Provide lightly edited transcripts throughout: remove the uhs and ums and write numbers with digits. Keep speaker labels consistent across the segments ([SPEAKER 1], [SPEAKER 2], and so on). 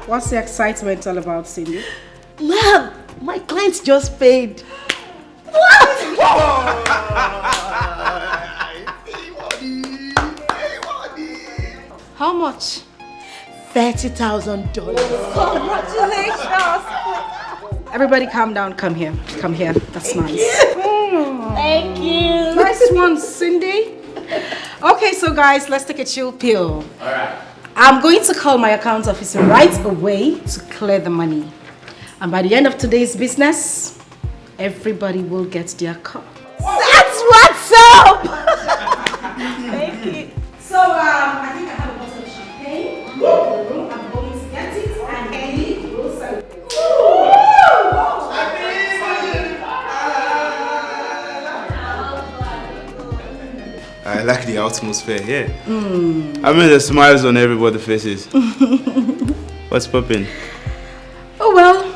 [SPEAKER 1] What's the excitement all about, Cindy?
[SPEAKER 2] Ma'am, my clients just paid.
[SPEAKER 1] How much?
[SPEAKER 2] $30,000.
[SPEAKER 1] Congratulations! Everybody calm down, come here. Come here. That's nice.
[SPEAKER 2] Thank you.
[SPEAKER 1] Nice one, Cindy. Okay, so guys, let's take a chill pill.
[SPEAKER 3] Alright.
[SPEAKER 1] I'm going to call my account officer right away to clear the money. And by the end of today's business, everybody will get their cut.
[SPEAKER 2] That's what's up!
[SPEAKER 1] Thank you. So, I think I have a bottle of champagne in the room. I'm going to get it and Ellie will celebrate.
[SPEAKER 3] I like the atmosphere here. I mean, the smiles on everybody's faces. What's popping?
[SPEAKER 1] Oh well,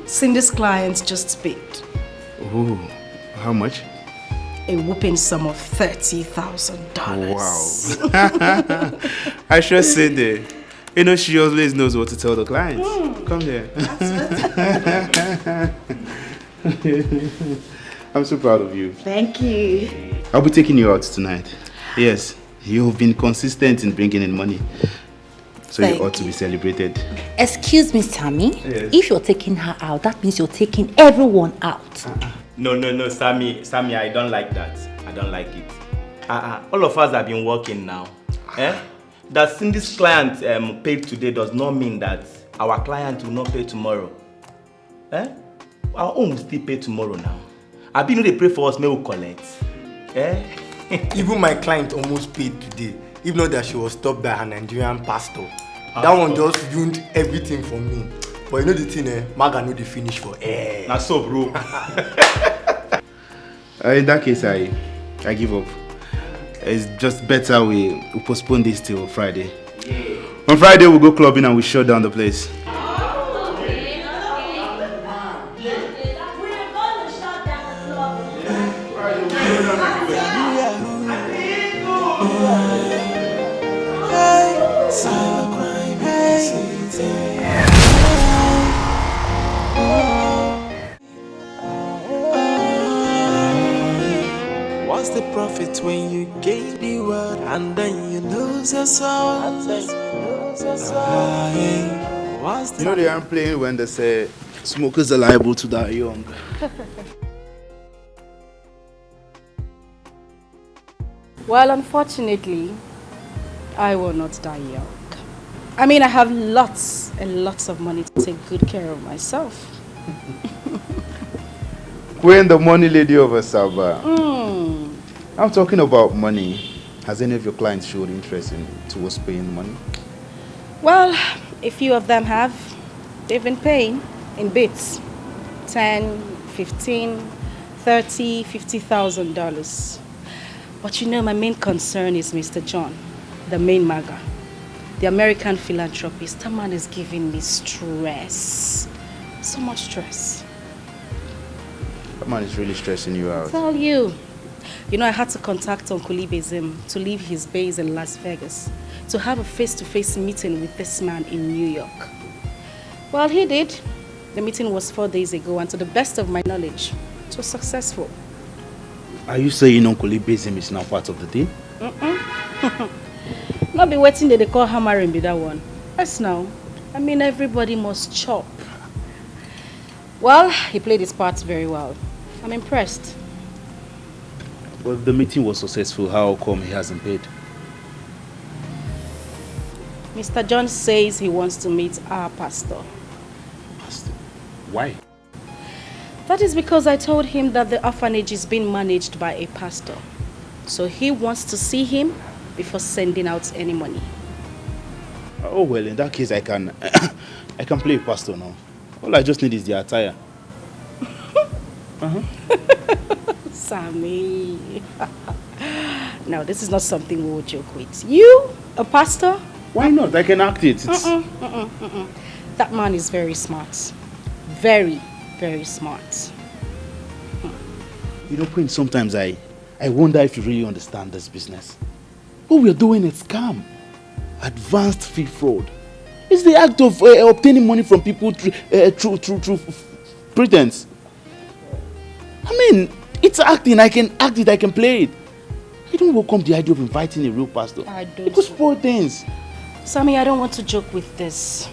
[SPEAKER 1] Cindy's clients just paid.
[SPEAKER 3] Ooh, how much?
[SPEAKER 1] A whooping sum of $30,000.
[SPEAKER 3] Wow. I should say that. You know, she always knows what to tell the clients. Come here. I'm so proud of you.
[SPEAKER 1] Thank you.
[SPEAKER 3] I'll be taking you out tonight. Yes, you've been consistent in bringing in money. So you ought to be celebrated.
[SPEAKER 2] Excuse me, Sammy.
[SPEAKER 3] Yes.
[SPEAKER 2] If you're taking her out, that means you're taking everyone out.
[SPEAKER 4] No, Sammy, I don't like that. I don't like it. All of us have been working now. That Cindy's client paid today does not mean that our client will not pay tomorrow. Our own will still pay tomorrow now. I been they pray for us, may we collect.
[SPEAKER 5] Even my client almost paid today, even though that she was stopped by her Nigerian pastor. That one just ruined everything for me. But you know the thing, Maga know the finish for air.
[SPEAKER 4] That's so, bro.
[SPEAKER 3] In that case, I give up. It's just better we postpone this till Friday. Yeah. On Friday, we'll go clubbing and we shut down the place.
[SPEAKER 6] What's the profit when you gain the world and then you lose your soul?
[SPEAKER 3] You know they aren't playing when they say smokers are liable to die young.
[SPEAKER 1] Well, unfortunately, I will not die young. I mean, I have lots and lots of money to take good care of myself.
[SPEAKER 3] We're the money lady of a Saba. I'm talking about money. Has any of your clients showed interest towards paying money?
[SPEAKER 1] Well, a few of them have. They've been paying in bits. 10, 15, 30, $50,000. But you know, my main concern is Mr. John, the main maga, the American philanthropist. That man is giving me stress. So much stress.
[SPEAKER 3] That man is really stressing you out.
[SPEAKER 1] I tell you. You know, I had to contact Uncle Ibezim to leave his base in Las Vegas to have a face-to-face meeting with this man in New York. Well, he did. The meeting was 4 days ago, and to the best of my knowledge, it was successful.
[SPEAKER 3] Are you saying Uncle Ibezim is now part of the deal?
[SPEAKER 1] Not be waiting that they call hammering be that one. Yes, now. I mean, everybody must chop. Well, he played his part very well. I'm impressed.
[SPEAKER 3] Well, if the meeting was successful, how come he hasn't paid?
[SPEAKER 1] Mr. John says he wants to meet our pastor.
[SPEAKER 3] Pastor? Why?
[SPEAKER 1] That is because I told him that the orphanage is being managed by a pastor. So he wants to see him before sending out any money.
[SPEAKER 3] Oh, well, in that case, I can I can play a pastor now. All I just need is the attire.
[SPEAKER 1] Sammy. No, this is not something we will joke with. You, a pastor?
[SPEAKER 3] Why not? I can act it.
[SPEAKER 1] That man is very smart. Very, very smart.
[SPEAKER 3] You know, Prince, sometimes I wonder if you really understand this business. What we're doing is scam. Advanced fee fraud. It's the act of obtaining money from people through pretense. I mean, it's acting. I can act it, I can play it. I don't welcome the idea of inviting a real pastor.
[SPEAKER 1] I don't.
[SPEAKER 3] It could spoil things.
[SPEAKER 1] Sammy, I don't want to joke with this.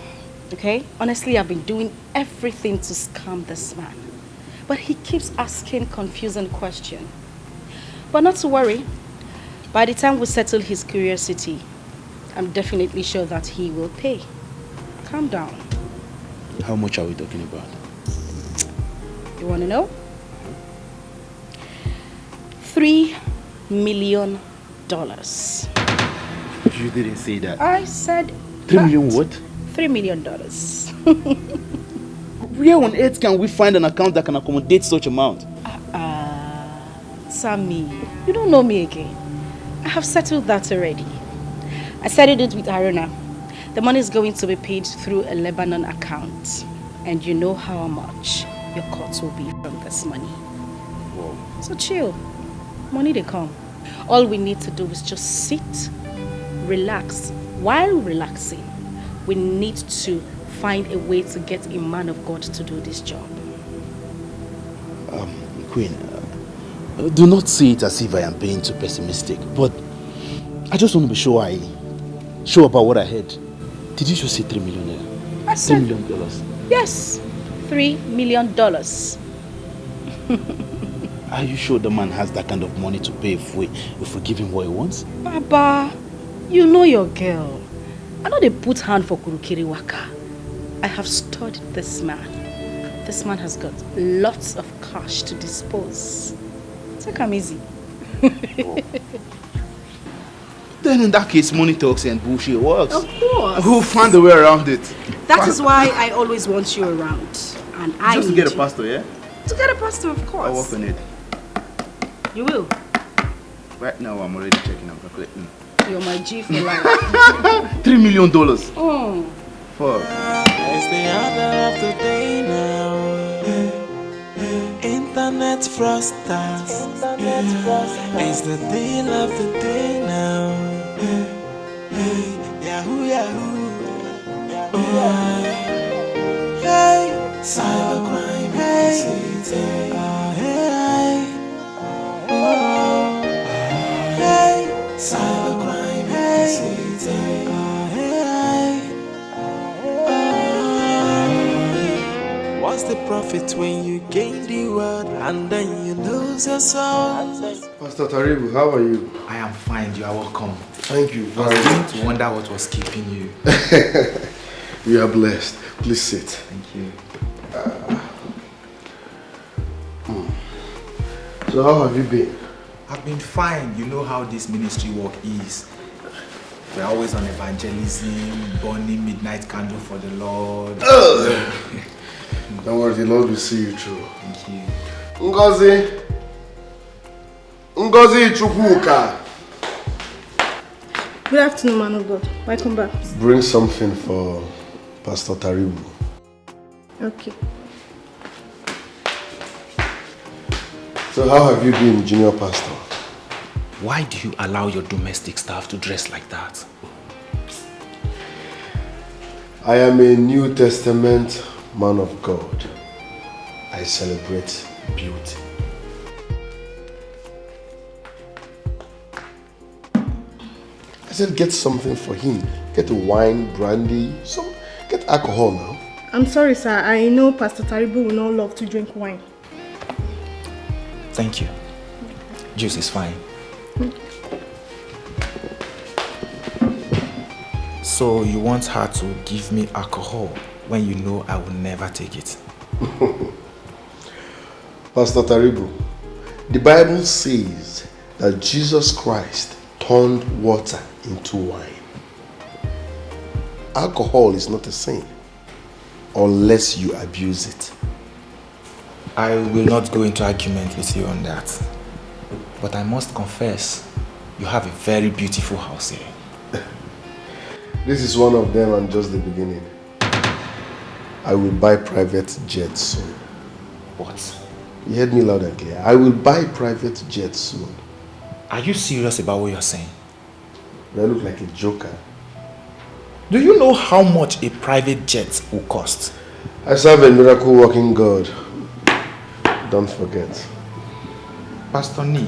[SPEAKER 1] Okay? Honestly, I've been doing everything to scam this man. But he keeps asking confusing questions. But not to worry. By the time we settle his curiosity, I'm definitely sure that he will pay. Calm down.
[SPEAKER 3] How much are we talking about?
[SPEAKER 1] You want to know? $3 million.
[SPEAKER 3] You didn't say that.
[SPEAKER 1] I said
[SPEAKER 3] 3 million what?
[SPEAKER 1] $3 million.
[SPEAKER 3] Where on earth can we find an account that can accommodate such amount?
[SPEAKER 1] Sammy, you don't know me again. I have settled that already. I settled it with Aruna. The money is going to be paid through a Lebanon account. And you know how much your cut will be from this money.
[SPEAKER 3] Whoa.
[SPEAKER 1] So chill. Money they come. All we need to do is just sit, relax. While relaxing, we need to find a way to get a man of God to do this job.
[SPEAKER 3] Queen, do not see it as if I am being too pessimistic, but I just want to be sure about what I heard. Did you just say $3 million?
[SPEAKER 1] I said,
[SPEAKER 3] $3 million?
[SPEAKER 1] yes, $3 million.
[SPEAKER 3] Are you sure the man has that kind of money to pay if we give him what he wants?
[SPEAKER 1] Baba, you know your girl. I know they put hand for Kurukiri Waka. I have studied this man. This man has got lots of cash to dispose. Take him easy.
[SPEAKER 3] Then in that case, money talks and bullshit works.
[SPEAKER 1] Of course.
[SPEAKER 3] We'll find a way around it.
[SPEAKER 1] That is why I always want you around. And I
[SPEAKER 3] Just to
[SPEAKER 1] need
[SPEAKER 3] get a
[SPEAKER 1] you.
[SPEAKER 3] pastor, yeah?
[SPEAKER 1] To get a pastor, of course.
[SPEAKER 3] I'll work on it.
[SPEAKER 1] You will.
[SPEAKER 3] Right now, I'm already checking. I'm calculating.
[SPEAKER 1] You're my G for life.
[SPEAKER 3] $3 million.
[SPEAKER 1] Oh.
[SPEAKER 3] Fuck.
[SPEAKER 6] It's the order of the day now. Internet frosters. It's the deal of the day now. Yahoo, Yahoo. Hey, cybercrime. Hey, hey. Hey, cybercrime. Hey, what's the profit when you gain the world and then you lose your soul?
[SPEAKER 7] Pastor Taribu, how are you?
[SPEAKER 8] I am fine, you are welcome.
[SPEAKER 7] Thank you
[SPEAKER 8] I
[SPEAKER 7] very
[SPEAKER 8] was
[SPEAKER 7] much.
[SPEAKER 8] beginning to wonder what was keeping you.
[SPEAKER 7] You are blessed. Please sit.
[SPEAKER 8] Thank you.
[SPEAKER 7] So how have you been?
[SPEAKER 8] I've been fine. You know how this ministry work is. We're always on evangelism, burning midnight candle for the Lord.
[SPEAKER 7] Don't worry, the Lord will see you through.
[SPEAKER 8] Thank you.
[SPEAKER 7] Ngozi Chukwuka.
[SPEAKER 9] Good afternoon, man of God. Welcome back.
[SPEAKER 7] Bring something for Pastor Taribu.
[SPEAKER 9] Okay.
[SPEAKER 7] So how have you been, junior pastor?
[SPEAKER 8] Why do you allow your domestic staff to dress like that?
[SPEAKER 7] I am a New Testament man of God. I celebrate beauty. I said get something for him. Get wine, brandy, get alcohol now.
[SPEAKER 9] I'm sorry, sir. I know Pastor Taribu will not love to drink wine.
[SPEAKER 8] Thank you. Juice is fine. So you want her to give me alcohol when you know I will never take it?
[SPEAKER 7] Pastor Taribu, the Bible says that Jesus Christ turned water into wine. Alcohol is not a sin unless you abuse it.
[SPEAKER 8] I will not go into argument with you on that. But I must confess, you have a very beautiful house here.
[SPEAKER 7] This is one of them and just the beginning. I will buy private jets soon.
[SPEAKER 8] What?
[SPEAKER 7] You heard me loud and clear. I will buy private jets soon.
[SPEAKER 8] Are you serious about what you're saying?
[SPEAKER 7] Do I look like a joker?
[SPEAKER 8] Do you know how much a private jet will cost?
[SPEAKER 7] I serve a miracle working God. Don't forget.
[SPEAKER 8] Pastor Nick,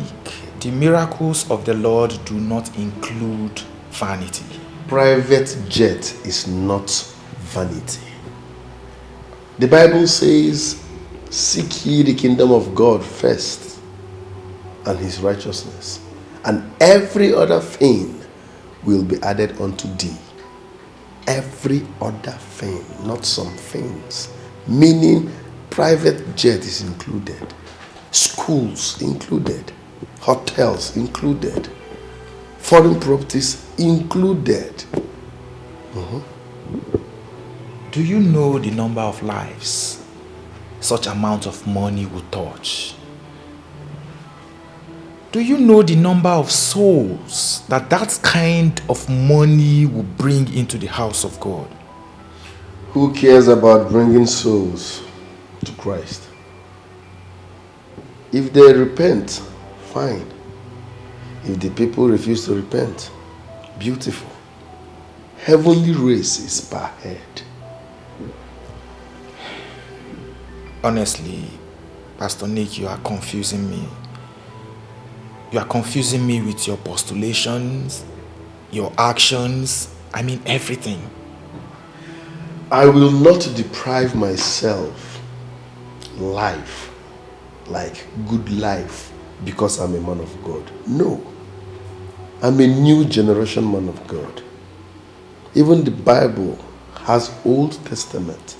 [SPEAKER 8] the miracles of the Lord do not include vanity.
[SPEAKER 7] Private jet is not vanity. The Bible says, seek ye the kingdom of God first and his righteousness, and every other thing will be added unto thee. Every other thing, not some things. Meaning private jet is included, schools included, hotels included, foreign properties included.
[SPEAKER 8] Do you know the number of lives such amount of money will touch? Do you know the number of souls that kind of money will bring into the house of God?
[SPEAKER 7] Who cares about bringing souls to Christ? If they repent, fine. If the people refuse to repent, beautiful. Heavenly race is per head.
[SPEAKER 8] Honestly, Pastor Nick, you are confusing me. You are confusing me with your postulations, your actions, everything.
[SPEAKER 7] I will not deprive myself life, like good life, because I'm a man of God. No. I'm a new generation man of God. Even the Bible has Old Testament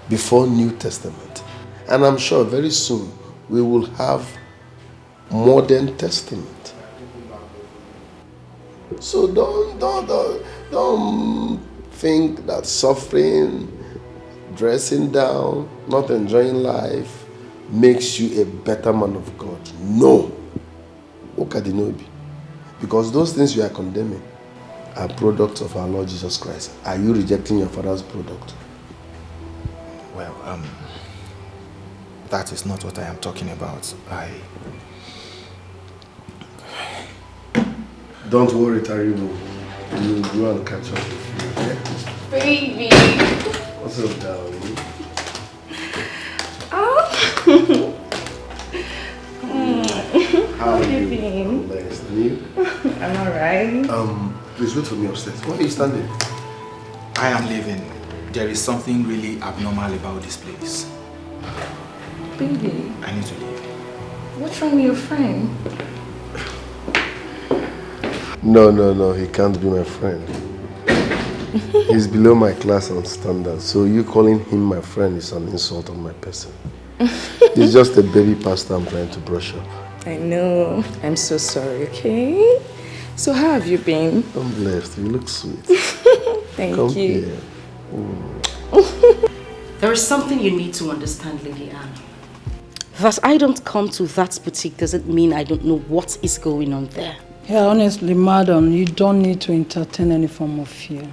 [SPEAKER 7] before New Testament. And I'm sure very soon we will have Modern Testament. So don't think that suffering, dressing down, not enjoying life makes you a better man of God. No. Okadinobi. Because those things you are condemning are products of our Lord Jesus Christ. Are you rejecting your father's product?
[SPEAKER 8] Well, that is not what I am talking about.
[SPEAKER 7] Don't worry, Taribo. We'll go and catch up with you, okay?
[SPEAKER 1] Baby.
[SPEAKER 7] What's up, darling?
[SPEAKER 1] Oh.
[SPEAKER 7] How are you
[SPEAKER 1] been?
[SPEAKER 7] Nice. And you?
[SPEAKER 1] I'm alright.
[SPEAKER 7] Please wait for me upstairs. Why are you standing?
[SPEAKER 8] I am leaving. There is something really abnormal about this place.
[SPEAKER 1] Baby.
[SPEAKER 8] I need to leave.
[SPEAKER 1] What's wrong with your friend?
[SPEAKER 7] No, he can't be my friend. He's below my class and standard, so you calling him my friend is an insult on my person. He's just a baby pastor I'm trying to brush up.
[SPEAKER 1] I know. I'm so sorry, okay? So how have you been?
[SPEAKER 7] I'm blessed. You look sweet.
[SPEAKER 1] Thank
[SPEAKER 7] Come
[SPEAKER 1] you.
[SPEAKER 7] here.
[SPEAKER 2] There is something you need to understand, Lady Anne.
[SPEAKER 1] That I don't come to that boutique doesn't mean I don't know what is going on there.
[SPEAKER 10] Yeah, honestly, madam, you don't need to entertain any form of fear.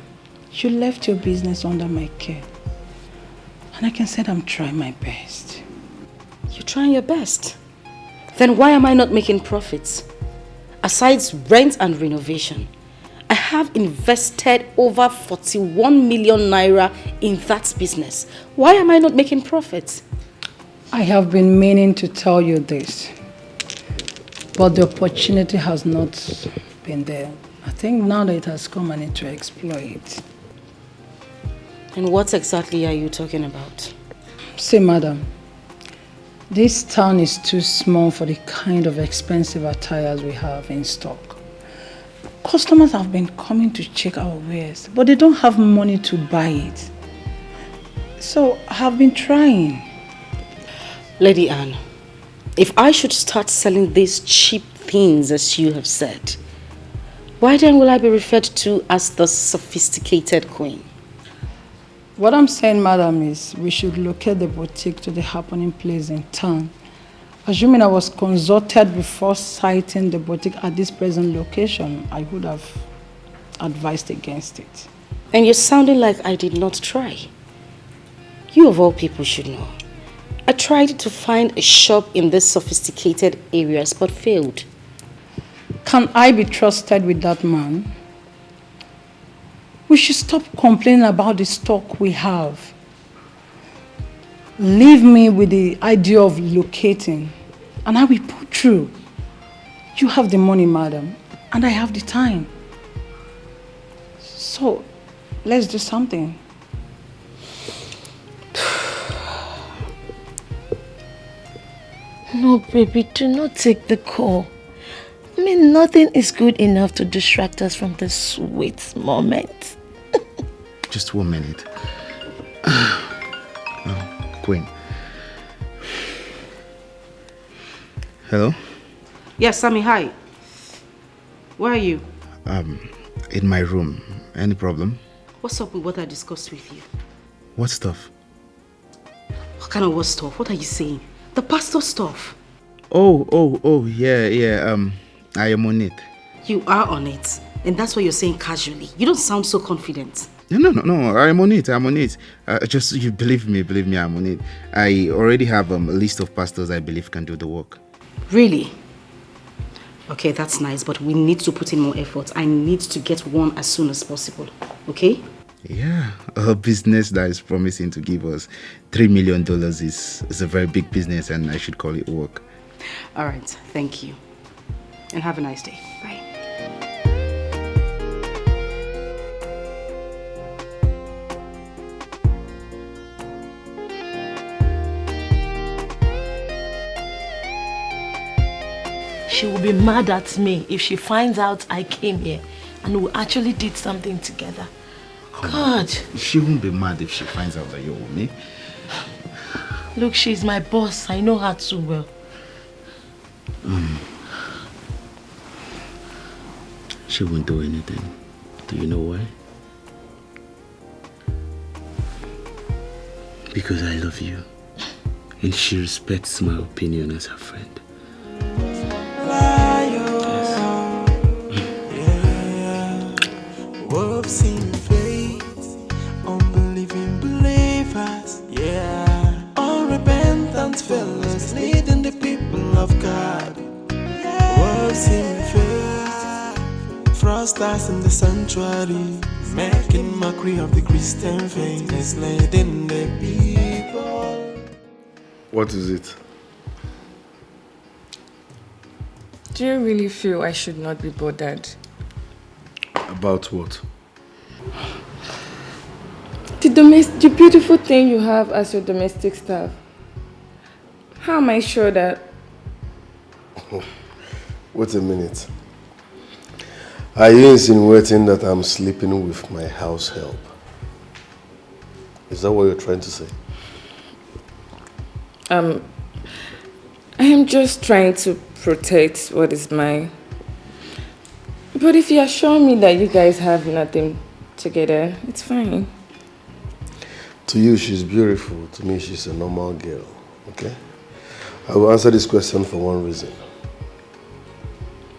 [SPEAKER 10] You left your business under my care. And I can say that I'm trying my best.
[SPEAKER 1] You're trying your best. Then why am I not making profits? Aside rent and renovation, I have invested over 41 million naira in that business. Why am I not making profits?
[SPEAKER 10] I have been meaning to tell you this, but the opportunity has not been there. I think now that it has come, I need to explore it.
[SPEAKER 1] And what exactly are you talking about?
[SPEAKER 10] See, madam, this town is too small for the kind of expensive attires we have in stock. Customers have been coming to check our wares, but they don't have money to buy it. So I have been trying.
[SPEAKER 1] Lady Anne, if I should start selling these cheap things as you have said, why then will I be referred to as the sophisticated queen?
[SPEAKER 10] What I'm saying, madam, is we should locate the boutique to the happening place in town. Assuming I was consulted before citing the boutique at this present location, I would have advised against it.
[SPEAKER 1] And you're sounding like I did not try. You of all people should know. I tried to find a shop in these sophisticated areas but failed.
[SPEAKER 10] Can I be trusted with that man? We should stop complaining about the stock we have. Leave me with the idea of locating, and I will pull through. You have the money, madam, and I have the time. So, let's do something.
[SPEAKER 11] No, baby, do not take the call. I mean, nothing is good enough to distract us from this sweet moment.
[SPEAKER 3] Just 1 minute. Queen. Hello?
[SPEAKER 1] Yes, Sammy, hi. Where are you?
[SPEAKER 3] In my room. Any problem?
[SPEAKER 1] What's up with what I discussed with you?
[SPEAKER 3] What stuff?
[SPEAKER 1] What kind of what stuff? What are you saying? The pastor stuff.
[SPEAKER 3] Oh, yeah. I am on it.
[SPEAKER 1] You are on it. And that's what you're saying casually. You don't sound so confident.
[SPEAKER 3] No, I'm on it. Just, you believe me, I'm on it. I already have a list of pastors I believe can do the work.
[SPEAKER 1] Really? Okay, that's nice, but we need to put in more effort. I need to get one as soon as possible. Okay?
[SPEAKER 3] Yeah, a business that is promising to give us $3 million is a very big business, and I should call it work.
[SPEAKER 1] All right, thank you. And have a nice day. Bye.
[SPEAKER 11] She will be mad at me if she finds out I came here and we actually did something together. God.
[SPEAKER 3] She won't be mad if she finds out that you're with me.
[SPEAKER 11] Look, she's my boss. I know her too well.
[SPEAKER 3] She won't do anything. Do you know why? Because I love you. And she respects my opinion as her friend.
[SPEAKER 6] Wolves in faith, unbelieving believers, yeah. Unrepentant fellas leading the people of God. Wolves in faith, fraudsters in the sanctuary, making mockery of the Christian faith, enslaving the people.
[SPEAKER 7] What is it?
[SPEAKER 12] Do you really feel I should not be bothered?
[SPEAKER 7] About what?
[SPEAKER 12] The beautiful thing you have as your domestic staff. How am I sure that...
[SPEAKER 7] Wait a minute. Are you insinuating that I'm sleeping with my house help? Is that what you're trying to say?
[SPEAKER 12] I am just trying to protect what is mine. But if you assure me that you guys have nothing together, it's fine.
[SPEAKER 7] To you, she's beautiful. To me, she's a normal girl. Okay? I will answer this question for one reason.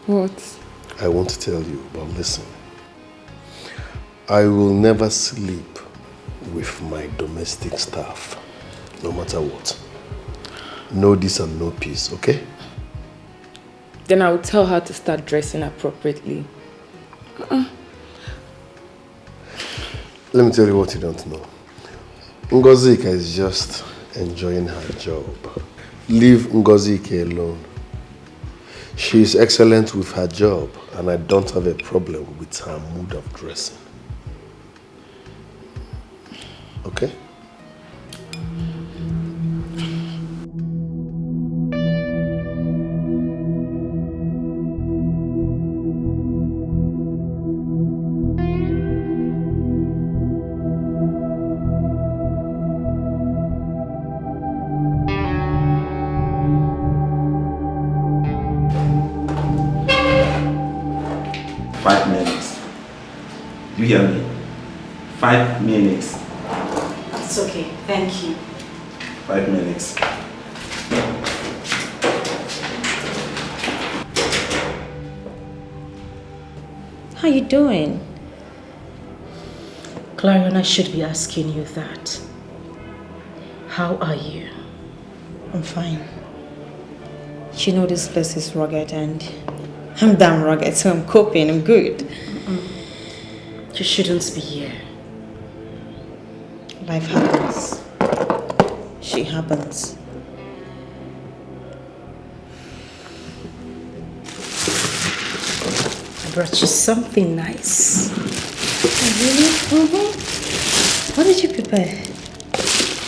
[SPEAKER 12] What?
[SPEAKER 7] I want to tell you, but listen. I will never sleep with my domestic staff, no matter what. No this and no peace, okay?
[SPEAKER 12] Then I will tell her to start dressing appropriately.
[SPEAKER 7] Let me tell you what you don't know. Ngozika is just enjoying her job. Leave Ngozika alone. She is excellent with her job, and I don't have a problem with her mood of dressing. Okay?
[SPEAKER 4] You hear me? 5 minutes.
[SPEAKER 1] It's okay. Thank you.
[SPEAKER 4] 5 minutes.
[SPEAKER 13] How you doing? Clarion, I should be asking you that. How are you?
[SPEAKER 14] I'm fine. You know this place is rugged and I'm damn rugged, so I'm coping, I'm good.
[SPEAKER 13] She shouldn't be here.
[SPEAKER 14] Life happens. She happens.
[SPEAKER 13] I brought you something nice.
[SPEAKER 14] Really? Mm-hmm. What did you prepare?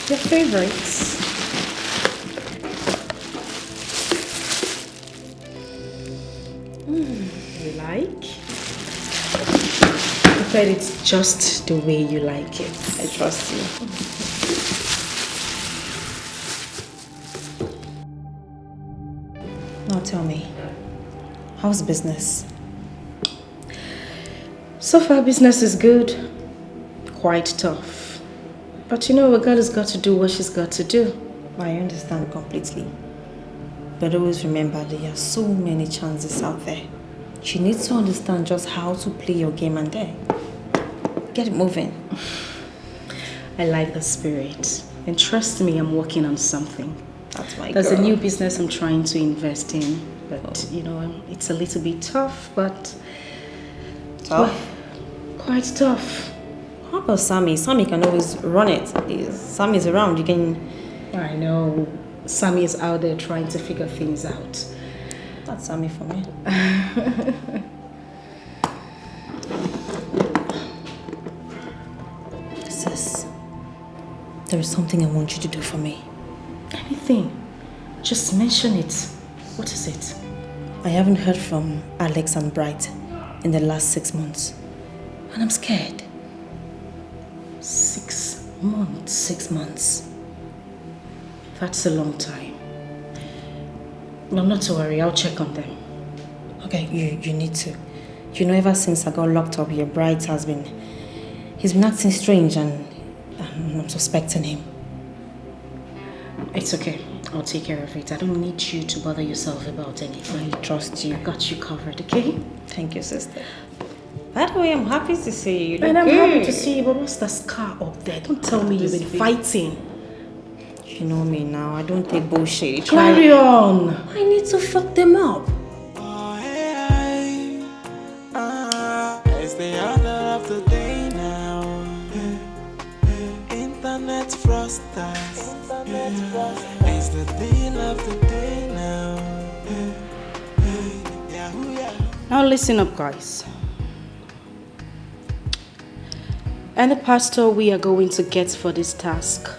[SPEAKER 13] Your favorites. You like? I prepared it just the way you like it.
[SPEAKER 14] I trust you. Now tell me, how's business?
[SPEAKER 13] So far, business is good. Quite tough. But you know, a girl has got to do what she's got to do.
[SPEAKER 14] I understand completely. But always remember there are so many chances out there. She needs to understand just how to play your game and then get it moving.
[SPEAKER 13] I like the spirit. And trust me, I'm working on something.
[SPEAKER 14] That's my
[SPEAKER 13] There's
[SPEAKER 14] girl.
[SPEAKER 13] a new business I'm trying to invest in. But, you know, it's a little bit tough, but...
[SPEAKER 14] Tough?
[SPEAKER 13] Quite tough.
[SPEAKER 14] How about Sammy? Sammy can always run it. Sammy's around, you can...
[SPEAKER 13] I know. Sammy is out there trying to figure things out.
[SPEAKER 14] That's Sammy for me. Sis, there is something I want you to do for me.
[SPEAKER 13] Anything. Just mention it. What is it?
[SPEAKER 14] I haven't heard from Alex and Bright in the last 6 months. And I'm scared.
[SPEAKER 13] 6 months?
[SPEAKER 14] 6 months.
[SPEAKER 13] That's a long time. No, not to worry. I'll check on them.
[SPEAKER 14] Okay, you need to. You know, ever since I got locked up here, Bright has been... He's been acting strange and I'm suspecting him.
[SPEAKER 13] It's okay. I'll take care of it. I don't need you to bother yourself about anything.
[SPEAKER 14] I trust you.
[SPEAKER 13] I got you covered, okay?
[SPEAKER 14] Thank you, sister. By the way, I'm happy to see you.
[SPEAKER 13] And I'm happy to see you, but what's the scar up there? Don't tell me you've been fighting.
[SPEAKER 14] You know me now. I don't take bullshit.
[SPEAKER 13] Carry on.
[SPEAKER 14] I need to fuck them up.
[SPEAKER 6] It's the order of the day now. Internet frosters. It's the deal of the day now.
[SPEAKER 1] Now listen up, guys. And the pastor we are going to get for this task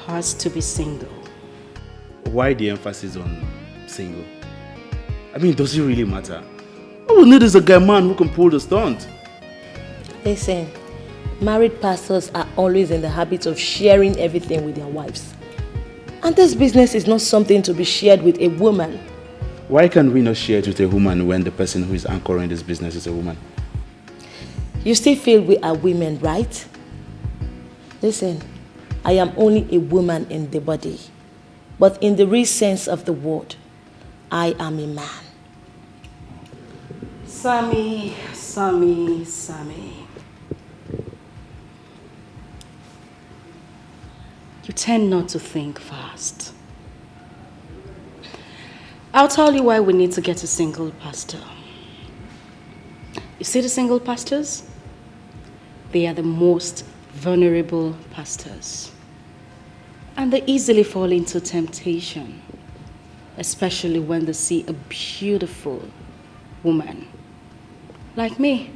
[SPEAKER 1] has to be single.
[SPEAKER 3] Why the emphasis on single? I mean, does it really matter? All we need is a guy man who can pull the stunt.
[SPEAKER 11] Listen, married pastors are always in the habit of sharing everything with their wives. And this business is not something to be shared with a woman.
[SPEAKER 3] Why can we not share it with a woman when the person who is anchoring this business is a woman?
[SPEAKER 11] You still feel we are women, right? Listen, I am only a woman in the body. But in the real sense of the word, I am a man.
[SPEAKER 1] Sammy. You tend not to think fast. I'll tell you why we need to get a single pastor. You see the single pastors? They are the most vulnerable pastors. And they easily fall into temptation, especially when they see a beautiful woman like me.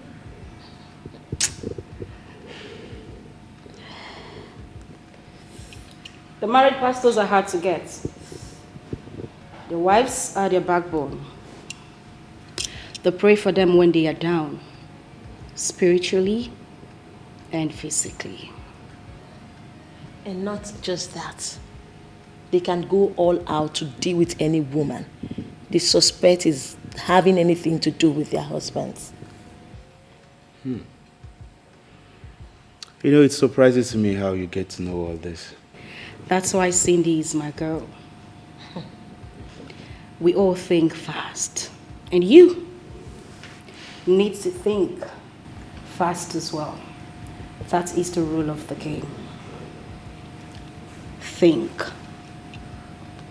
[SPEAKER 1] The married pastors are hard to get. The wives are their backbone. They pray for them when they are down, spiritually and physically.
[SPEAKER 11] And not just that. They can go all out to deal with any woman they suspect is having anything to do with their husbands.
[SPEAKER 3] You know, it surprises me how you get to know all this.
[SPEAKER 1] That's why Cindy is my girl. We all think fast. And you need to think fast as well. That is the rule of the game. Think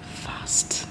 [SPEAKER 1] fast.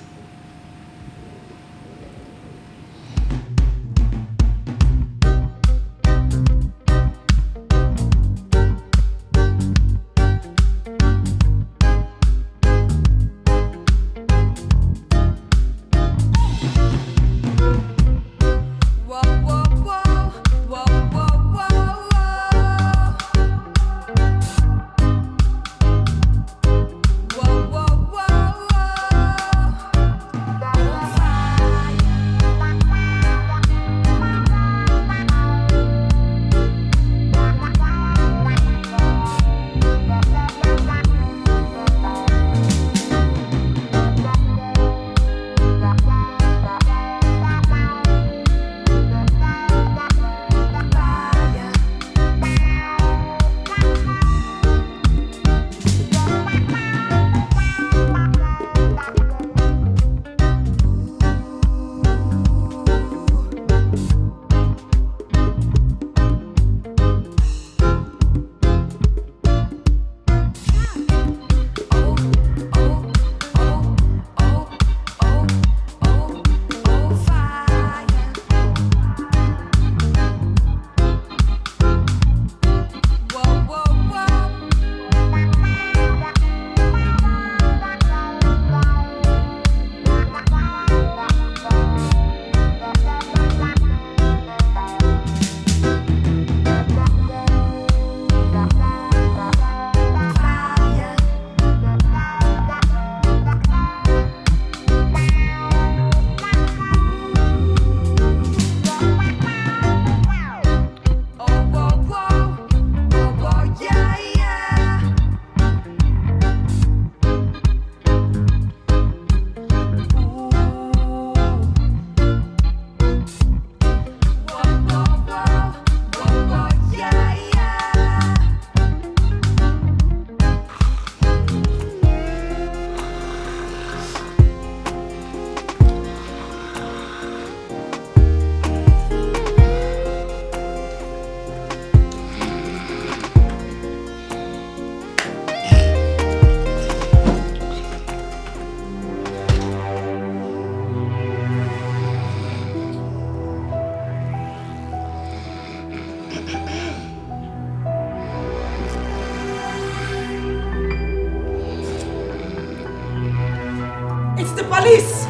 [SPEAKER 1] Police!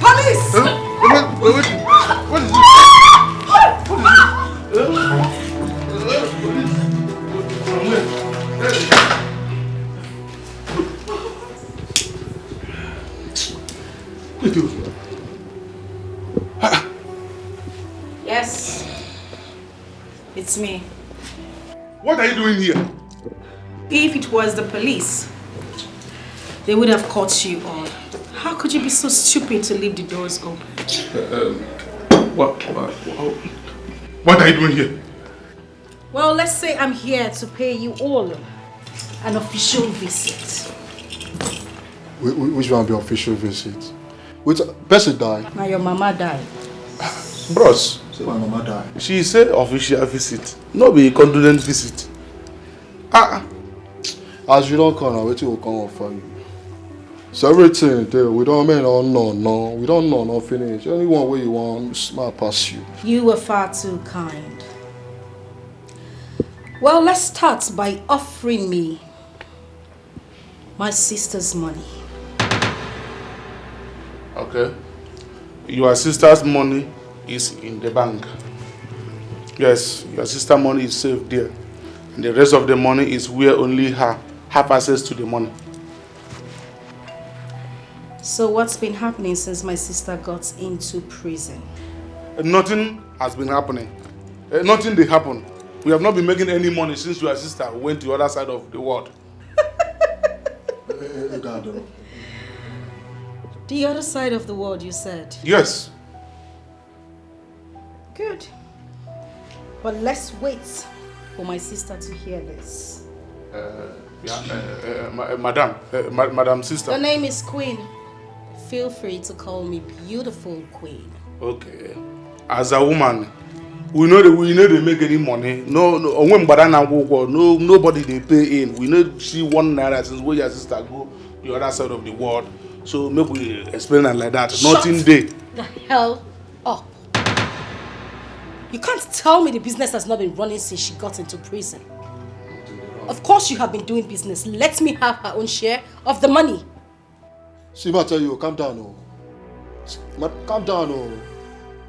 [SPEAKER 1] Police!
[SPEAKER 3] What is this?
[SPEAKER 1] Yes. It's me.
[SPEAKER 3] What are you doing here?
[SPEAKER 1] If it was the police, they would have caught you all. How could you be so stupid to leave the doors open?
[SPEAKER 3] What are you doing here?
[SPEAKER 1] Well, let's say I'm here to pay you all an official visit.
[SPEAKER 15] Which one be official visit? Which person die?
[SPEAKER 1] Now your mama died.
[SPEAKER 3] Bros.
[SPEAKER 15] Say my mama die.
[SPEAKER 3] She said official visit. No be condolence visit.
[SPEAKER 15] As you don't come now, wetin will come up for you? So everything there, we don't mean no. We don't know no finish. Anyone where you want, smart pass you.
[SPEAKER 1] You were far too kind. Well, let's start by offering me my sister's money.
[SPEAKER 3] Okay. Your sister's money is in the bank. Yes, your sister's money is safe there. And the rest of the money is where only her have access to the money.
[SPEAKER 1] So what's been happening since my sister got into prison?
[SPEAKER 3] Nothing has been happening. Nothing did happen. We have not been making any money since your sister went to the other side of the world.
[SPEAKER 1] The other side of the world, you said?
[SPEAKER 3] Yes.
[SPEAKER 1] Good. But let's wait for my sister to hear this.
[SPEAKER 3] Madam sister.
[SPEAKER 1] Your name is Queen. Feel free to call me beautiful Queen.
[SPEAKER 3] Okay. As a woman, we know they make any money. Nobody they pay in. We know she 1 naira since where your sister go the other side of the world. So maybe we explain it like that. Nothing there.
[SPEAKER 1] The hell up. You can't tell me the business has not been running since she got into prison. Of course you have been doing business. Let me have her own share of the money.
[SPEAKER 15] See, I tell you, calm down, oh. Calm down, oh.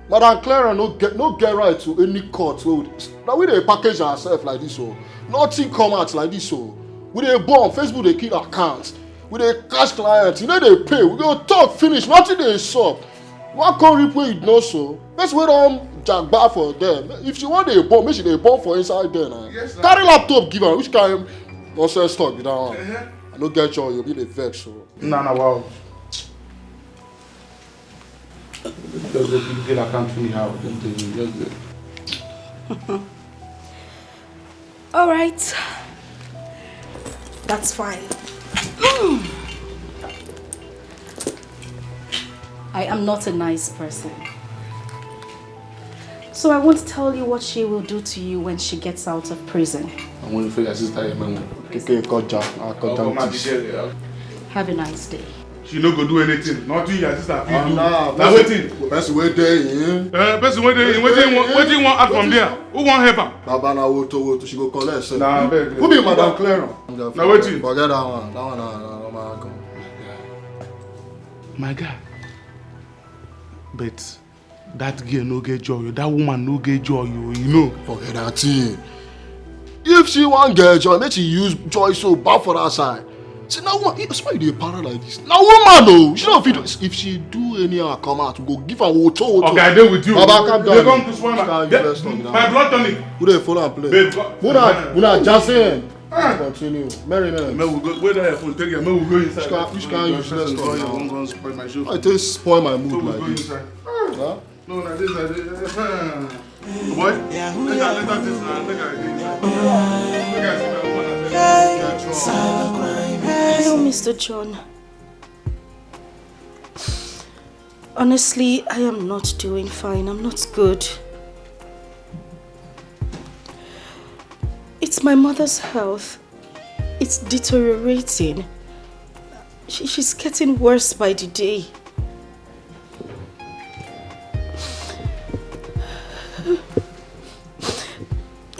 [SPEAKER 15] Madam Clara no get right to any court. Now we dey package ourselves like this, oh. Nothing come out like this, oh. We dey bomb, Facebook dey kill accounts. We dey cash clients, you know they pay. We go talk, finish, nothing dey sup. One come reap where you know so. Let's wait on jack bar for them. If she want dey bomb, make she dey bomb for inside there now. Yes, carry laptop give her, which kind nonsense talk be that one? I no get you, you'll be the vex, so.
[SPEAKER 3] No, wow. Just go get account finish how
[SPEAKER 1] All right. That's fine. I am not a nice person. So I won't tell you what she will do to you when she gets out of prison.
[SPEAKER 3] I'm going to feel your sister.
[SPEAKER 1] Have a nice day.
[SPEAKER 3] She no go do anything. Nothing your sister fit do.
[SPEAKER 15] Now
[SPEAKER 3] waiting.
[SPEAKER 15] Person wey dey in.
[SPEAKER 3] Person wey dey in. Wetin want out from there? Who want help am?
[SPEAKER 15] Baba na woto she go collect sef.
[SPEAKER 3] Nah,
[SPEAKER 15] who be Madam Clara?
[SPEAKER 3] Na wetin?
[SPEAKER 15] Forget that one. That one na go.
[SPEAKER 3] My guy. But that girl no get joy. That woman no get joy. You know.
[SPEAKER 15] Forget that thing. If she wan get joy, make she use joy so bad for her side. See now woman, that's why you dey para like this. Now woman no, she don't fit. If she do anyhow come out, we go give her woto.
[SPEAKER 3] Okay, I dey with you.
[SPEAKER 15] Baba calm down.
[SPEAKER 3] They come to spoil my blood tonic.
[SPEAKER 15] Who dey follow and play? Una Jackson. Continue. Merry men.
[SPEAKER 3] May we go. Where that your phone? Take it. May we go inside.
[SPEAKER 15] Which can you useless
[SPEAKER 3] for? You won't go spoil my show.
[SPEAKER 15] I take spoil my mood like this.
[SPEAKER 3] Huh? No, no, this. Boy, let this now.
[SPEAKER 1] Hello, Mr. John. Honestly, I am not doing fine. I'm not good. It's my mother's health. It's deteriorating. She's getting worse by the day.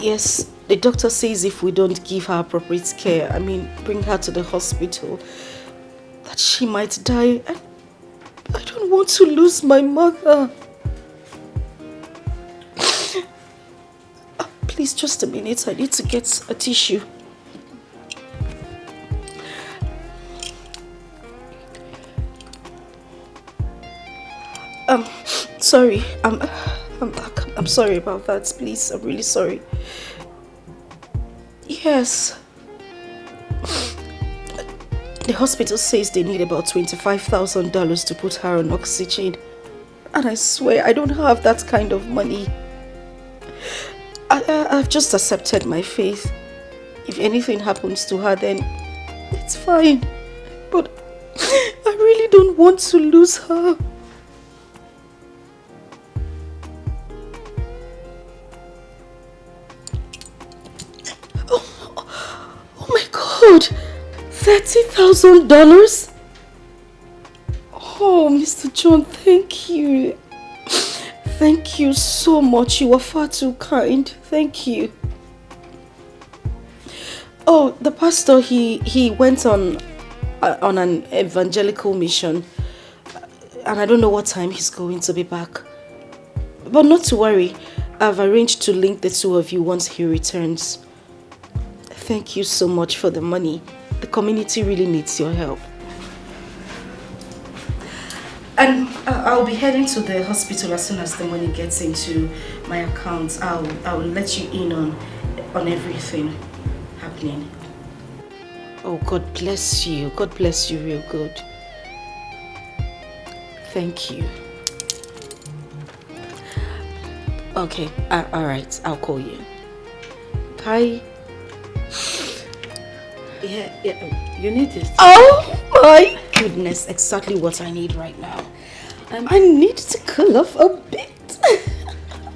[SPEAKER 1] Yes, the doctor says if we don't give her appropriate care, bring her to the hospital, that she might die.
[SPEAKER 13] don't want to lose my mother. Please, just a minute. I need to get a tissue. Sorry. I'm back. I'm sorry about that. Please, I'm really sorry. Yes. The hospital says they need about $25,000 to put her on oxygen. And I swear I don't have that kind of money. I've just accepted my faith. If anything happens to her, then it's fine. But I really don't want to lose her. Oh my God! $30,000? Oh, Mr. John, thank you. Thank you so much. You were far too kind. Thank you. Oh, the pastor, he went on an evangelical mission. And I don't know what time he's going to be back. But not to worry. I've arranged to link the two of you once he returns. Thank you so much for the money. The community really needs your help. And I'll be heading to the hospital as soon as the money gets into my account. I'll let you in on everything happening. Oh, God bless you. God bless you real good. Thank you. Okay, all right. I'll call you. Bye. Yeah, you need it. Oh my goodness, exactly what I need right now. I need to cool off a bit.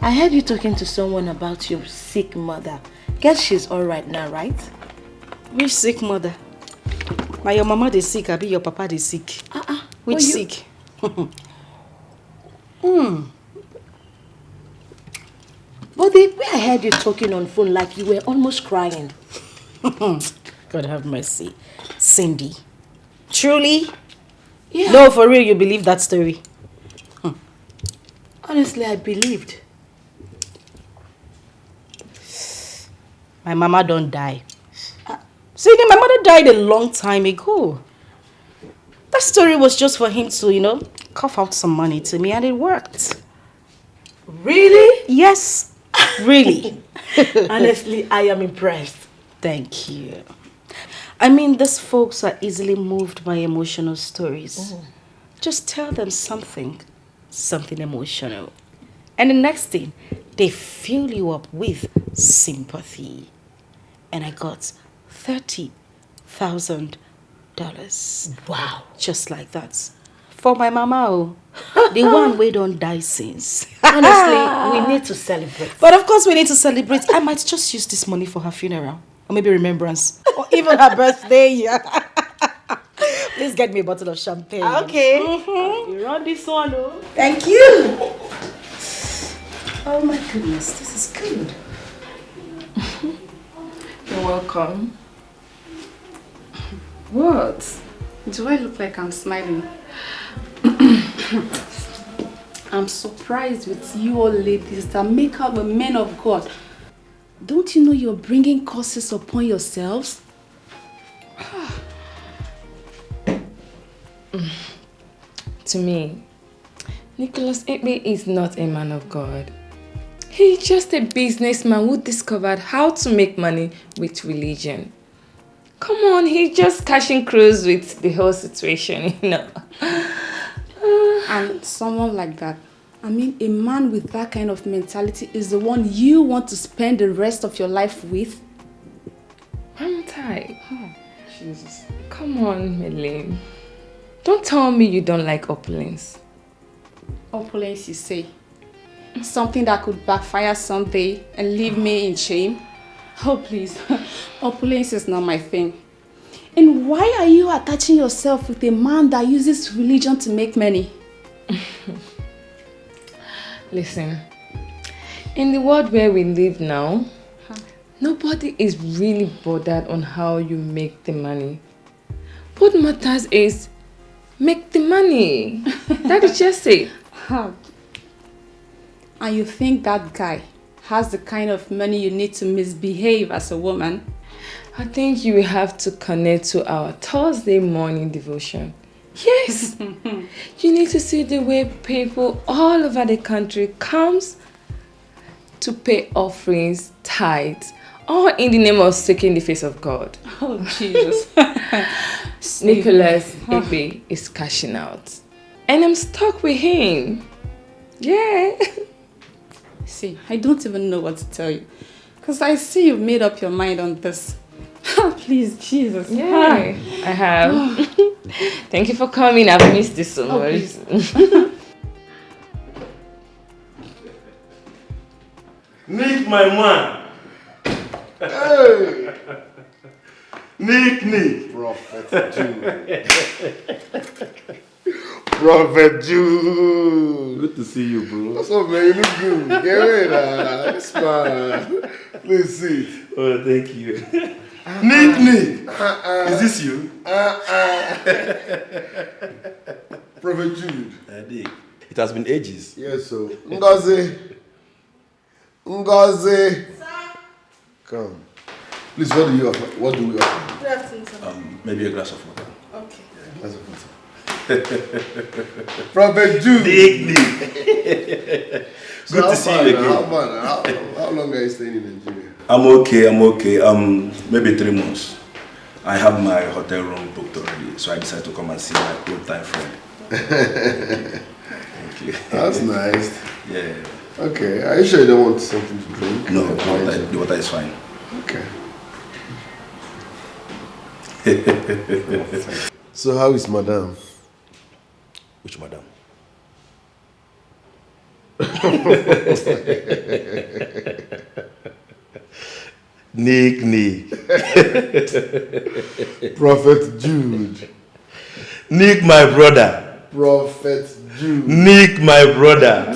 [SPEAKER 11] I heard you talking to someone about your sick mother. Guess she's all right now, right?
[SPEAKER 13] Which sick mother? Your mama is sick, I be your papa is sick. Which sick?
[SPEAKER 11] But the way I heard you talking on phone like you were almost crying.
[SPEAKER 13] God have mercy. Cindy. Truly?
[SPEAKER 11] Yeah.
[SPEAKER 13] No, for real, you believe that story?
[SPEAKER 11] Honestly, I believed.
[SPEAKER 13] My mama don't die. Cindy, my mother died a long time ago. That story was just for him to, cough out some money to me, and it worked.
[SPEAKER 11] Really?
[SPEAKER 13] Yes, really.
[SPEAKER 11] Honestly, I am impressed.
[SPEAKER 13] Thank you. I mean, these folks are easily moved by emotional stories. Just tell them something emotional. And the next thing, they fill you up with sympathy. And I got $30,000.
[SPEAKER 11] Wow.
[SPEAKER 13] Just like that. For my mama, the one we don't die since.
[SPEAKER 11] Honestly, we need to celebrate.
[SPEAKER 13] But of course we need to celebrate. I might just use this money for her funeral. Or maybe remembrance. Or even her birthday. Please get me a bottle of champagne.
[SPEAKER 11] Okay.
[SPEAKER 13] You run this one, oh.
[SPEAKER 11] Thank you.
[SPEAKER 13] Oh my goodness, this is good.
[SPEAKER 12] You're welcome. What? Do I look like I'm smiling? I'm surprised with you all ladies that make up a men of God. Don't you know you're bringing curses upon yourselves? To me, Nicholas Ekpe is not a man of God. He's just a businessman who discovered how to make money with religion. Come on, he's just cashing cruise with the whole situation, And someone like that, I mean, a man with that kind of mentality is the one you want to spend the rest of your life with? Aren't I? Oh, Jesus. Come on, Melanie. Don't tell me you don't like opulence. Opulence, you say? Something that could backfire someday and leave me in shame? Oh, please. Opulence is not my thing. And why are you attaching yourself with a man that uses religion to make money? Listen, in the world where we live now, nobody is really bothered on how you make the money. What matters is
[SPEAKER 16] make the money. That is just it.
[SPEAKER 12] And you think that guy has the kind of money you need to misbehave as a woman?
[SPEAKER 16] I think you will have to connect to our Thursday morning devotion. Yes. You need to see the way people all over the country comes to pay offerings, tithes, all in the name of seeking the face of God.
[SPEAKER 12] Oh, Jesus.
[SPEAKER 16] Nicholas Ebe is cashing out. And I'm stuck with him. Yeah.
[SPEAKER 12] See, I don't even know what to tell you. Because I see you've made up your mind on this. Please, Jesus.
[SPEAKER 16] Yeah, I have. Thank you for coming. I've missed this so much.
[SPEAKER 17] Nick, my man.
[SPEAKER 15] Hey!
[SPEAKER 17] Nick.
[SPEAKER 15] Prophet Jude. Prophet Jude.
[SPEAKER 17] Good to see you, bro.
[SPEAKER 15] What's up, man? You look good. Get ready. Smile. Please sit.
[SPEAKER 17] Oh, thank you. Nick. Is this you?
[SPEAKER 15] Prophet Jude.
[SPEAKER 17] Nick. It has been ages.
[SPEAKER 15] Yes, so. Ngozi. Come. Please, what do we offer?
[SPEAKER 1] Good afternoon, sir.
[SPEAKER 17] Maybe a glass of water.
[SPEAKER 1] Okay.
[SPEAKER 15] Yeah, glass of water. Prophet Jude.
[SPEAKER 17] Nick. Good to see you again.
[SPEAKER 15] How long are you staying in Nigeria?
[SPEAKER 17] I'm okay. Maybe 3 months. I have my hotel room booked already, so I decided to come and see my old-time friend. Thank you.
[SPEAKER 15] That's nice.
[SPEAKER 17] Yeah.
[SPEAKER 15] Okay. Are you sure you don't want something to drink?
[SPEAKER 17] No, the water is fine.
[SPEAKER 15] Okay. So how is Madame?
[SPEAKER 17] Which Madame? Nick.
[SPEAKER 15] Prophet Jude.
[SPEAKER 17] Nick, my brother.
[SPEAKER 15] Prophet Jude.
[SPEAKER 17] Nick, my brother.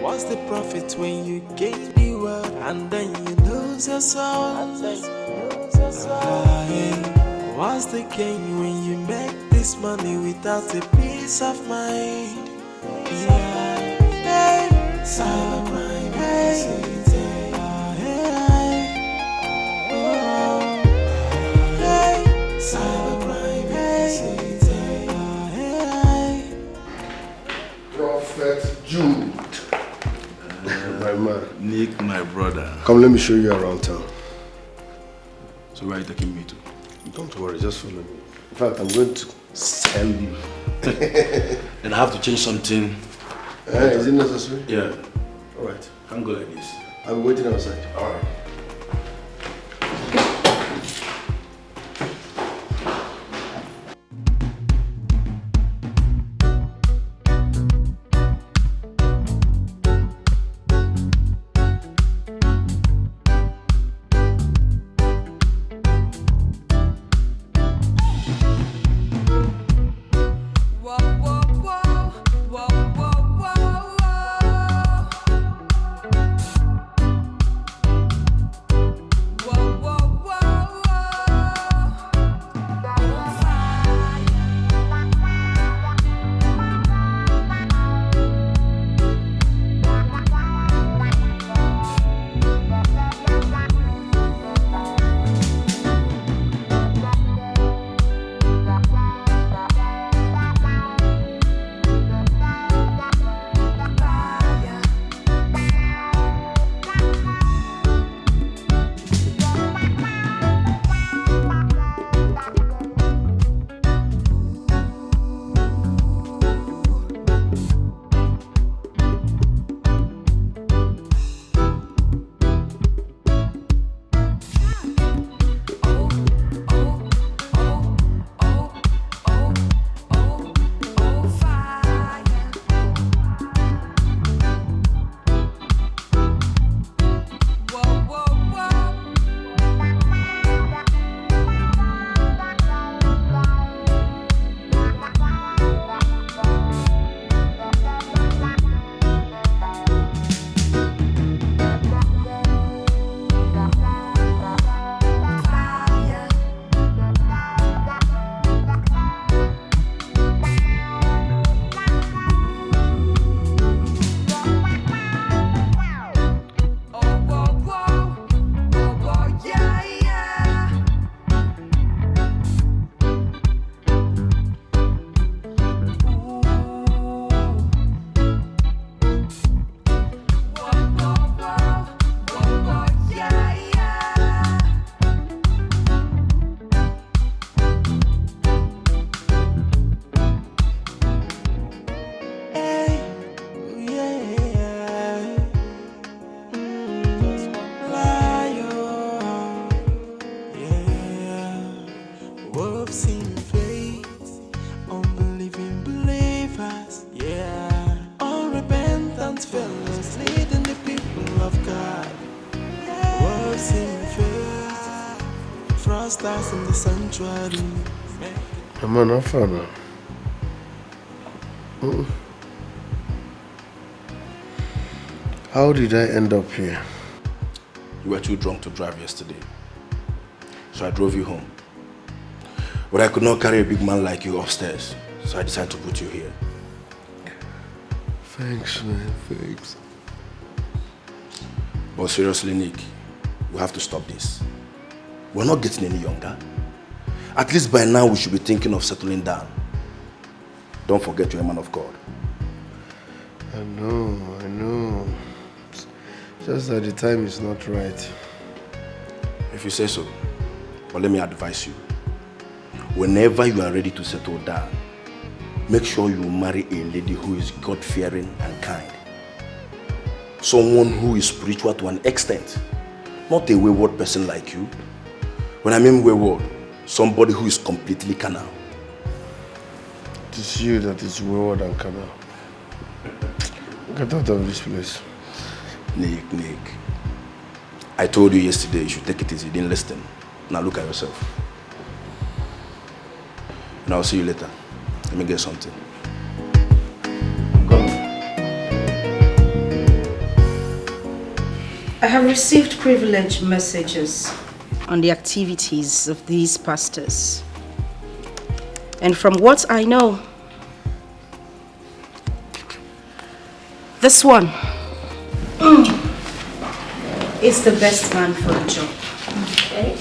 [SPEAKER 6] What's the profit when you gain the world and then you lose your soul? What's the gain when you make this money without a peace of mind?
[SPEAKER 15] Prophet Jude. My man.
[SPEAKER 17] Nick, my brother.
[SPEAKER 15] Come, let me show you around town.
[SPEAKER 17] So where are you taking me to?
[SPEAKER 15] Don't worry, just follow me. In fact, I'm going to sell you.
[SPEAKER 17] Then I have to change something.
[SPEAKER 15] Is it necessary?
[SPEAKER 17] Yeah.
[SPEAKER 15] Alright.
[SPEAKER 17] Can't go like this.
[SPEAKER 15] I'll be waiting outside.
[SPEAKER 17] Alright.
[SPEAKER 6] us, leading the people of God. Words in faith, frost us in the sanctuary.
[SPEAKER 7] I'm an orphan. How did I end up here?
[SPEAKER 17] You were too drunk to drive yesterday, so I drove you home. But I could not carry a big man like you upstairs, so I decided to put you here.
[SPEAKER 7] Thanks, man. Thanks.
[SPEAKER 17] But seriously, Nick, we have to stop this. We're not getting any younger. At least by now we should be thinking of settling down. Don't forget you're a man of God.
[SPEAKER 7] I know. Just that the time is not right.
[SPEAKER 17] If you say so. But let me advise you. Whenever you are ready to settle down, make sure you marry a lady who is God-fearing and kind. Someone who is spiritual to an extent. Not a wayward person like you. When I mean wayward, somebody who is completely carnal.
[SPEAKER 7] It is you that is wayward and carnal. Get out of this place.
[SPEAKER 17] Nick. I told you yesterday you should take it easy. You didn't listen. Now look at yourself. And I'll see you later. Let me get something.
[SPEAKER 1] I have received privileged messages on the activities of these pastors. And from what I know, this one is the best man for the job. Okay.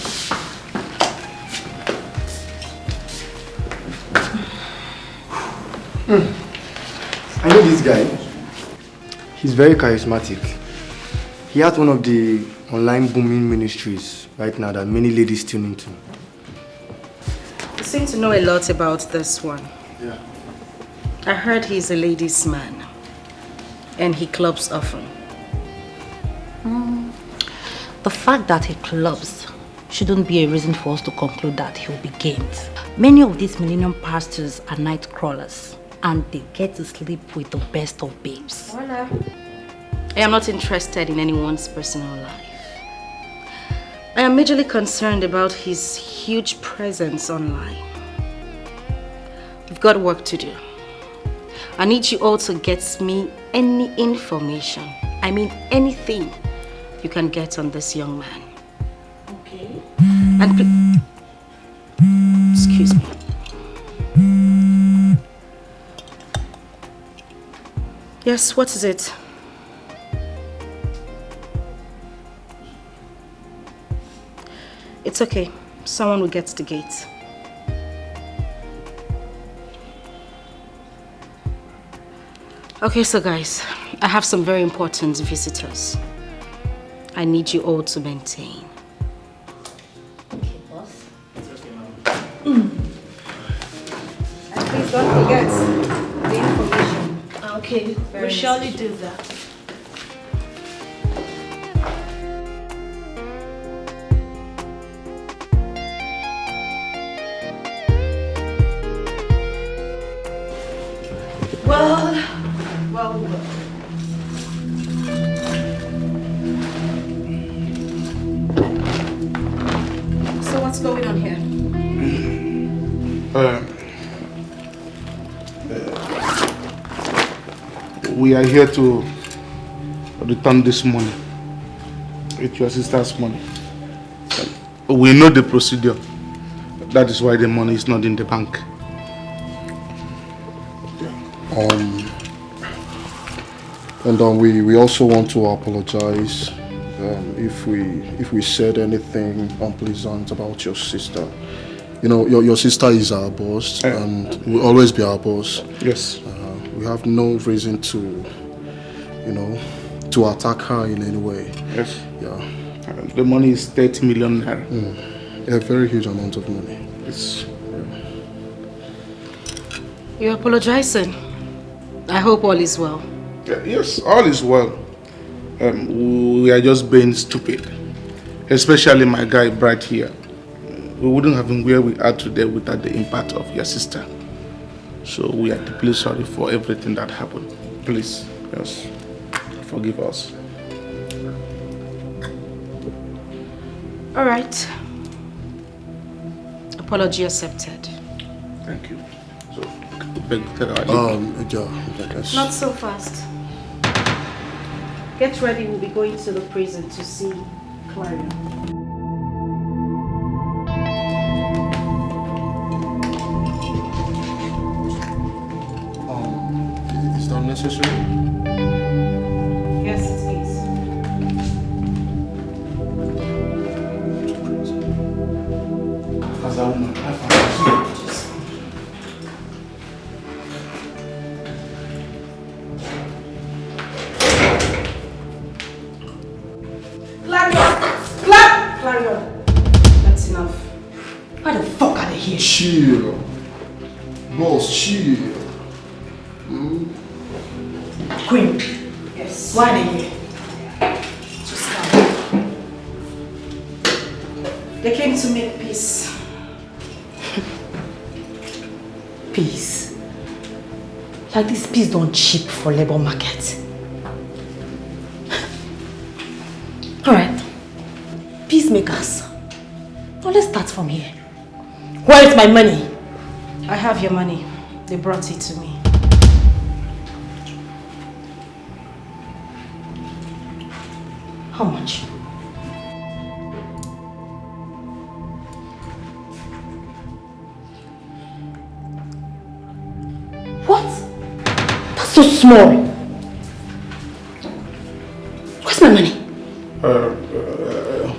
[SPEAKER 5] I know this guy. He's very charismatic. He has one of the online booming ministries right now that many ladies tune into.
[SPEAKER 1] You seem to know a lot about this one.
[SPEAKER 5] Yeah.
[SPEAKER 1] I heard he's a ladies' man and he clubs often.
[SPEAKER 2] The fact that he clubs shouldn't be a reason for us to conclude that he'll be gained. Many of these millennium pastors are night crawlers and they get to sleep with the best of babes.
[SPEAKER 1] Voila. I am not interested in anyone's personal life. I am majorly concerned about his huge presence online. We've got work to do. I need you all to get me any information, I mean anything you can get on this young man. Okay. And excuse me. Yes, what is it? It's okay. Someone will get to the gate. Okay, so guys, I have some very important visitors. I need you all to maintain.
[SPEAKER 2] Okay, boss.
[SPEAKER 1] It's okay, ma'am. And please don't forget the information.
[SPEAKER 12] Okay, we'll surely do that.
[SPEAKER 1] Well. So what's going on here?
[SPEAKER 18] We are here to return this money. It's your sister's money. We know the procedure. That is why the money is not in the bank.
[SPEAKER 15] And we also want to apologize if we said anything unpleasant about your sister. You know, your sister is our boss and will always be our boss.
[SPEAKER 18] Yes.
[SPEAKER 15] We have no reason to, to attack her in any way.
[SPEAKER 18] Yes.
[SPEAKER 15] Yeah.
[SPEAKER 18] The money is 30 million naira.
[SPEAKER 15] A very huge amount of money.
[SPEAKER 18] It's.
[SPEAKER 1] You're apologizing. I hope all is well.
[SPEAKER 18] Yes, all is well. We are just being stupid. Especially my guy Bright here. We wouldn't have been where we are today without the impact of your sister. So we are deeply sorry for everything that happened. Please, yes. forgive us.
[SPEAKER 1] All right. Apology accepted.
[SPEAKER 18] Thank you. So,
[SPEAKER 1] Not so fast. Get ready, we'll be going to the prison to see Clarion.
[SPEAKER 15] Is that necessary?
[SPEAKER 1] Yes, it is.
[SPEAKER 18] As a woman, I found
[SPEAKER 1] Clarion! That's enough.
[SPEAKER 2] Why the fuck are they here?
[SPEAKER 15] Chill. Boss, chill.
[SPEAKER 2] Queen.
[SPEAKER 1] Yes.
[SPEAKER 2] Why are they here?
[SPEAKER 1] Just come. They came to make peace.
[SPEAKER 2] Peace. Like this peace don't cheap for labor market. Alright. Peacemakers. Now let's start from here. Where is my money?
[SPEAKER 1] I have your money. They brought it to me.
[SPEAKER 2] How much? What? That's so small. Where's my money?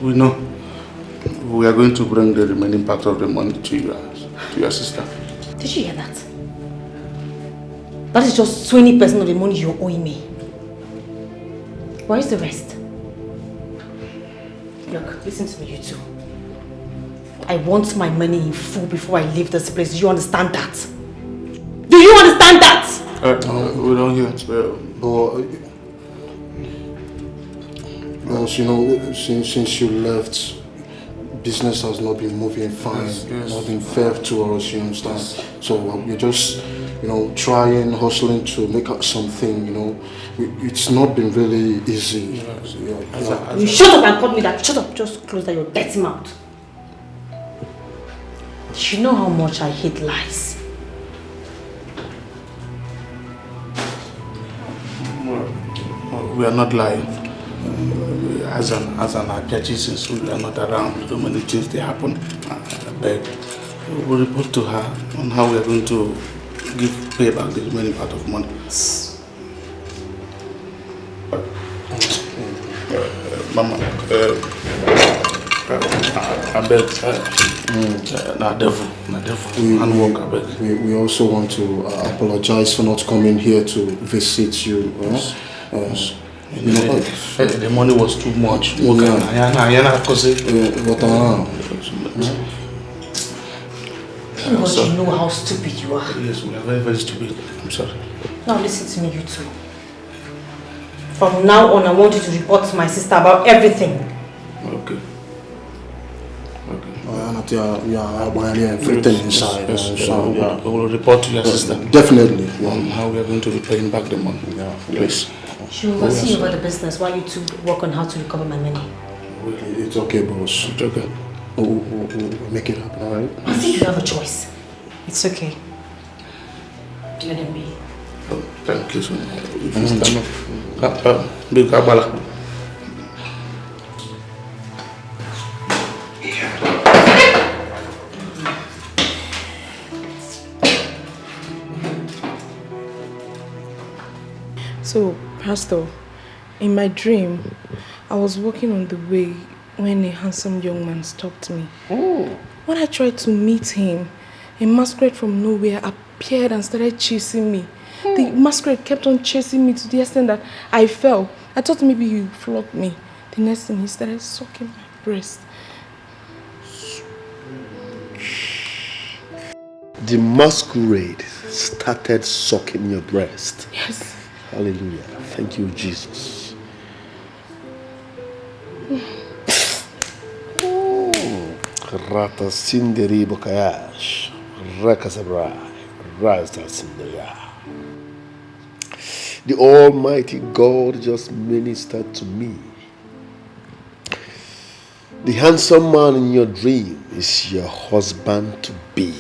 [SPEAKER 18] we know. We are going to bring the remaining part of the money to you, to your sister.
[SPEAKER 2] Did you hear that? That is just 20% of the money you're owing me. Where is the rest? Look, listen to me, you two. I want my money in full before I leave this place. Do you understand that? Do you understand that?
[SPEAKER 18] We don't hear it.
[SPEAKER 15] Boss, you know, since you left, business has not been moving fine.
[SPEAKER 18] Yes.
[SPEAKER 15] Not been fair to us, you understand? Yes. So we're just, you know, trying, hustling to make out something, you know. It's not been really easy.
[SPEAKER 18] Yes.
[SPEAKER 2] You shut up and call me that. Shut up. Just close that your dirty mouth. You know how much I hate lies.
[SPEAKER 18] We are not lying. As an Ajachi, since we are not around, so many things they happen. But we'll report to her on how we are going to pay back the remaining part of money. Mama, I beg,
[SPEAKER 15] we also want to apologize for not coming here to visit you.
[SPEAKER 18] You know, the money was too much.
[SPEAKER 15] You
[SPEAKER 2] know how stupid you are.
[SPEAKER 18] Yes, we are very, very stupid. I'm sorry.
[SPEAKER 2] Now listen to me, you two. From now on, I want you to report to my sister about everything.
[SPEAKER 18] Okay.
[SPEAKER 15] Everything inside.
[SPEAKER 18] Yes. We will report to your sister.
[SPEAKER 15] Definitely.
[SPEAKER 18] How we are going to be paying back the money. Yeah, please.
[SPEAKER 2] She will oversee over the business while you two work on how to recover my money.
[SPEAKER 15] It's okay, boss.
[SPEAKER 18] It's okay.
[SPEAKER 15] We'll make it happen, alright?
[SPEAKER 2] I think you have a choice.
[SPEAKER 1] It's okay.
[SPEAKER 2] Let him be.
[SPEAKER 18] Thank you so much. If you stand up. Big Kabbalah.
[SPEAKER 9] So, Pastor, in my dream, I was walking on the way when a handsome young man stopped me.
[SPEAKER 15] Oh.
[SPEAKER 9] When I tried to meet him, a masquerade from nowhere appeared and started chasing me. The masquerade kept on chasing me to the extent that I fell. I thought maybe he flogged me. The next thing, he started sucking my breast.
[SPEAKER 7] The masquerade started sucking your breast.
[SPEAKER 9] Yes.
[SPEAKER 7] Hallelujah. Thank you, Jesus. Rata sinderi bokayash. Rakasabra. Rasta sinderia. The Almighty God just ministered to me. The handsome man in your dream is your husband to be,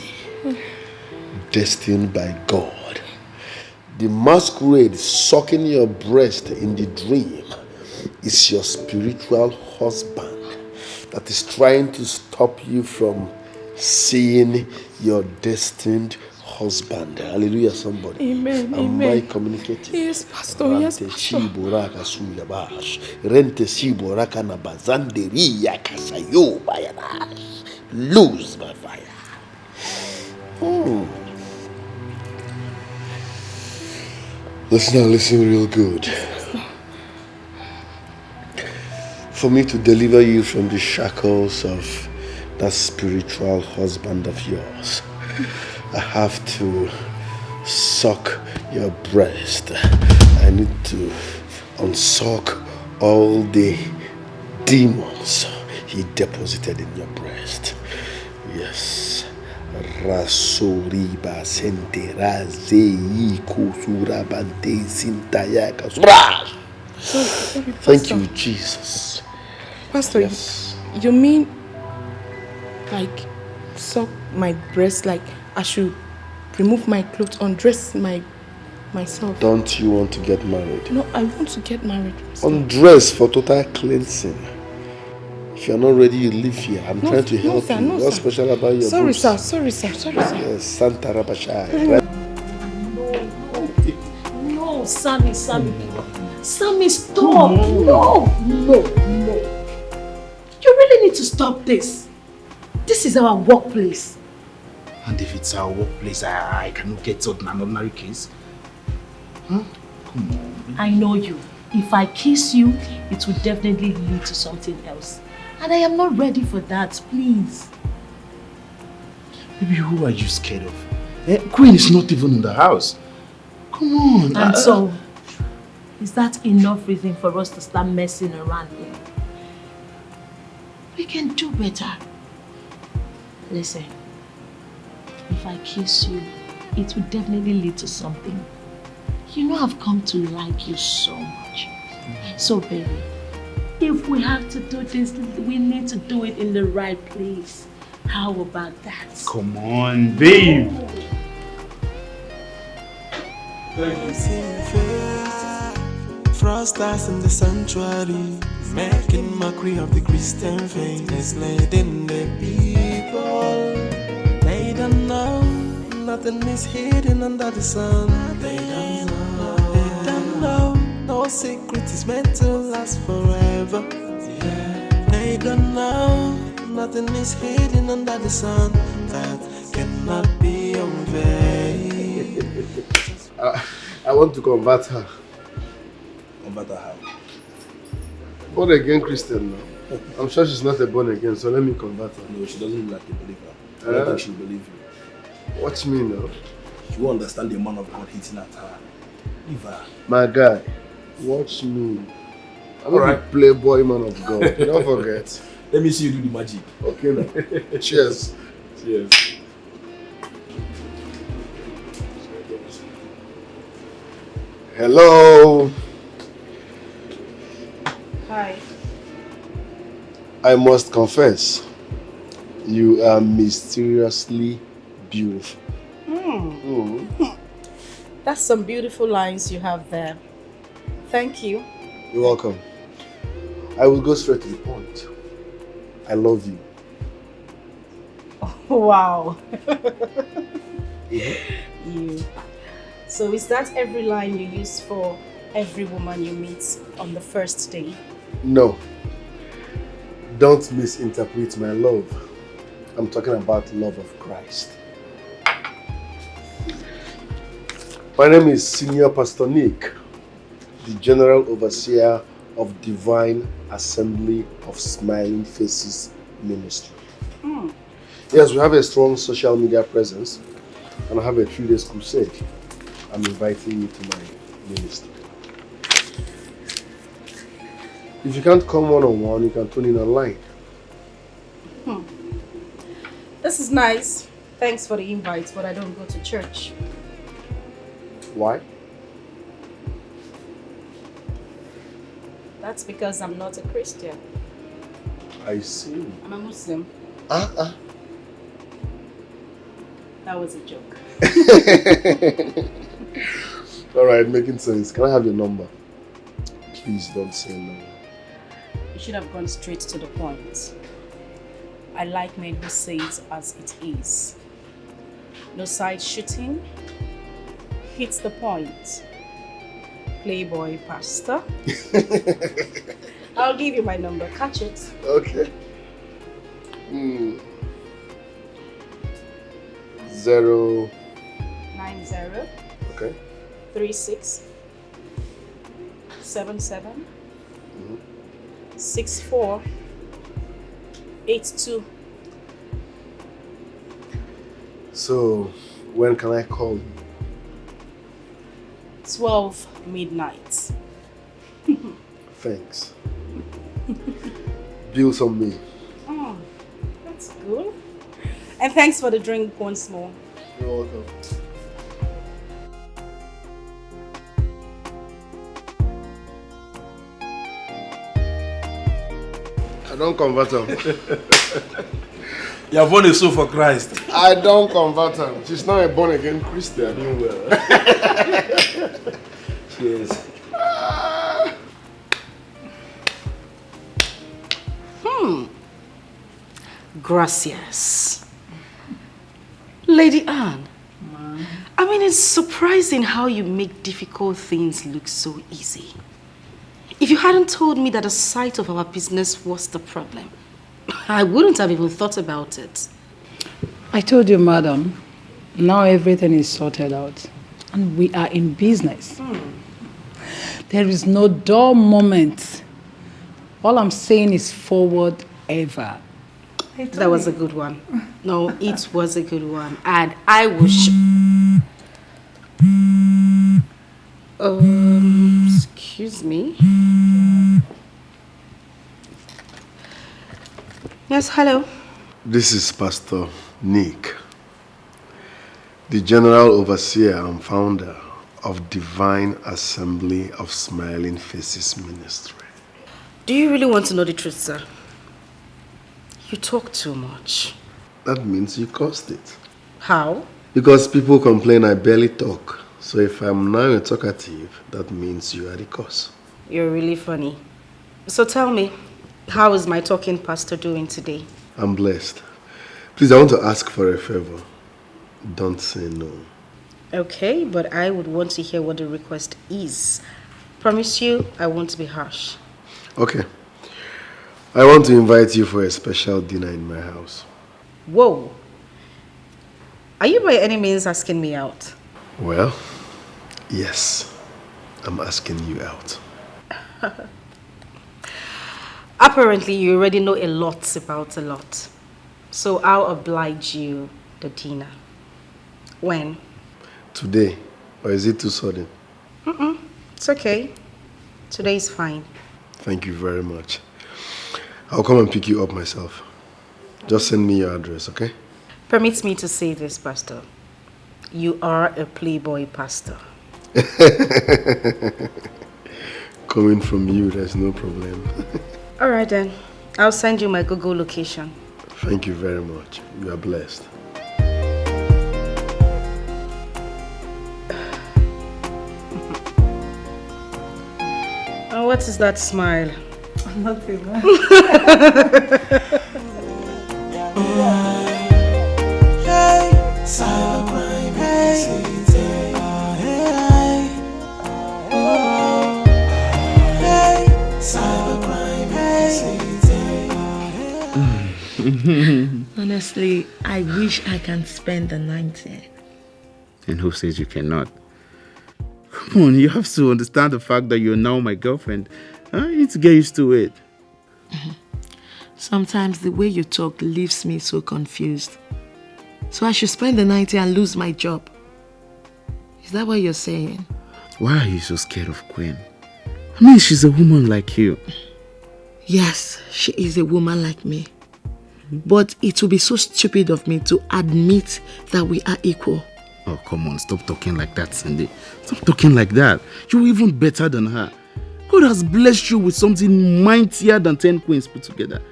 [SPEAKER 7] destined by God. The masquerade sucking your breast in the dream is your spiritual husband that is trying to stop you from seeing your destined husband. Hallelujah, somebody.
[SPEAKER 9] Amen.
[SPEAKER 7] Am
[SPEAKER 9] Amen.
[SPEAKER 7] I communicating?
[SPEAKER 9] Yes, Pastor. Yes, Pastor.
[SPEAKER 7] Lose my fire. Listen real good. For me to deliver you from the shackles of that spiritual husband of yours, I have to suck your breast. I need to unsuck all the demons he deposited in your breast. Yes. Rasoriba sentera zei kusurabante sintayaka. Thank you, Jesus.
[SPEAKER 9] Pastor,
[SPEAKER 7] yes.
[SPEAKER 9] You mean like suck my breast, like I should remove my clothes, undress myself?
[SPEAKER 7] Don't you want to get married?
[SPEAKER 9] No, I want to get married.
[SPEAKER 7] Undress for total cleansing. If you're not ready, you leave here. I'm trying to help you. What's special about your
[SPEAKER 9] Sorry,
[SPEAKER 7] books?
[SPEAKER 9] sir. Sorry, sir.
[SPEAKER 7] Yes, Santa Rabashai.
[SPEAKER 11] No, Sammy, stop. No. You really need to stop this. This is our workplace.
[SPEAKER 8] And if it's our workplace, I cannot get an ordinary case. Huh? Come on.
[SPEAKER 11] I know you. If I kiss you, it will definitely lead to something else. And I am not ready for that, please.
[SPEAKER 8] Baby, who are you scared of? Queen is not even in the house. Come on.
[SPEAKER 11] And so, is that enough reason for us to start messing around here? We can do better. Listen, if I kiss you, it will definitely lead to something. You know I've come to like you so much. So baby, if we have to do this, we need to do it in the right place. How about that?
[SPEAKER 18] Come on, babe.
[SPEAKER 6] Frost dance in the sanctuary, making mockery of the Christian faith, enslaving the people. They don't know, nothing is hidden under the sun. They don't know, no secret is meant to last forever. They don't know, nothing is hidden under the sun that cannot be unveiled.
[SPEAKER 7] I want to convert her.
[SPEAKER 8] Convert her how?
[SPEAKER 7] Born again Christian now. I'm sure she's not a born again, so let me convert her.
[SPEAKER 8] No, she doesn't look like a believer. I don't think she'll believe you.
[SPEAKER 7] Watch me now.
[SPEAKER 8] She won't understand the man of God hitting at her. Leave her.
[SPEAKER 7] My guy, watch me. I'm
[SPEAKER 8] All
[SPEAKER 7] a playboy man of God. Don't forget.
[SPEAKER 8] Let me see you do the magic.
[SPEAKER 7] Okay now. Cheers.
[SPEAKER 8] Cheers.
[SPEAKER 7] Hello.
[SPEAKER 1] Hi.
[SPEAKER 7] I must confess, you are mysteriously beautiful.
[SPEAKER 1] That's some beautiful lines you have there. Thank you.
[SPEAKER 7] You're welcome. I will go straight to the point. I love you.
[SPEAKER 1] Wow. You. So is that every line you use for every woman you meet on the first day?
[SPEAKER 7] No. Don't misinterpret my love. I'm talking about love of Christ. My name is Senior Pastor Nick, the General Overseer of Divine Assembly of Smiling Faces Ministry. Yes, we have a strong social media presence and I have a 3-day crusade. I'm inviting you to my ministry. If you can't come one-on-one, you can tune in online.
[SPEAKER 1] This is nice. Thanks for the invite, but I don't go to church.
[SPEAKER 7] Why?
[SPEAKER 1] That's because I'm not a Christian.
[SPEAKER 7] I see.
[SPEAKER 1] I'm a Muslim.
[SPEAKER 7] Ah.
[SPEAKER 1] That was a joke.
[SPEAKER 7] All right, making sense. Can I have your number? Please don't say no.
[SPEAKER 1] You should have gone straight to the point. I like men who say it as it is. No side shooting. Hits the point. Playboy pastor. I'll give you my number. Catch it.
[SPEAKER 7] Okay. 0
[SPEAKER 1] 90.
[SPEAKER 7] Okay.
[SPEAKER 1] 36 77 64 82.
[SPEAKER 7] So, when can I call you?
[SPEAKER 1] 12 midnight.
[SPEAKER 7] Thanks. Bills on me.
[SPEAKER 1] Oh, that's good. And thanks for the drink once more.
[SPEAKER 7] You're welcome. I don't convert him.
[SPEAKER 18] Your born a soul for Christ.
[SPEAKER 7] I don't convert him. She's not a born again Christian. Doing well.
[SPEAKER 18] Cheers.
[SPEAKER 13] Gracias. Lady Anne, I mean, it's surprising how you make difficult things look so easy. If you hadn't told me that the sight of our business was the problem, I wouldn't have even thought about it.
[SPEAKER 10] I told you, madam, now everything is sorted out and we are in business. There is no dull moment. All I'm saying is forward ever.
[SPEAKER 13] That was a good one. No, it was a good one. And I was excuse me. Yes, hello.
[SPEAKER 7] This is Pastor Nick, the General Overseer and Founder of Divine Assembly of Smiling Faces Ministry.
[SPEAKER 13] Do you really want to know the truth, sir? You talk too much.
[SPEAKER 7] That means you caused it.
[SPEAKER 13] How?
[SPEAKER 7] Because people complain I barely talk. So if I'm now a talkative, that means you are the cause.
[SPEAKER 13] You're really funny. So tell me, how is my talking pastor doing today?
[SPEAKER 7] I'm blessed. Please, I want to ask for a favor. Don't say no.
[SPEAKER 13] Okay, but I would want to hear what the request is. Promise you, I won't be harsh.
[SPEAKER 7] Okay. I want to invite you for a special dinner in my house.
[SPEAKER 13] Whoa. Are you by any means asking me out?
[SPEAKER 7] Well, yes. I'm asking you out.
[SPEAKER 13] Apparently, you already know a lot about a lot. So I'll oblige you the dinner. When?
[SPEAKER 7] Today. Or is it too sudden?
[SPEAKER 13] It's okay. Today is fine.
[SPEAKER 7] Thank you very much. I'll come and pick you up myself. Just send me your address, okay?
[SPEAKER 13] Permit me to say this, Pastor. You are a playboy pastor.
[SPEAKER 7] Coming from you, there's no problem.
[SPEAKER 13] All right then. I'll send you my Google location.
[SPEAKER 7] Thank you very much. You are blessed.
[SPEAKER 13] Oh, what is that smile?
[SPEAKER 10] Nothing.
[SPEAKER 11] Honestly, I wish I can spend the night there.
[SPEAKER 3] And who says you cannot? Come on, you have to understand the fact that you're now my girlfriend. You need to get used to it.
[SPEAKER 11] Sometimes the way you talk leaves me so confused. So I should spend the night here and lose my job. Is that what you're saying?
[SPEAKER 3] Why are you so scared of Queen? I mean, she's a woman like you.
[SPEAKER 11] Yes, she is a woman like me. But it would be so stupid of me to admit that we are equal.
[SPEAKER 3] Oh, come on, stop talking like that, Cindy. Stop talking like that. You're even better than her. God has blessed you with something mightier than 10 queens put together.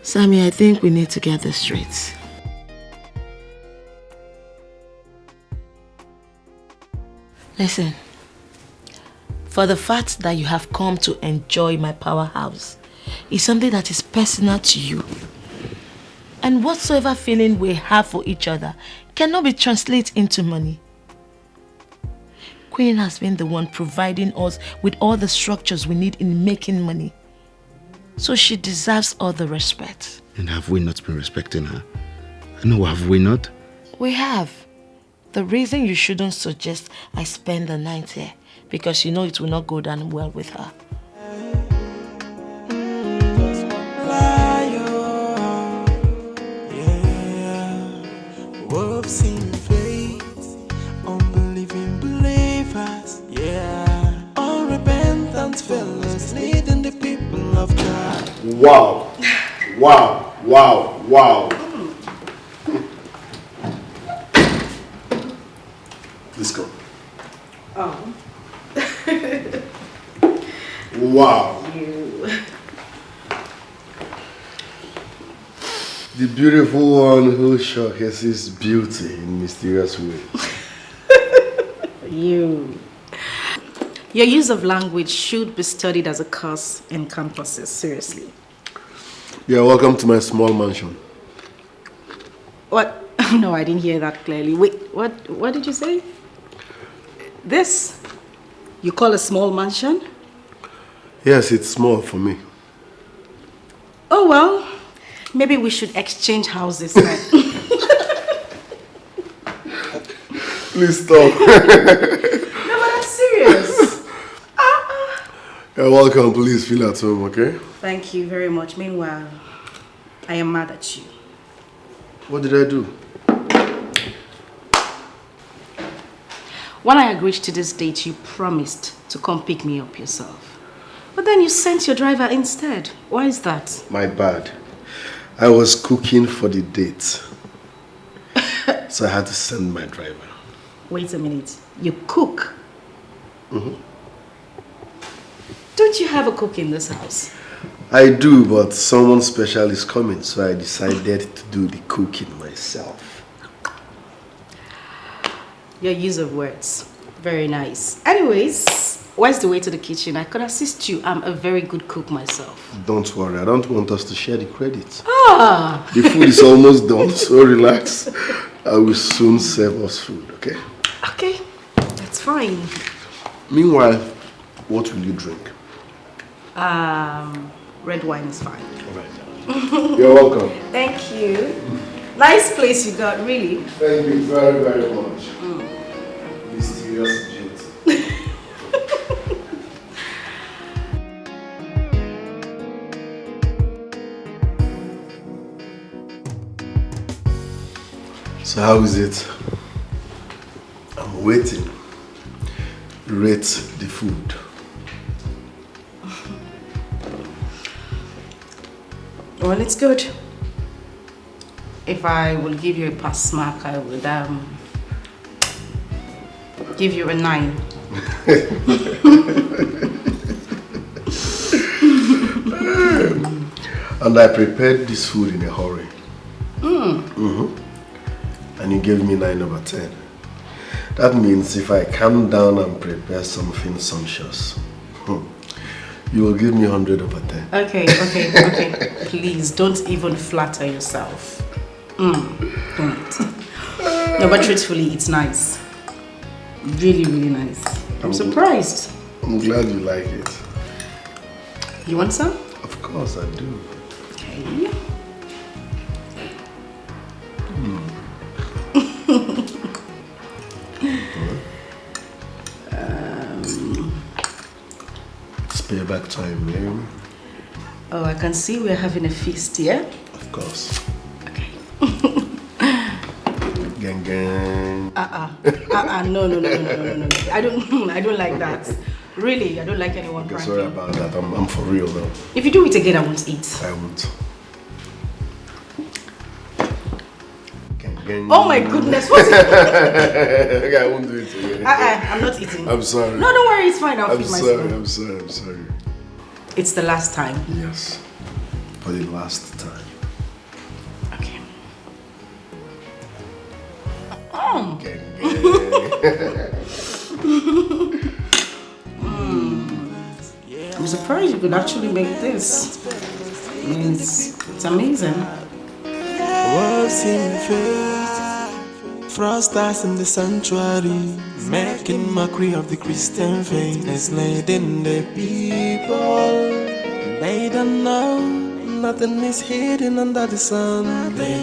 [SPEAKER 11] Sammy, I think we need to get this straight. Listen, for the fact that you have come to enjoy my powerhouse is something that is personal to you. And whatsoever feeling we have for each other cannot be translated into money. Queen has been the one providing us with all the structures we need in making money. So she deserves all the respect.
[SPEAKER 3] And have we not been respecting her? No, have we not?
[SPEAKER 11] We have. The reason you shouldn't suggest I spend the night here, because you know it will not go down well with her.
[SPEAKER 6] Wolves in faith, unbelieving believers, yeah. Unrepentant fellows leading the people of God.
[SPEAKER 7] Wow. Wow. Wow. Wow. Let's go.
[SPEAKER 1] Oh.
[SPEAKER 7] Wow.
[SPEAKER 1] You.
[SPEAKER 7] The beautiful one who showcases beauty in mysterious ways.
[SPEAKER 1] You. Your use of language should be studied as a course in campuses, seriously.
[SPEAKER 7] You're welcome to my small mansion.
[SPEAKER 1] What? No, I didn't hear that clearly. Wait, what did you say? This? You call a small mansion?
[SPEAKER 7] Yes, it's small for me.
[SPEAKER 1] Oh, well, maybe we should exchange houses now.
[SPEAKER 7] Please stop.
[SPEAKER 1] No, but I'm serious.
[SPEAKER 7] You're welcome. Please feel at home, okay?
[SPEAKER 1] Thank you very much. Meanwhile, I am mad at you.
[SPEAKER 7] What did I do?
[SPEAKER 1] When I agreed to this date, you promised to come pick me up yourself. But then you sent your driver instead. Why is that?
[SPEAKER 7] My bad. I was cooking for the date. So I had to send my driver.
[SPEAKER 1] Wait a minute. You cook?
[SPEAKER 7] Mm-hmm.
[SPEAKER 1] Don't you have a cook in this house?
[SPEAKER 7] I do, but someone special is coming, so I decided to do the cooking myself.
[SPEAKER 1] Your use of words. Very nice. Anyways, where's the way to the kitchen? I could assist you. I'm a very good cook myself.
[SPEAKER 7] Don't worry, I don't want us to share the credit.
[SPEAKER 1] Ah!
[SPEAKER 7] The food is almost done, so relax. I will soon serve us food, okay?
[SPEAKER 1] Okay, that's fine.
[SPEAKER 7] Meanwhile, what will you drink?
[SPEAKER 1] Red wine is fine.
[SPEAKER 7] Alright. You're welcome.
[SPEAKER 1] Thank you. Nice place you got, really.
[SPEAKER 7] Thank you very, very much. Mysterious beauty. So how is it? I'm waiting. Rate the food.
[SPEAKER 1] Well, it's good. If I will give you a pass mark, I would give you a 9.
[SPEAKER 7] And I prepared this food in a hurry. And you gave me 9/10. That means if I calm down and prepare something sumptuous, you will give me 100/10.
[SPEAKER 1] Okay. Please, don't even flatter yourself. Don't. No, but truthfully, it's nice. Really, really nice. I'm surprised.
[SPEAKER 7] I'm glad you like it.
[SPEAKER 1] You want some?
[SPEAKER 7] Of course I do.
[SPEAKER 1] Okay.
[SPEAKER 7] It's payback time, yeah?
[SPEAKER 1] Oh, I can see we're having a feast here.
[SPEAKER 7] Of course.
[SPEAKER 1] Okay.
[SPEAKER 7] Gang gang.
[SPEAKER 1] No. I don't like that. Really, I don't like anyone
[SPEAKER 7] Okay,
[SPEAKER 1] pranking.
[SPEAKER 7] sorry about that. I'm for real though.
[SPEAKER 1] If you do it again, I won't eat.
[SPEAKER 7] I won't. Gang
[SPEAKER 1] Oh my goodness, what's it?
[SPEAKER 7] Okay, I won't do it again.
[SPEAKER 1] I'm not eating.
[SPEAKER 7] I'm sorry.
[SPEAKER 1] No, don't worry, it's fine. I'll feed myself.
[SPEAKER 7] I'm sorry.
[SPEAKER 1] It's the last time.
[SPEAKER 7] Yes, for the last time.
[SPEAKER 1] Okay. I'm surprised you could actually make this. I mean, it's amazing.
[SPEAKER 6] Words in faith, frosters in the sanctuary, making mockery of the Christian faith, enslaving the people. They don't know, nothing is hidden under the sun. They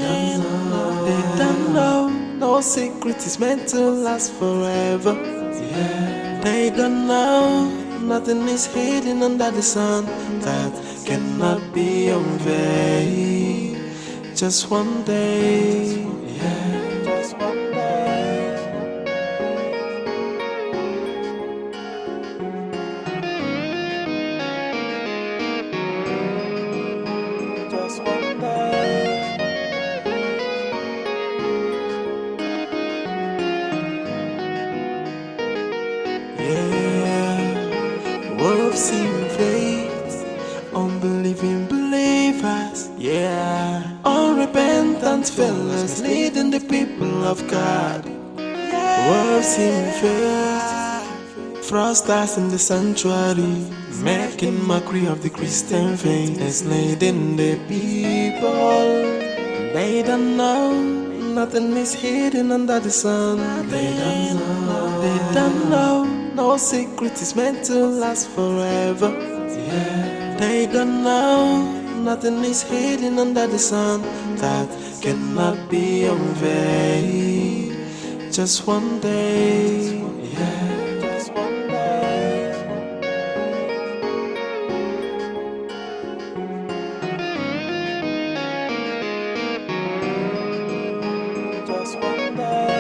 [SPEAKER 6] don't know, no secret is meant to last forever. They don't know, nothing is hidden under the sun that cannot be unveiled. Just one day, just one day. Just one day. Yeah, wolves in faith, unbelieving believers. Yeah, unrepentant fellas leading the people of God. Wolves in faith, frosters in the sanctuary, making mockery of the Christian faith, enslaving the people. They don't know, nothing is hidden under the sun. They don't know, no secret is meant to last forever. They don't know, nothing is hidden under the sun that cannot be unveiled. Just one day, just one day. Just one day.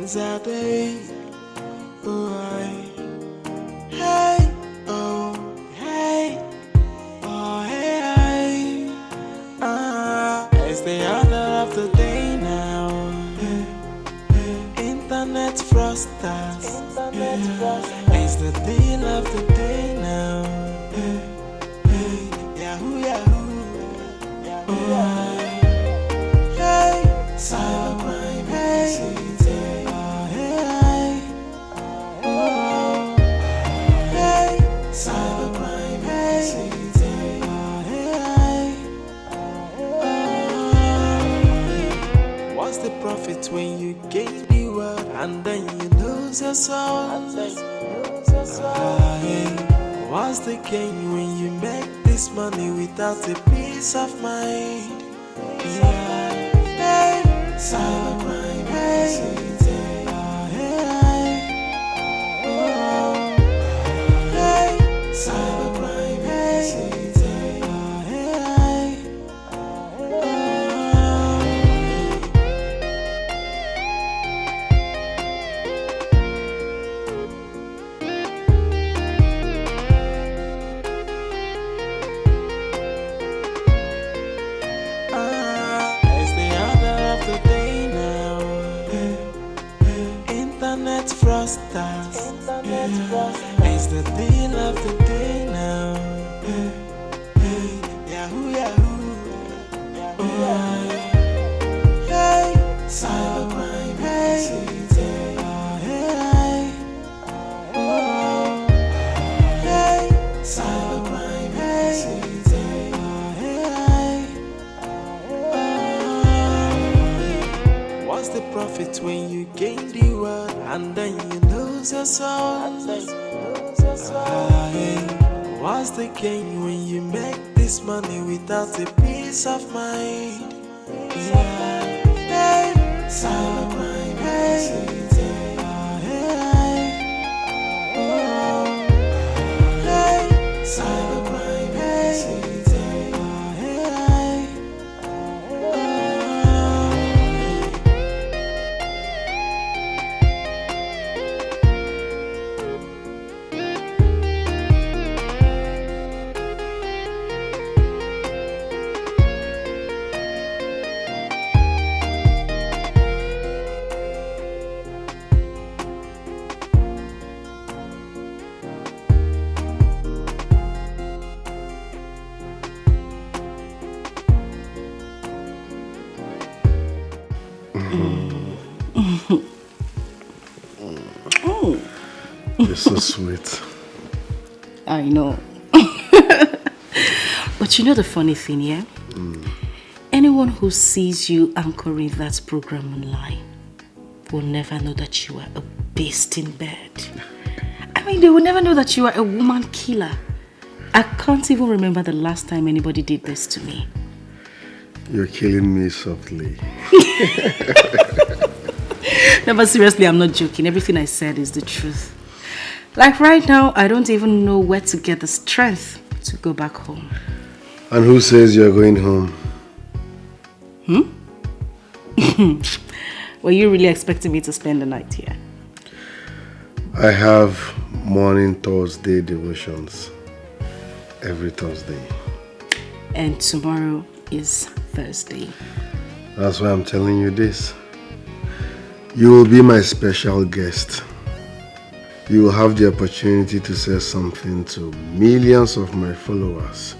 [SPEAKER 6] That day, oh, hey, oh, hey, oh, hey, it's the honor of the day now. Internet frosters, it's the deal of the day now. Yahoo, Yahoo, hey, cybercrime, hey. What's the profit when you gain the world and then you lose your soul? What's the gain when you make this money without a peace of mind? Cybercrime, it's the deal of the day now. Yahoo, Yahoo, hey, cybercrime, hey, cybercrime, hey. What's the profit when you gain the world and then you lose your soul? What's the gain when you make this money without a peace of mind? Cybercrime, cybercrime,
[SPEAKER 7] You're so sweet.
[SPEAKER 1] I know. But you know the funny thing, yeah? Anyone who sees you anchoring that program online will never know that you are a beast in bed. I mean, they will never know that you are a woman killer. I can't even remember the last time anybody did this to me.
[SPEAKER 7] You're killing me softly.
[SPEAKER 1] No, but seriously, I'm not joking. Everything I said is the truth. Like right now, I don't even know where to get the strength to go back home.
[SPEAKER 7] And who says you're going home?
[SPEAKER 1] Were you really expecting me to spend the night here?
[SPEAKER 7] I have morning Thursday devotions every Thursday.
[SPEAKER 1] And tomorrow is Thursday.
[SPEAKER 7] That's why I'm telling you this. You will be my special guest. You will have the opportunity to say something to millions of my followers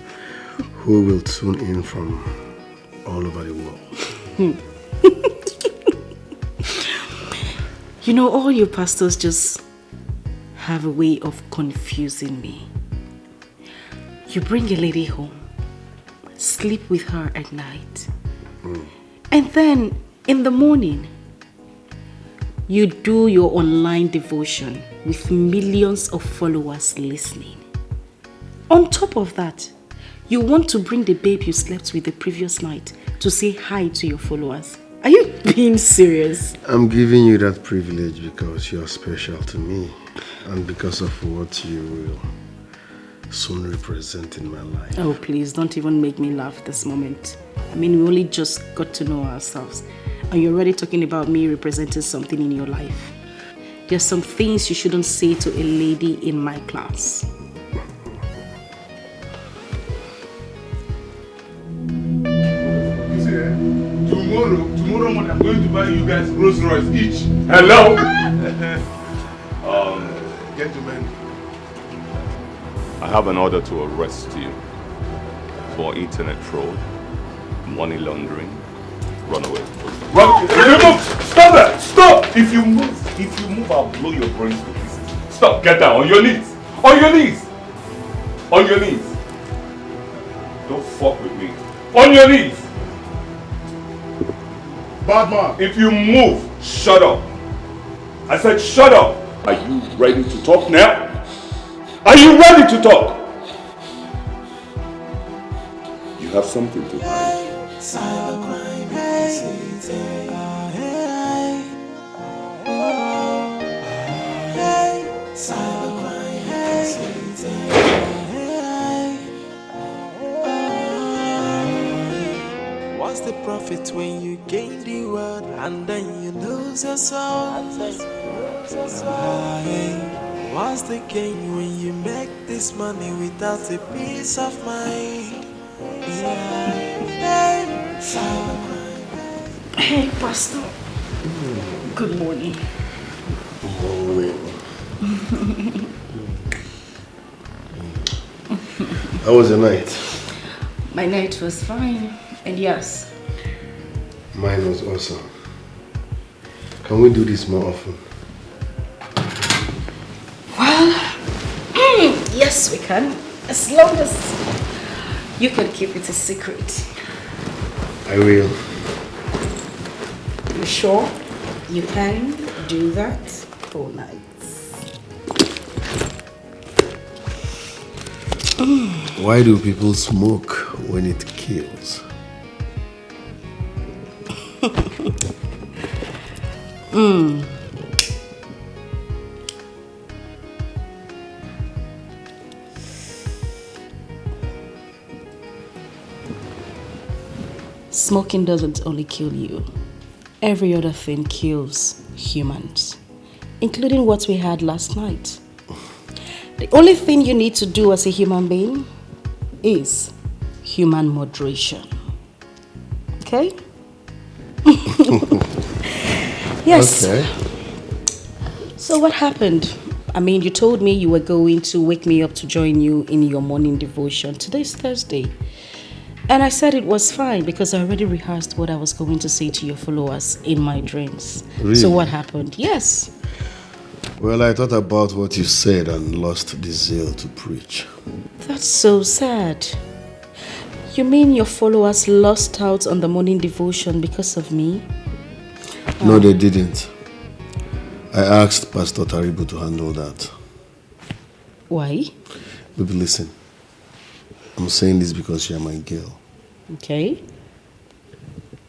[SPEAKER 7] who will tune in from all over the world.
[SPEAKER 1] You know, all you pastors just have a way of confusing me. You bring a lady home, sleep with her at night, and then in the morning, you do your online devotion with millions of followers listening. On top of that, you want to bring the babe you slept with the previous night to say hi to your followers. Are you being serious?
[SPEAKER 7] I'm giving you that privilege because you're special to me and because of what you will soon represent in my life.
[SPEAKER 1] Oh, please, don't even make me laugh this moment. I mean, we only just got to know ourselves. And you're already talking about me representing something in your life. There's some things you shouldn't say to a lady in my class.
[SPEAKER 18] Tomorrow morning I'm going to buy you guys Rolls Royce each. Hello? Gentlemen,
[SPEAKER 19] I have an order to arrest you for internet fraud, money laundering, runaway.
[SPEAKER 18] Move! Stop that! Stop! If you move, I'll blow your brains to pieces. Stop! Get down on your knees! On your knees! On your knees! Don't fuck with me. On your knees!
[SPEAKER 15] Bad man.
[SPEAKER 18] If you move, shut up. I said shut up. Are you ready to talk now? Are you ready to talk? You have something to hide.
[SPEAKER 6] What's the profit when you gain the world and then you lose your soul? What's the gain when you make this money without a peace of mind?
[SPEAKER 1] Hey, Pastor. Good morning.
[SPEAKER 7] How was your night?
[SPEAKER 1] My night was fine. And yes.
[SPEAKER 7] Mine was awesome. Can we do this more often?
[SPEAKER 1] Well, yes, we can. As long as you can keep it a secret.
[SPEAKER 7] I will.
[SPEAKER 1] You sure you can do that all night?
[SPEAKER 7] Why do people smoke when it kills?
[SPEAKER 1] Smoking doesn't only kill you. Every other thing kills humans, including what we had last night. The only thing you need to do as a human being is human moderation. Okay? Yes.
[SPEAKER 7] Okay.
[SPEAKER 1] So what happened? I mean, you told me you were going to wake me up to join you in your morning devotion. Today's Thursday. And I said it was fine because I already rehearsed what I was going to say to your followers in my dreams.
[SPEAKER 7] Really?
[SPEAKER 1] So what happened? Yes.
[SPEAKER 7] Well, I thought about what you said and lost the zeal to preach.
[SPEAKER 13] That's so sad. You mean your followers lost out on the morning devotion because of me?
[SPEAKER 7] No, they didn't. I asked Pastor Taribu to handle that.
[SPEAKER 13] Why?
[SPEAKER 7] Baby, listen. I'm saying this because you're my girl.
[SPEAKER 13] Okay.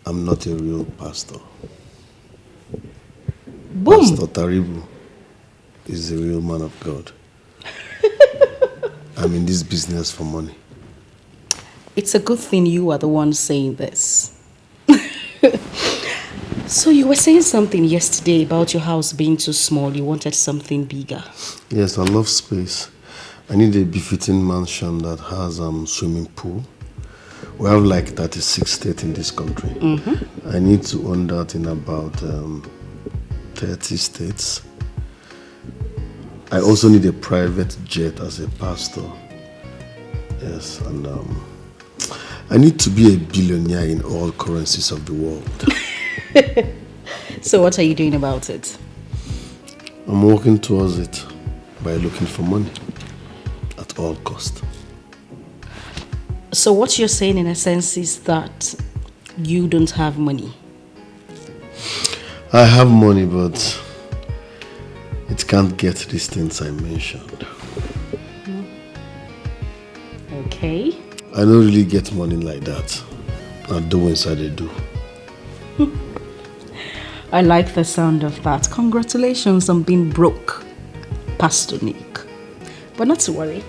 [SPEAKER 7] I'm not a real pastor.
[SPEAKER 13] Boom.
[SPEAKER 7] Pastor Taribu is a real man of God. I'm in this business for money.
[SPEAKER 13] It's a good thing you are the one saying this. So you were saying something yesterday about your house being too small. You wanted something bigger.
[SPEAKER 7] Yes, I love space. I need a befitting mansion that has a swimming pool. We have like 36 states in this country. I need to own that in about 30 states. I also need a private jet as a pastor. Yes, and I need to be a billionaire in all currencies of the world.
[SPEAKER 13] So what are you doing about it?
[SPEAKER 7] I'm working towards it by looking for money at all cost.
[SPEAKER 13] So what you're saying in a sense is that you don't have money.
[SPEAKER 7] I have money, but it can't get these things I mentioned.
[SPEAKER 13] Okay.
[SPEAKER 7] I don't really get money like that. I do inside I do.
[SPEAKER 13] I like the sound of that. Congratulations on being broke, Pastor Nick. But not to worry.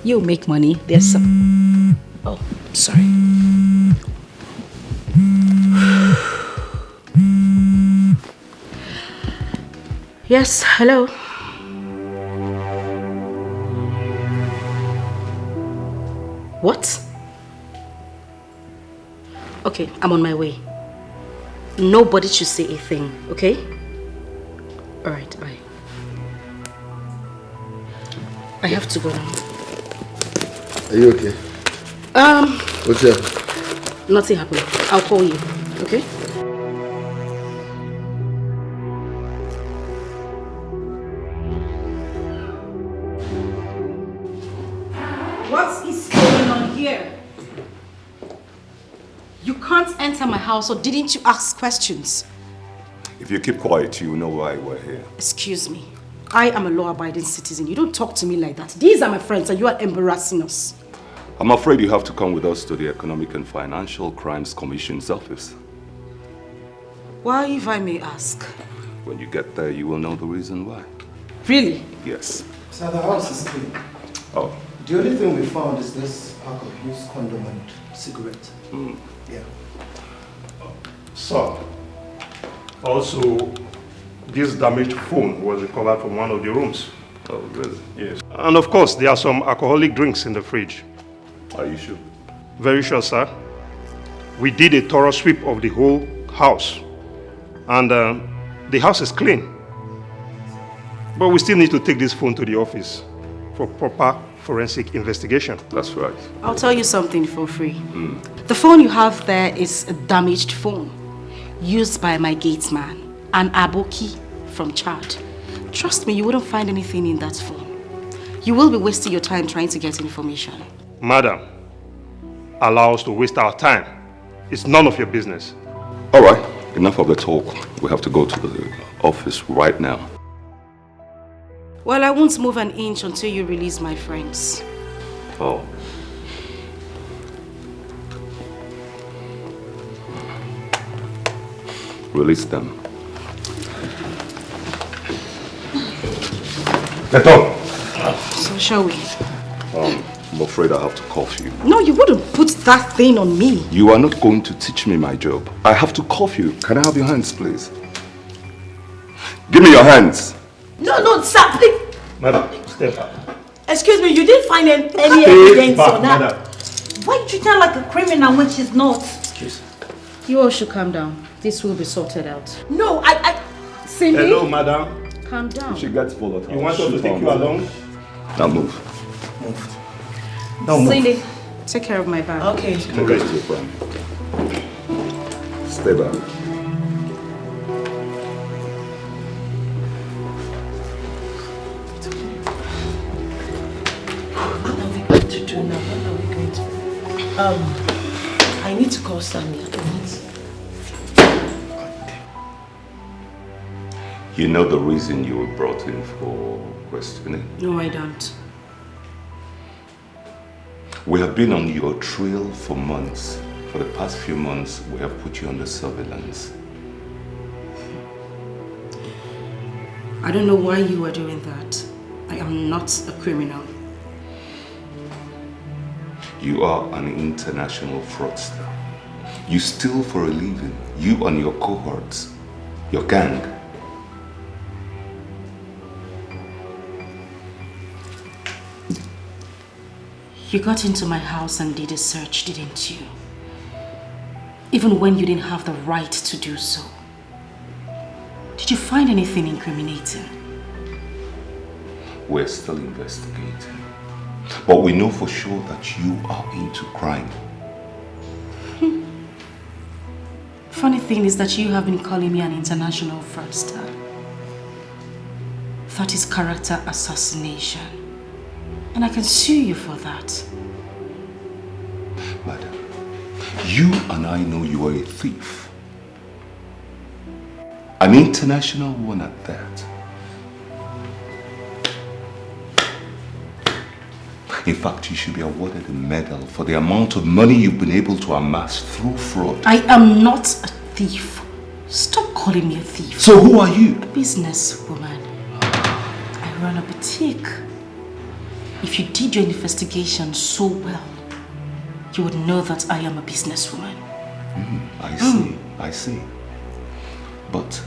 [SPEAKER 13] You'll make money. There's some... Oh, sorry. Yes, hello. What? Okay, I'm on my way. Nobody should say a thing, okay? Alright, bye. I have to go now.
[SPEAKER 7] Are you okay? What's up?
[SPEAKER 13] Nothing happened. I'll call you, okay? What is going on here? You can't enter my house, or didn't you ask questions?
[SPEAKER 19] If you keep quiet, you will know why we're here.
[SPEAKER 13] Excuse me. I am a law-abiding citizen. You don't talk to me like that. These are my friends and you are embarrassing us.
[SPEAKER 19] I'm afraid you have to come with us to the Economic and Financial Crimes Commission's office.
[SPEAKER 13] Why, if I may ask?
[SPEAKER 19] When you get there, you will know the reason why.
[SPEAKER 13] Really?
[SPEAKER 19] Yes.
[SPEAKER 20] Sir, the house is clean.
[SPEAKER 19] Oh.
[SPEAKER 20] The only thing we found is this pack of used condom and cigarette. Yeah.
[SPEAKER 18] So, also, this damaged phone was recovered from one of the rooms.
[SPEAKER 19] Oh, really?
[SPEAKER 18] Yes. And of course, there are some alcoholic drinks in the fridge.
[SPEAKER 19] Are you sure?
[SPEAKER 18] Very sure, sir. We did a thorough sweep of the whole house. And the house is clean. But we still need to take this phone to the office for proper forensic investigation.
[SPEAKER 19] That's right.
[SPEAKER 13] I'll tell you something for free. The phone you have there is a damaged phone used by my gate man, an Aboki from Chad. Trust me, you wouldn't find anything in that phone. You will be wasting your time trying to get information.
[SPEAKER 18] Madam, allow us to waste our time. It's none of your business.
[SPEAKER 19] All right, enough of the talk. We have to go to the office right now.
[SPEAKER 13] Well, I won't move an inch until you release my friends.
[SPEAKER 19] Oh. Release them.
[SPEAKER 18] Get up.
[SPEAKER 13] So shall we?
[SPEAKER 19] I'm afraid I have to cuff you.
[SPEAKER 13] No, you wouldn't put that thing on me.
[SPEAKER 19] You are not going to teach me my job. I have to cuff you. Can I have your hands, please? Give me your hands.
[SPEAKER 11] No, sir, please.
[SPEAKER 18] Madam, step back.
[SPEAKER 11] Excuse me, you didn't find any
[SPEAKER 18] Stay
[SPEAKER 11] evidence
[SPEAKER 18] back,
[SPEAKER 11] on that.
[SPEAKER 18] madam.
[SPEAKER 11] Why you treat her like a criminal when she's not?
[SPEAKER 18] Excuse me.
[SPEAKER 13] You all should calm down. This will be sorted out.
[SPEAKER 11] No,
[SPEAKER 13] Cindy?
[SPEAKER 18] Hello, madam.
[SPEAKER 13] Calm down.
[SPEAKER 19] She gets volatile.
[SPEAKER 18] You want us to take you along?
[SPEAKER 19] Now move.
[SPEAKER 13] Cindy, take care of my bag.
[SPEAKER 11] Okay.
[SPEAKER 19] Move to the front. Stay back.
[SPEAKER 13] I need to call Sammy.
[SPEAKER 19] You know the reason you were brought in for questioning?
[SPEAKER 13] No, I don't.
[SPEAKER 19] We have been on your trail for months. For the past few months, we have put you under surveillance.
[SPEAKER 13] I don't know why you are doing that. I am not a criminal.
[SPEAKER 19] You are an international fraudster. You steal for a living. You and your cohorts, your gang.
[SPEAKER 13] You got into my house and did a search, didn't you? Even when you didn't have the right to do so. Did you find anything incriminating?
[SPEAKER 19] We're still investigating. But we know for sure that you are into crime.
[SPEAKER 13] Funny thing is that you have been calling me an international fraudster. That is character assassination. And I can sue you for that.
[SPEAKER 19] Madam, you and I know you are a thief. An international one at that. In fact, you should be awarded a medal for the amount of money you've been able to amass through fraud.
[SPEAKER 13] I am not a thief. Stop calling me a thief.
[SPEAKER 19] So who are you?
[SPEAKER 13] A businesswoman. I run a boutique. If you did your investigation so well, you would know that I am a businesswoman.
[SPEAKER 19] I see. But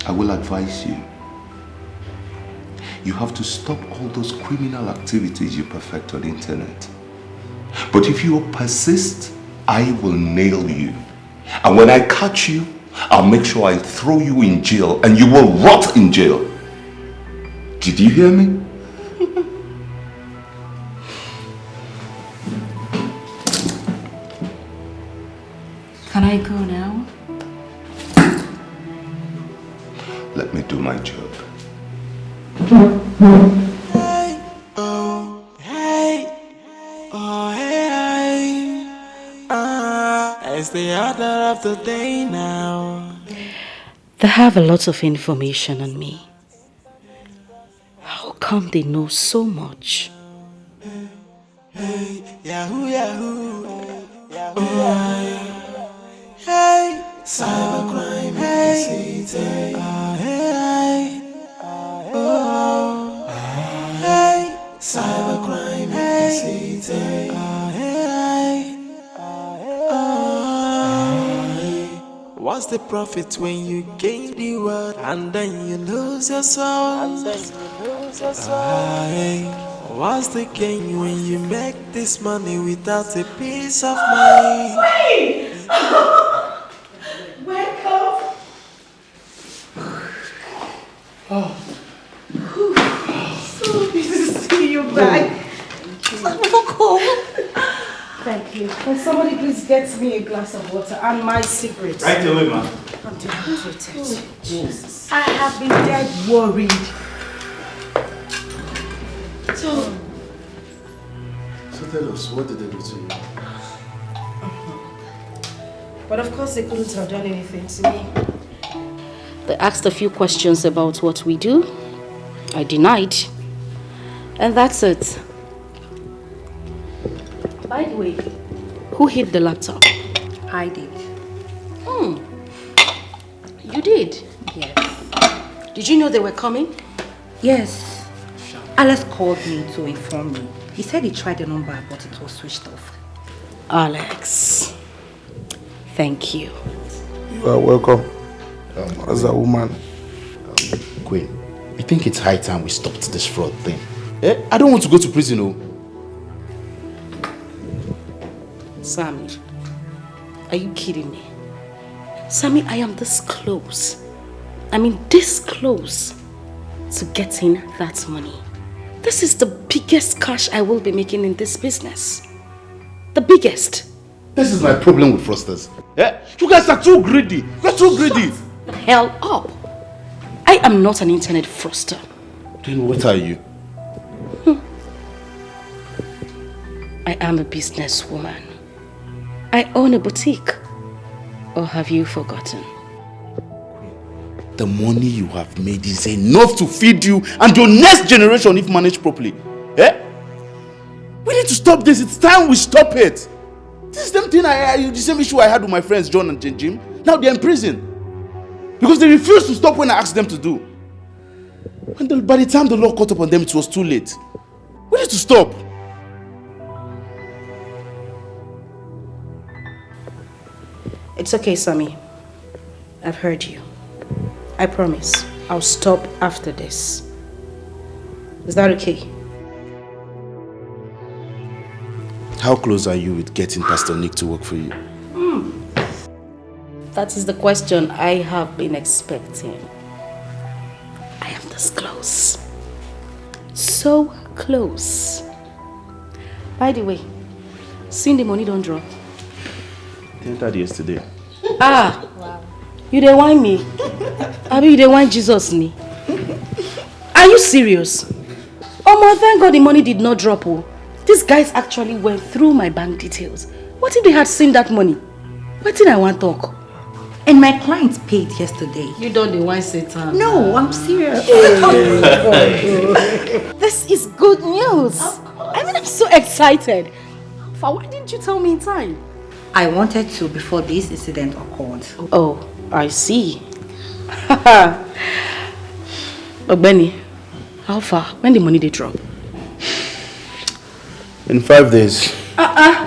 [SPEAKER 19] I will advise you. You have to stop all those criminal activities you perfect on the internet. But if you persist, I will nail you. And when I catch you, I'll make sure I throw you in jail and you will rot in jail. Did you hear me?
[SPEAKER 13] Can I go now?
[SPEAKER 19] Let me do my job.
[SPEAKER 6] It's the order of the day now.
[SPEAKER 13] They have a lot of information on me. How come they know so much?
[SPEAKER 6] Yahoo, Yahoo. Hey, cybercrime, hey, hey, cybercrime, hey, what's the profit when you gain the world and then you lose your soul? What's the gain when you make this money without a peace of mind?
[SPEAKER 1] Wait! Wake up! So good to see you back. Thank you. Can somebody please get me a glass of water and my cigarettes?
[SPEAKER 4] Right away, ma'am.
[SPEAKER 1] I'm dehydrated. Jesus. I have been dead worried.
[SPEAKER 15] So tell us, what did they do to you?
[SPEAKER 1] But of course they couldn't have done anything to me.
[SPEAKER 13] They asked a few questions about what we do. I denied. And that's it. By the way, who hid the laptop?
[SPEAKER 2] I did.
[SPEAKER 13] You did?
[SPEAKER 2] Yes.
[SPEAKER 13] Did you know they were coming?
[SPEAKER 2] Yes. Alex called me to inform me. He said he tried the number, but it was switched off.
[SPEAKER 13] Alex, thank you.
[SPEAKER 18] You are welcome. As a woman.
[SPEAKER 3] Queen, you think it's high time we stopped this fraud thing? I don't want to go to prison, oh.
[SPEAKER 13] Sammy, are you kidding me? Sammy, I am this close. I mean, this close to getting that money. This is the biggest cash I will be making in this business. The biggest.
[SPEAKER 3] This is my problem with fraudsters. You guys are too greedy. You're too greedy.
[SPEAKER 13] Shut the hell up. I am not an internet fraudster.
[SPEAKER 3] Then what are you?
[SPEAKER 13] I am a businesswoman.
[SPEAKER 1] I own a boutique. Or have you forgotten?
[SPEAKER 3] The money you have made is enough to feed you and your next generation if managed properly. Eh? We need to stop this. It's time we stop it. This is the same issue I had with my friends John and Jim. Now they're in prison. Because they refused to stop when I asked them to do. And by the time the law caught up on them, it was too late. We need to stop.
[SPEAKER 1] It's okay, Sammy. I've heard you. I promise I'll stop after this. Is that okay?
[SPEAKER 3] How close are you with getting Pastor Nick to work for you?
[SPEAKER 1] That is the question I have been expecting. I am this close. So close. By the way, seeing the money don't drop.
[SPEAKER 3] They entered yesterday.
[SPEAKER 1] Ah! Wow. You dey whine me? Abi you dey whine Jesus me? Are you serious? Oh my, thank God the money did not drop. Oh. These guys actually went through my bank details. What if they had seen that money? What did I want to talk?
[SPEAKER 2] And my clients paid yesterday.
[SPEAKER 1] You don't the wine Satan.
[SPEAKER 2] No, I'm serious.
[SPEAKER 1] This is good news. I mean, I'm so excited. Why didn't you tell me in time?
[SPEAKER 2] I wanted to before this incident occurred.
[SPEAKER 1] Oh, I see. Benny, how far? When the money they drop?
[SPEAKER 3] In 5 days.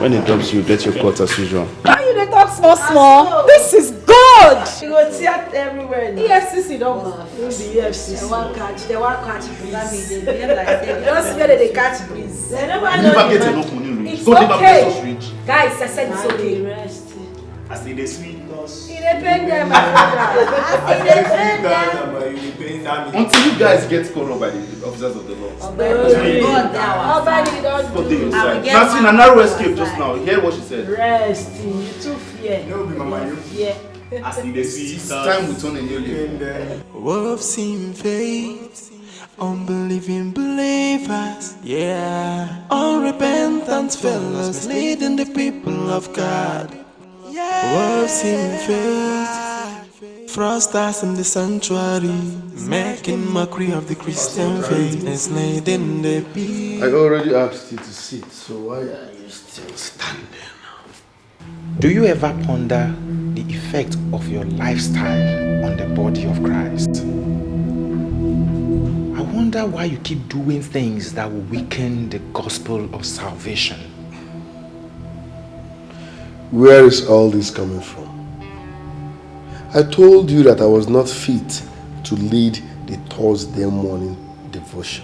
[SPEAKER 3] When it drops, you get your cut as usual.
[SPEAKER 1] How you dey talk small? This is good.
[SPEAKER 11] You go tear everywhere.
[SPEAKER 1] EFCC don't.
[SPEAKER 11] Who's the EFCC? They want catch breeze.
[SPEAKER 14] That means they behave like they
[SPEAKER 11] You don't see where they catch breeze.
[SPEAKER 3] You never get enough money, Louis.
[SPEAKER 11] It's
[SPEAKER 3] God never
[SPEAKER 11] okay.
[SPEAKER 3] bless us rich.
[SPEAKER 11] Guys, I said it's okay.
[SPEAKER 14] rest.
[SPEAKER 3] As they sweet us.
[SPEAKER 11] It depends them, my brother. It depends them.
[SPEAKER 3] Until you guys get called up by the officers of the law. Now see, a narrow escape just now. Hear what she said.
[SPEAKER 11] Rest. You too fear.
[SPEAKER 3] No, be mama, you.
[SPEAKER 11] Yeah.
[SPEAKER 3] As they sweet us. It's time we turn a new leaf.
[SPEAKER 6] Wolves in faith, unbelieving believers, yeah. Unrepentant fellows leading the people of God. Wolves in faith, fraudsters in the sanctuary, making mockery of the Christian faith, enslaving the people.
[SPEAKER 7] I already asked you to sit, so why are you still standing?
[SPEAKER 8] Do you ever ponder the effect of your lifestyle on the body of Christ? I wonder why you keep doing things that will weaken the gospel of salvation.
[SPEAKER 7] Where is all this coming from? I told you that I was not fit to lead the Thursday morning devotion,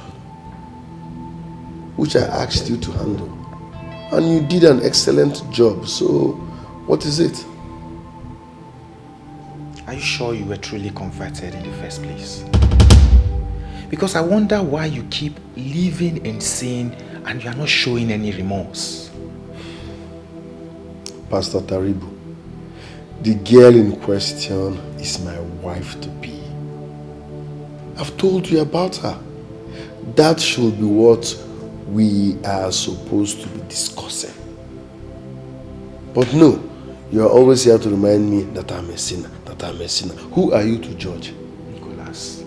[SPEAKER 7] which I asked you to handle. And you did an excellent job, so what is it?
[SPEAKER 8] Are you sure you were truly converted in the first place? Because I wonder why you keep living in sin and you are not showing any remorse.
[SPEAKER 7] Pastor Taribu, the girl in question is my wife-to-be. I've told you about her. That should be what we are supposed to be discussing. But no, you are always here to remind me that I'm a sinner, Who are you to judge?
[SPEAKER 8] Nicholas,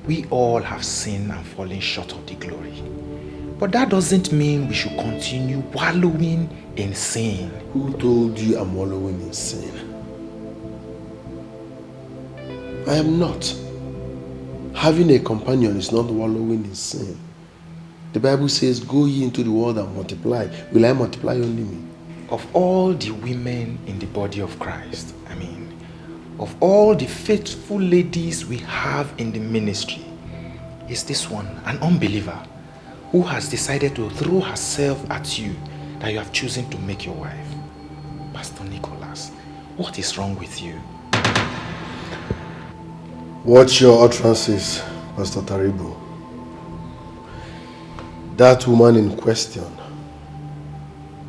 [SPEAKER 8] we all have sinned and fallen short of the glory. But that doesn't mean we should continue wallowing in sin.
[SPEAKER 7] Who told you I'm wallowing in sin? I am not. Having a companion is not wallowing in sin. The Bible says, go ye into the world and multiply. Will I multiply only me?
[SPEAKER 8] Of all the women in the body of Christ, of all the faithful ladies we have in the ministry, is this one an unbeliever who has decided to throw herself at you that you have chosen to make your wife? Pastor Nicholas, what is wrong with you?
[SPEAKER 7] Watch your utterances, Pastor Taribu. That woman in question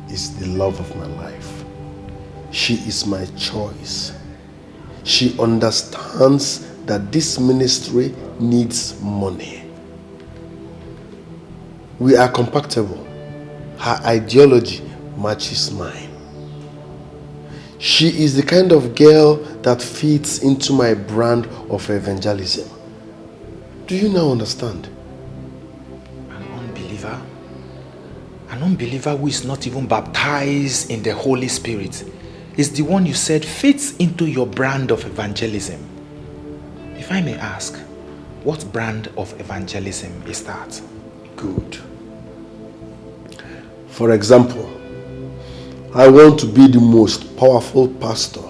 [SPEAKER 7] is the love of my life. She is my choice. She understands that this ministry needs money. We are compatible. Her ideology matches mine. She is the kind of girl that fits into my brand of evangelism. Do you now understand?
[SPEAKER 8] An unbeliever? An unbeliever who is not even baptized in the Holy Spirit is the one you said fits into your brand of evangelism. If I may ask, what brand of evangelism is that?
[SPEAKER 7] Good. For example, I want to be the most powerful pastor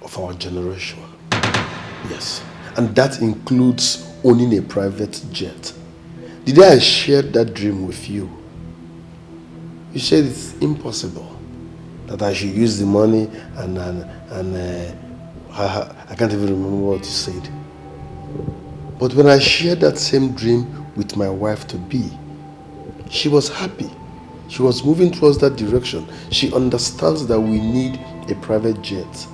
[SPEAKER 7] of our generation. Yes, and that includes owning a private jet. The day I shared that dream with you, you said it's impossible that I should use the money and I can't even remember what you said. But when I shared that same dream with my wife-to-be, she was happy. She was moving towards that direction. She understands that we need a private jet.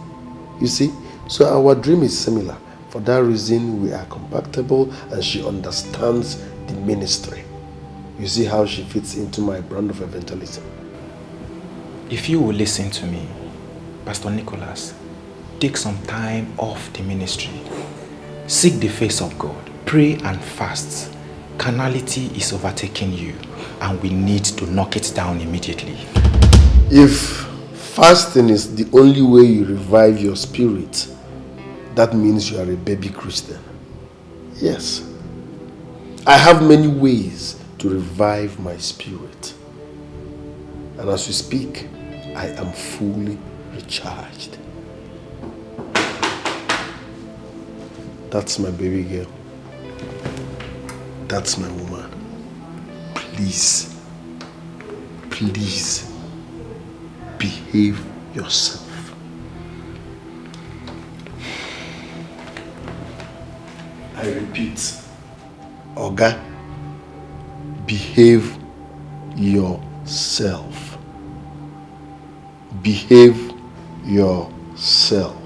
[SPEAKER 7] You see? So our dream is similar. For that reason, we are compatible and she understands the ministry. You see how she fits into my brand of evangelism?
[SPEAKER 8] If you will listen to me, Pastor Nicholas, take some time off the ministry. Seek the face of God. Pray and fast. Carnality is overtaking you and we need to knock it down immediately.
[SPEAKER 7] If fasting is the only way you revive your spirit, that means you are a baby Christian. Yes. I have many ways to revive my spirit. And as we speak, I am fully recharged. That's my baby girl. That's my woman. Please, please behave yourself. I repeat, Oga, behave yourself. Behave yourself.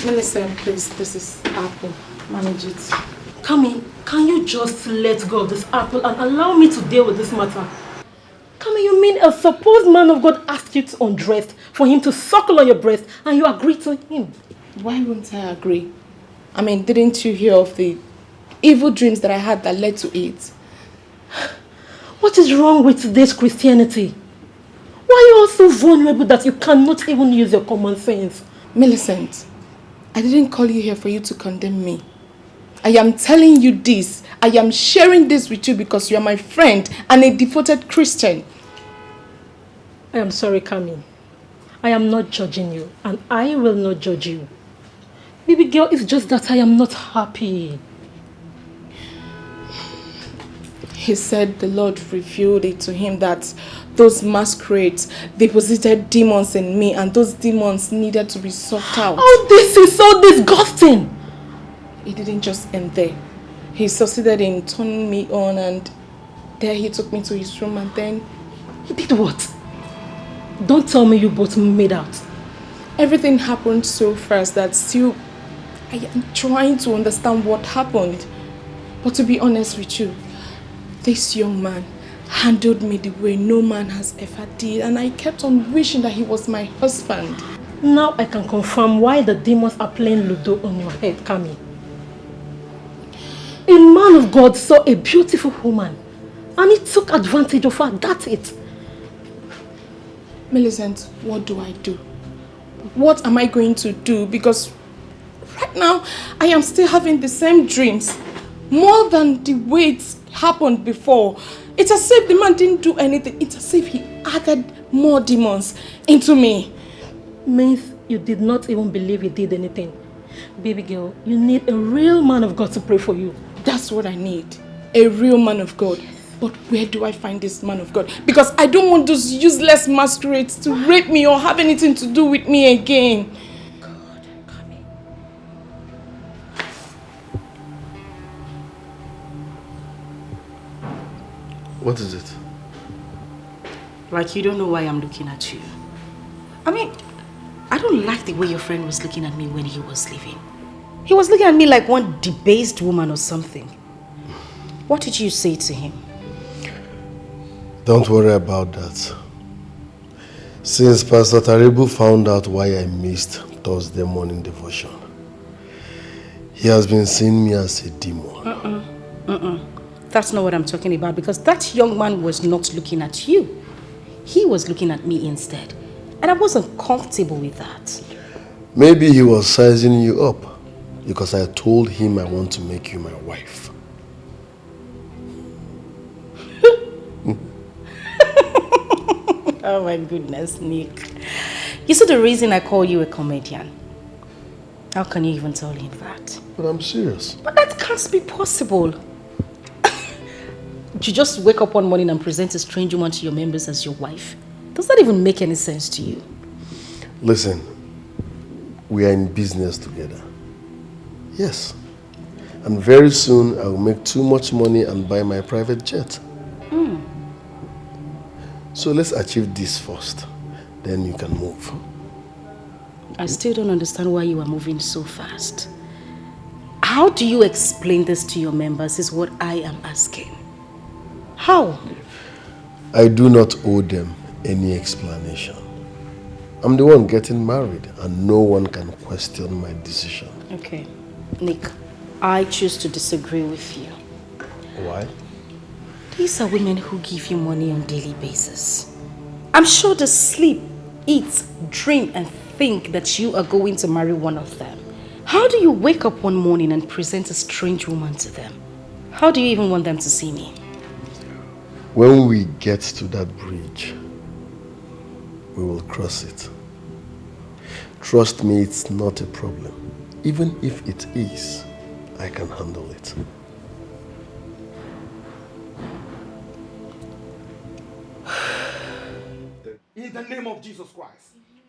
[SPEAKER 9] Melissa, please, this is Apple. Manage it.
[SPEAKER 13] Kami, can you just let go of this apple and allow me to deal with this matter? Kami, you mean a supposed man of God asked you to undress for him to suckle on your breast and you agreed to him?
[SPEAKER 9] Why wouldn't I agree? I mean, didn't you hear of the evil dreams that I had that led to it?
[SPEAKER 13] What is wrong with this Christianity? Why are you all so vulnerable that you cannot even use your common sense?
[SPEAKER 9] Millicent, I didn't call you here for you to condemn me. I am telling you this. I am sharing this with you because you are my friend and a devoted Christian.
[SPEAKER 13] I am sorry, Kami. I am not judging you and I will not judge you. Baby girl, it's just that I am not happy.
[SPEAKER 9] He said the Lord revealed it to him that those masquerades deposited demons in me and those demons needed to be sucked out.
[SPEAKER 13] Oh, this is so disgusting!
[SPEAKER 9] He didn't just end there. He succeeded in turning me on and there he took me to his room and then...
[SPEAKER 13] He did what? Don't tell me you both made out.
[SPEAKER 9] Everything happened so fast that still I am trying to understand what happened. But to be honest with you, this young man handled me the way no man has ever did and I kept on wishing that he was my husband.
[SPEAKER 13] Now I can confirm why the demons are playing Ludo on your head, Kami. A man of God saw a beautiful woman and he took advantage of her, that's it.
[SPEAKER 9] Millicent, what do I do? What am I going to do? Because right now I am still having the same dreams. More than the way it happened before. It's as if the man didn't do anything. It's as if he added more demons into me.
[SPEAKER 13] Means you did not even believe he did anything. Baby girl, you need a real man of God to pray for you.
[SPEAKER 9] That's what I need. A real man of God. But where do I find this man of God? Because I don't want those useless masquerades to rape me or have anything to do with me again.
[SPEAKER 7] What is it?
[SPEAKER 1] Like you don't know why I'm looking at you. I mean, I don't like the way your friend was looking at me when he was leaving. He was looking at me like one debased woman or something. What did you say to him?
[SPEAKER 7] Don't worry about that. Since Pastor Taribu found out why I missed Thursday morning devotion, he has been seeing me as a demon.
[SPEAKER 1] That's not what I'm talking about, because that young man was not looking at you. He was looking at me instead. And I wasn't comfortable with that.
[SPEAKER 7] Maybe he was sizing you up because I told him I want to make you my wife.
[SPEAKER 1] Oh my goodness, Nick. You see the reason I call you a comedian. How can you even tell him that?
[SPEAKER 7] But I'm serious.
[SPEAKER 1] But that can't be possible. You just wake up one morning and present a strange woman to your members as your wife. Does that even make any sense to you?
[SPEAKER 7] Listen, we are in business together. Yes. And very soon I will make too much money and buy my private jet. So let's achieve this first. Then you can move.
[SPEAKER 1] I still don't understand why you are moving so fast. How do you explain this to your members is what I am asking. How?
[SPEAKER 7] I do not owe them any explanation. I'm the one getting married and no one can question my decision.
[SPEAKER 1] Okay. Nick, I choose to disagree with you.
[SPEAKER 7] Why?
[SPEAKER 1] These are women who give you money on a daily basis. I'm sure they sleep, eat, dream and think that you are going to marry one of them. How do you wake up one morning and present a strange woman to them? How do you even want them to see me?
[SPEAKER 7] When we get to that bridge, we will cross it. Trust me, it's not a problem. Even if it is, I can handle it.
[SPEAKER 8] In the name of Jesus Christ.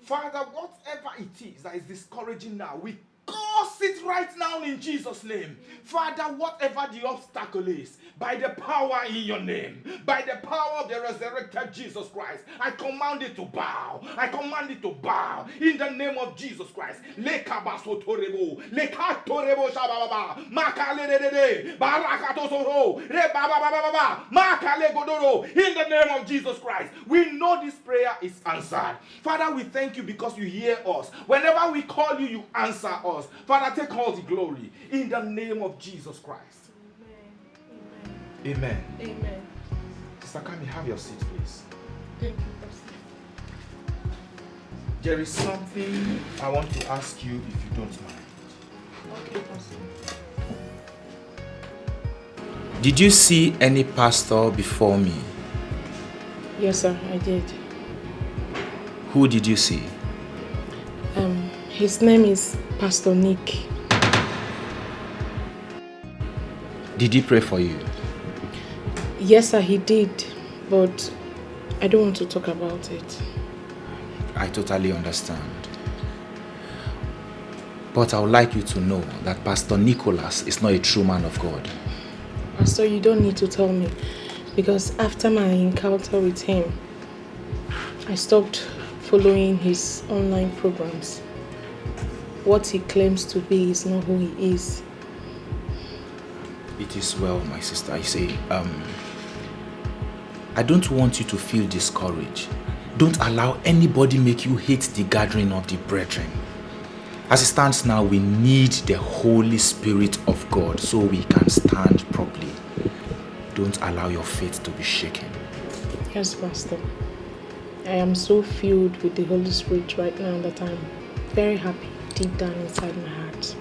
[SPEAKER 8] Father, whatever it is that is discouraging now, we curse it right now in Jesus' name. Father, whatever the obstacle is, by the power in your name, by the power of the resurrected Jesus Christ, I command it to bow. I command it to bow in the name of Jesus Christ. Lekabasotorebo, lekatorebo shababa, makalede, barakatosoro, rebabababa, makalegodoro. In the name of Jesus Christ, we know this prayer is answered. Father, we thank you because you hear us. Whenever we call you, you answer us. Father, take all the glory in the name of Jesus Christ. Amen.
[SPEAKER 9] Amen.
[SPEAKER 8] Sister Kami, have your seat, please.
[SPEAKER 9] Thank you, Pastor.
[SPEAKER 8] There is something I want to ask you if you don't mind.
[SPEAKER 9] Okay, Pastor.
[SPEAKER 8] Did you see any pastor before me?
[SPEAKER 9] Yes, sir, I did.
[SPEAKER 8] Who did you see?
[SPEAKER 9] His name is Pastor Nick.
[SPEAKER 8] Did he pray for you?
[SPEAKER 9] Yes, sir, he did, but I don't want to talk about it.
[SPEAKER 8] I totally understand. But I would like you to know that Pastor Nicholas is not a true man of God.
[SPEAKER 9] Pastor, you don't need to tell me, because after my encounter with him, I stopped following his online programs. What he claims to be is not who he is.
[SPEAKER 8] It is well, my sister. I say, I don't want you to feel discouraged. Don't allow anybody make you hate the gathering of the brethren. As it stands now, we need the Holy Spirit of God so we can stand properly. Don't allow your faith to be shaken.
[SPEAKER 9] Yes, Pastor. I am so filled with the Holy Spirit right now that I'm very happy deep down inside my heart.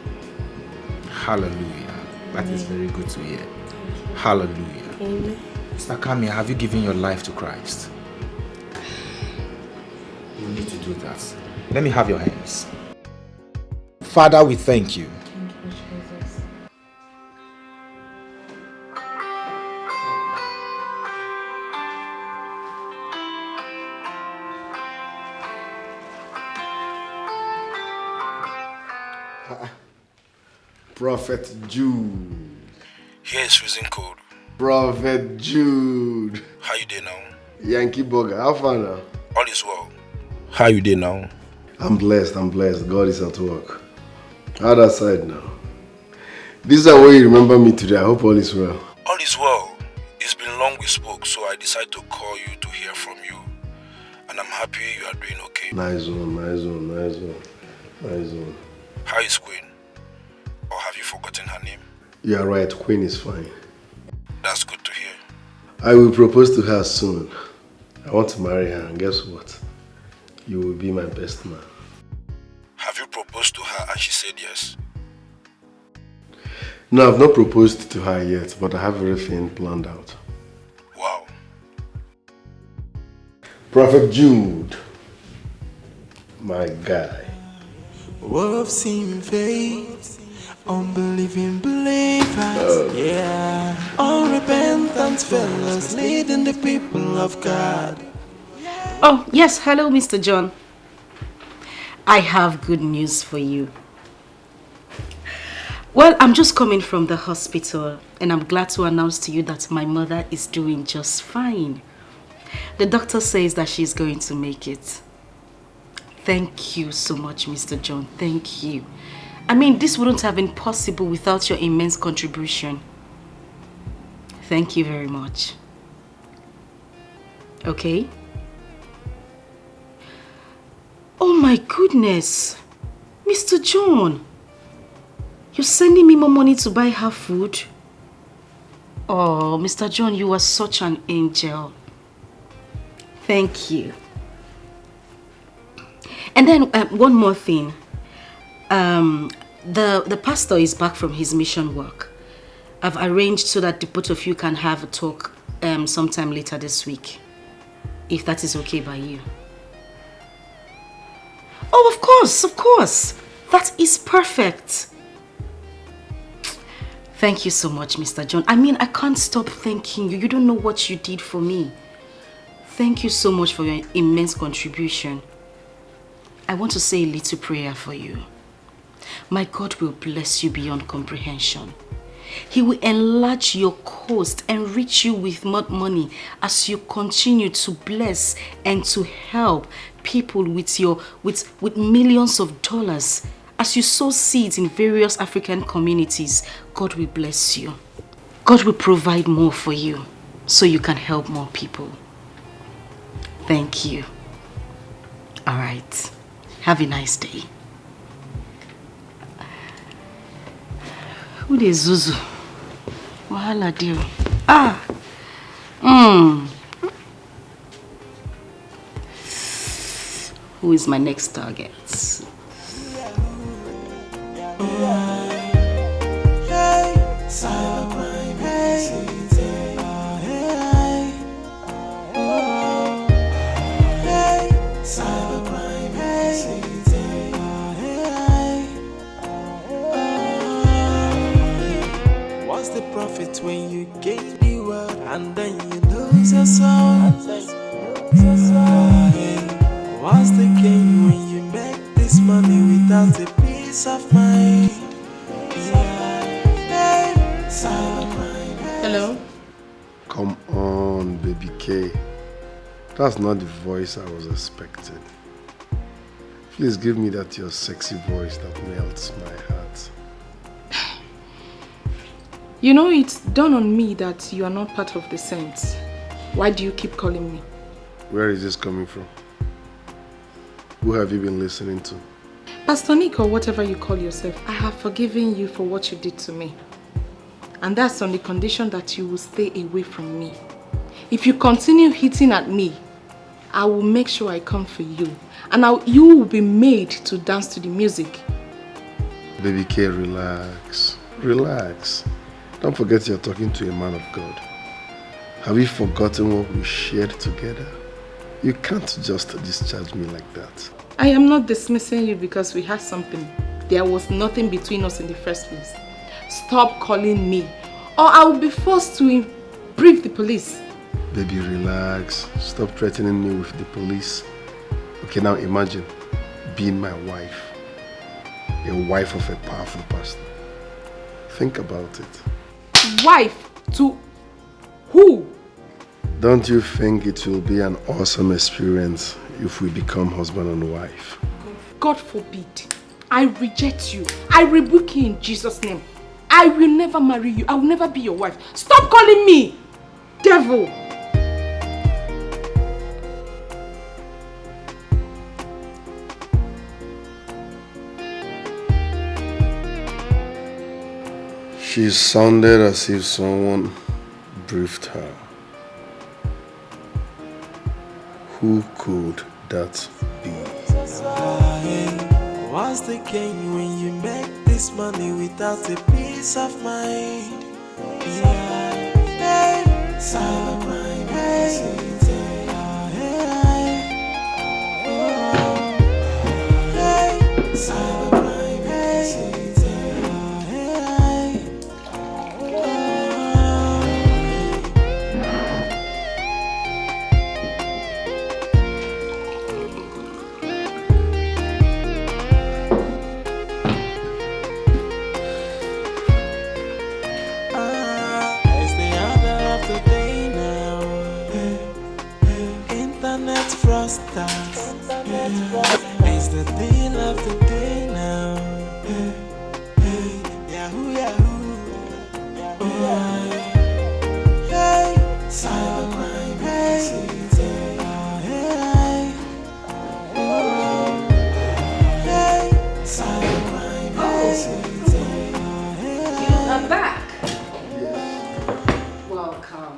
[SPEAKER 8] Hallelujah. That
[SPEAKER 9] Amen.
[SPEAKER 8] is very good to hear. Hallelujah.
[SPEAKER 9] Amen.
[SPEAKER 8] Mr. Kami, have you given your life to Christ? You need to do that. Let me have your hands. Father, we thank you.
[SPEAKER 9] Thank you, Jesus.
[SPEAKER 7] Prophet Jude.
[SPEAKER 17] Here is freezing cold.
[SPEAKER 7] Prophet Jude.
[SPEAKER 17] How you doing now?
[SPEAKER 7] Yankee Burger, how far now?
[SPEAKER 17] All is well. How you doing now?
[SPEAKER 7] I'm blessed. God is at work. How that side now? This is how you remember me today. I hope all is well.
[SPEAKER 8] All is well. It's been long we spoke, so I decided to call you to hear from you. And I'm happy you are doing okay.
[SPEAKER 7] Nice one, nice one, nice one, nice one.
[SPEAKER 8] How is Queen? Or have you forgotten her name?
[SPEAKER 7] You are right, Queen is fine.
[SPEAKER 8] That's good to hear.
[SPEAKER 7] I will propose to her soon. I want to marry her, and guess what? You will be my best man.
[SPEAKER 8] Have you proposed to her and she said yes?
[SPEAKER 7] No, I've not proposed to her yet, but I have everything planned out.
[SPEAKER 8] Wow.
[SPEAKER 7] Prophet Jude, my guy.
[SPEAKER 6] Wolves seen faith, unbelieving believers, yeah. Unrepentant fellas leading the people of God.
[SPEAKER 13] Oh, yes. Hello, Mr. John. I have good news for you. Well, I'm just coming from the hospital and I'm glad to announce to you that my mother is doing just fine. The doctor says that she's going to make it. Thank you so much, Mr. John. Thank you. I mean, this wouldn't have been possible without your immense contribution. Thank you very much. Okay? Oh my goodness. Mr. John. You're sending me more money to buy her food? Oh, Mr. John, you are such an angel. Thank you. And then one more thing. The pastor is back from his mission work. I've arranged so that the both of you can have a talk sometime later this week. If that is okay by you. Oh, of course, of course. That is perfect. Thank you so much, Mr. John. I mean, I can't stop thanking you. You don't know what you did for me. Thank you so much for your immense contribution. I want to say a little prayer for you. My God will bless you beyond comprehension. He will enlarge your coast, enrich you with more money as you continue to bless and to help people with millions of dollars. As you sow seeds in various African communities, God will bless you. God will provide more for you so you can help more people. Thank you. All right. Have a nice day. Who is Zuzu? Wahala deal. Who is my next target?
[SPEAKER 6] What's the profit when you gain the world and then you lose your soul? What's the gain when you make this money without a peace of mind?
[SPEAKER 9] Hello?
[SPEAKER 7] Come on, baby K. That's not the voice I was expecting. Please give me that your sexy voice that melts my heart.
[SPEAKER 9] You know, it's dawned on me that you are not part of the saints. Why do you keep calling me?
[SPEAKER 7] Where is this coming from? Who have you been listening to?
[SPEAKER 9] Pastor Nick, or whatever you call yourself, I have forgiven you for what you did to me. And that's on the condition that you will stay away from me. If you continue hitting at me, I will make sure I come for you. And you will be made to dance to the music.
[SPEAKER 7] Baby K, relax. Relax. Don't forget you're talking to a man of God. Have you forgotten what we shared together? You can't just discharge me like that.
[SPEAKER 9] I am not dismissing you because we had something. There was nothing between us in the first place. Stop calling me, or I will be forced to brief the police.
[SPEAKER 7] Baby, relax. Stop threatening me with the police. Okay, now imagine being my wife. A wife of a powerful pastor. Think about it.
[SPEAKER 9] Wife to who?
[SPEAKER 7] Don't you think it will be an awesome experience if we become husband and wife?
[SPEAKER 9] God forbid. I reject you. I rebuke you in Jesus' name. I will never marry you. I will never be your wife. Stop calling me devil.
[SPEAKER 7] She sounded as if someone briefed her. Who could that be?
[SPEAKER 6] What's the gain when you make this money without a peace of mind? Cybercrime, it's the deal of the day now. Yahoo, Yahoo, hey, cybercrime, hey, cybercrime,
[SPEAKER 1] You are back. Welcome.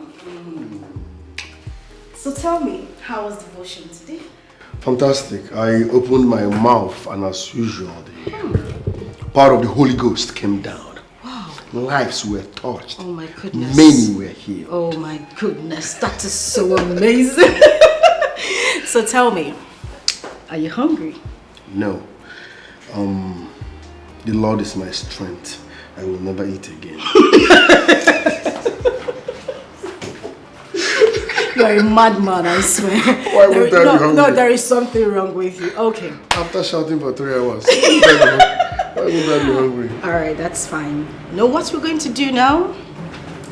[SPEAKER 1] So tell me, how was devotion today?
[SPEAKER 7] Fantastic. I opened my mouth and as usual, the power of the Holy Ghost came down.
[SPEAKER 1] Wow.
[SPEAKER 7] Lives were touched.
[SPEAKER 1] Oh my goodness.
[SPEAKER 7] Many were healed.
[SPEAKER 1] Oh my goodness, that is so amazing. So tell me, are you hungry?
[SPEAKER 7] No. The Lord is my strength. I will never eat again.
[SPEAKER 1] You're a madman, I swear.
[SPEAKER 7] Why would I be hungry?
[SPEAKER 1] No, there is something wrong with you. Okay.
[SPEAKER 7] After shouting for 3 hours, why would I be hungry?
[SPEAKER 1] Alright, that's fine. You know what we're going to do now?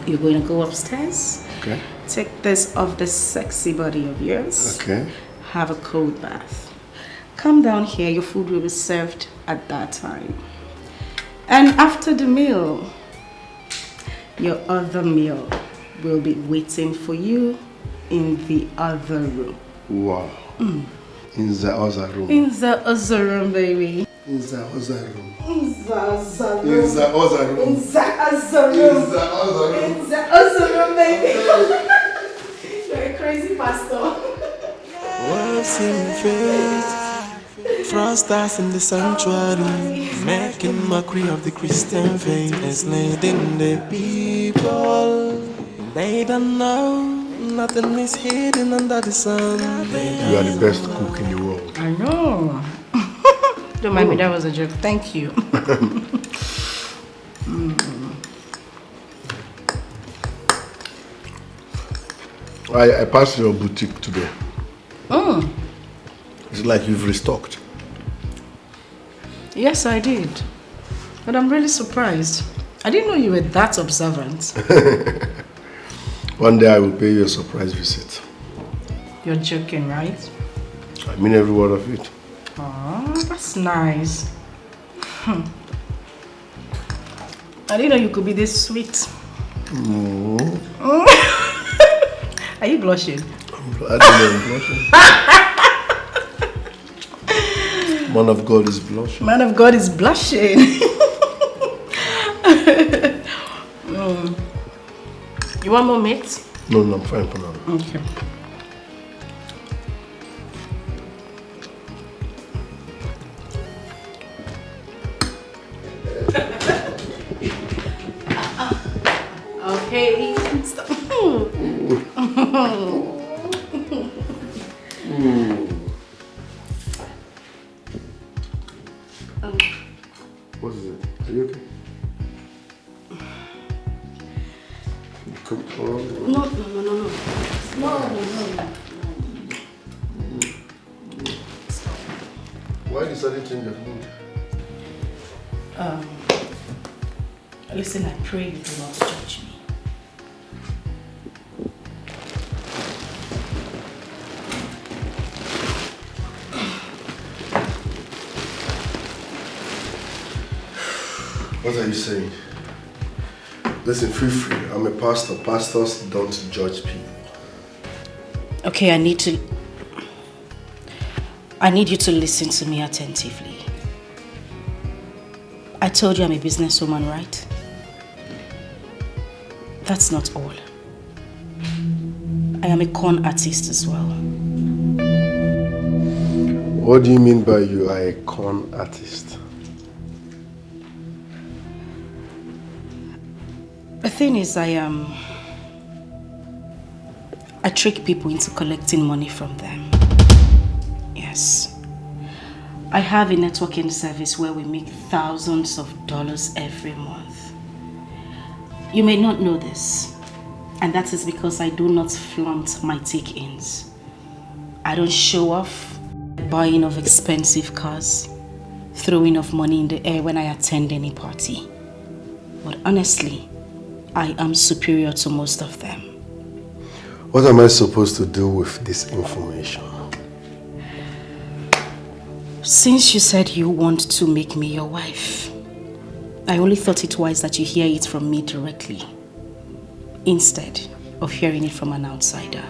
[SPEAKER 1] You're going to go upstairs.
[SPEAKER 7] Okay.
[SPEAKER 1] Take this off the sexy body of yours.
[SPEAKER 7] Okay.
[SPEAKER 1] Have a cold bath. Come down here, your food will be served at that time. And after the meal, your other meal will be waiting for you in the other room.
[SPEAKER 7] Wow. In the other room.
[SPEAKER 1] In the other room, baby.
[SPEAKER 7] In the other room.
[SPEAKER 1] In the other room.
[SPEAKER 7] In the other room.
[SPEAKER 1] In the other room.
[SPEAKER 7] In the other room.
[SPEAKER 1] In the other room, baby. You're a crazy pastor.
[SPEAKER 6] Words in faith, frosters in the sanctuary, making mockery of the Christian faith, enslaving the people. They don't know, nothing is hidden under the sun.
[SPEAKER 7] You are the best cook in the world.
[SPEAKER 1] I know. Don't mind me, that was a joke. Thank you.
[SPEAKER 7] I passed your boutique today.
[SPEAKER 1] Mm.
[SPEAKER 7] It's like you've restocked.
[SPEAKER 1] Yes, I did. But I'm really surprised. I didn't know you were that observant.
[SPEAKER 7] One day I will pay you a surprise visit.
[SPEAKER 1] You're joking, right?
[SPEAKER 7] I mean every word of it.
[SPEAKER 1] Oh, that's nice. I didn't know you could be this sweet.
[SPEAKER 7] Mm.
[SPEAKER 1] Are you blushing?
[SPEAKER 7] I don't know, I'm blushing. Man of God is blushing.
[SPEAKER 1] Man of God is blushing. You want more meat?
[SPEAKER 7] No, I'm fine for now.
[SPEAKER 1] Okay. Okay. Stop.
[SPEAKER 7] What is it? Are you okay? Come on.
[SPEAKER 1] No.
[SPEAKER 7] Why did you suddenly change your mood?
[SPEAKER 1] Listen, I pray you do not judge me.
[SPEAKER 7] What are you saying? Listen, feel free. I'm a pastor. Pastors don't judge people.
[SPEAKER 13] Okay, I need you to listen to me attentively. I told you I'm a businesswoman, right? That's not all. I am a con artist as well.
[SPEAKER 7] What do you mean by you are a con artist?
[SPEAKER 13] The thing is, I trick people into collecting money from them. Yes. I have a networking service where we make thousands of dollars every month. You may not know this, and that is because I do not flaunt my take-ins. I don't show off buying of expensive cars, throwing of money in the air when I attend any party. But honestly, I am superior to most of them.
[SPEAKER 7] What am I supposed to do with this information?
[SPEAKER 13] Since you said you want to make me your wife, I only thought it wise that you hear it from me directly, instead of hearing it from an outsider.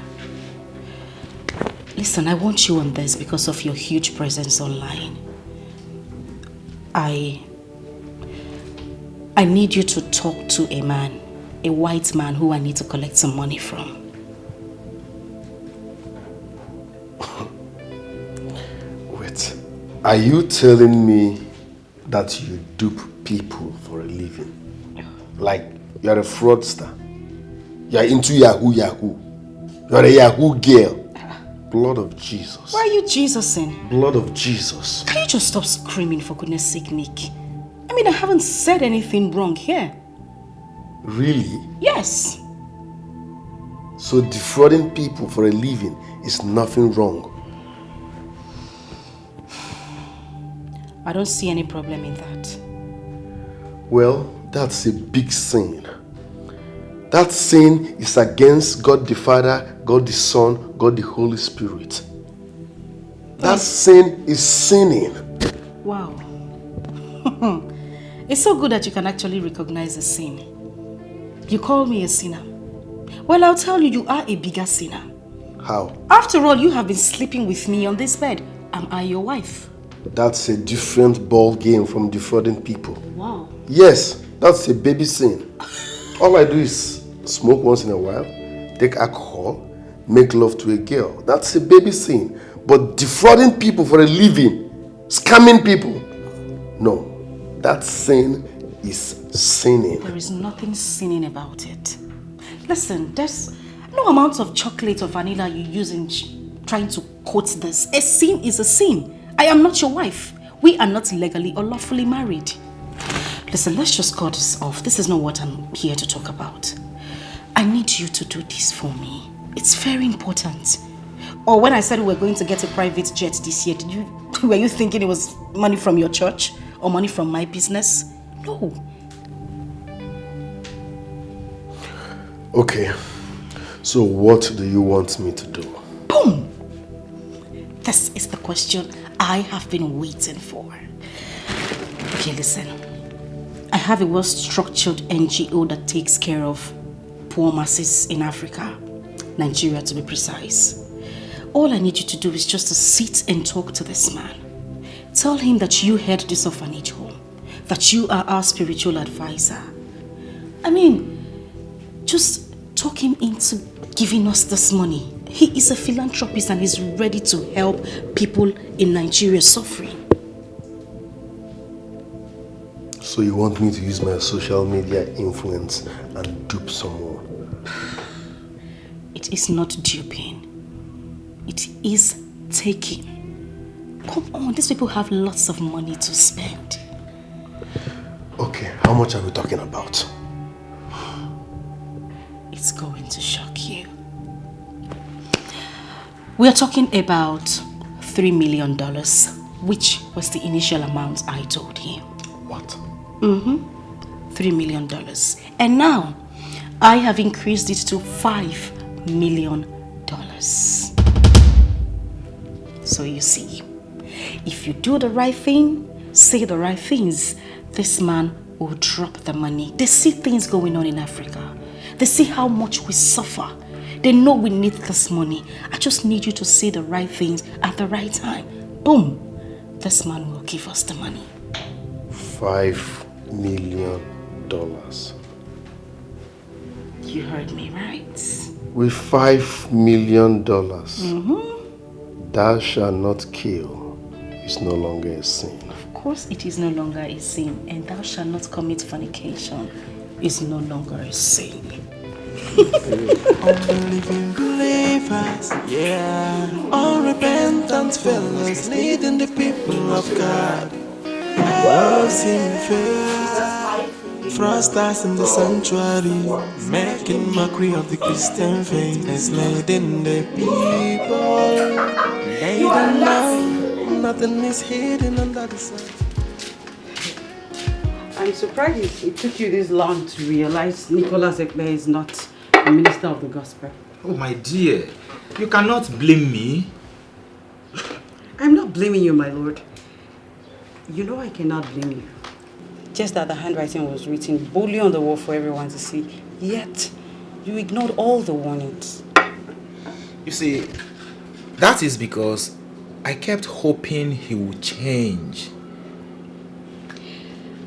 [SPEAKER 13] Listen, I want you on this because of your huge presence online. I need you to talk to a man, a white man who I need to collect some money from.
[SPEAKER 7] Wait, are you telling me that you dupe people for a living? Like you're a fraudster? You're into Yahoo Yahoo? You're a Yahoo girl? Blood of Jesus.
[SPEAKER 13] Why are you Jesusing?
[SPEAKER 7] Blood of Jesus.
[SPEAKER 13] Can you just stop screaming, for goodness sake, Nick? I mean, I haven't said anything wrong here.
[SPEAKER 7] Really?
[SPEAKER 13] Yes.
[SPEAKER 7] So defrauding people for a living is nothing wrong?
[SPEAKER 13] I don't see any problem in that.
[SPEAKER 7] Well, that's a big sin. That sin is against God the Father, God the Son, God the Holy Spirit. That sin is sinning.
[SPEAKER 13] Wow. It's so good that you can actually recognize a sin. You call me a sinner. Well, I'll tell you, you are a bigger sinner.
[SPEAKER 7] How?
[SPEAKER 13] After all, you have been sleeping with me on this bed. Am I your wife?
[SPEAKER 7] That's a different ball game from defrauding people.
[SPEAKER 13] Wow.
[SPEAKER 7] Yes, that's a baby sin. All I do is smoke once in a while, take alcohol, make love to a girl. That's a baby sin. But defrauding people for a living, scamming people, no. That sin is sinning.
[SPEAKER 13] There is nothing sinning about it. Listen, there's no amount of chocolate or vanilla you use in trying to coat this. A sin is a sin. I am not your wife. We are not legally or lawfully married. Listen, let's just cut this off. This is not what I'm here to talk about. I need you to do this for me. It's very important. Or when I said we were going to get a private jet this year, were you thinking it was money from your church or money from my business? No.
[SPEAKER 7] Okay, so what do you want me to do?
[SPEAKER 13] Boom! This is the question I have been waiting for. Okay, listen. I have a well-structured NGO that takes care of poor masses in Africa, Nigeria to be precise. All I need you to do is just to sit and talk to this man. Tell him that you head this orphanage home, that you are our spiritual advisor. I mean, just talk him into giving us this money. He is a philanthropist and he's ready to help people in Nigeria suffering.
[SPEAKER 7] So you want me to use my social media influence and dupe someone?
[SPEAKER 13] It is not duping. It is taking. Come on, these people have lots of money to spend.
[SPEAKER 7] Okay, how much are we talking about?
[SPEAKER 13] It's going to shock you. We are talking about $3 million, which was the initial amount I told him.
[SPEAKER 7] What?
[SPEAKER 13] $3 million. And now, I have increased it to $5 million. So you see, if you do the right thing, say the right things, this man will drop the money. They see things going on in Africa. They see how much we suffer. They know we need this money. I just need you to say the right things at the right time. Boom. This man will give us the money.
[SPEAKER 7] $5 million.
[SPEAKER 13] You heard me right.
[SPEAKER 7] With $5 million,
[SPEAKER 13] Thou
[SPEAKER 7] shalt not kill is no longer a sin.
[SPEAKER 13] Of course it is no longer a sin. And thou shalt not commit fornication is no longer a sin.
[SPEAKER 6] Unbelieving believers, yeah. Unrepentant fellows leading the people of God. Wolves in faith, frosters in the sanctuary, making mockery of the Christian faith, enslaving the people. They don't know, nothing is hidden under the sun.
[SPEAKER 21] I'm surprised it took you this long to realize Nicholas Ekpe is not a minister of the gospel.
[SPEAKER 8] Oh, my dear, you cannot blame me.
[SPEAKER 21] I'm not blaming you, my lord. You know I cannot blame you. Just that the handwriting was written boldly on the wall for everyone to see, yet you ignored all the warnings.
[SPEAKER 8] You see, that is because I kept hoping he would change.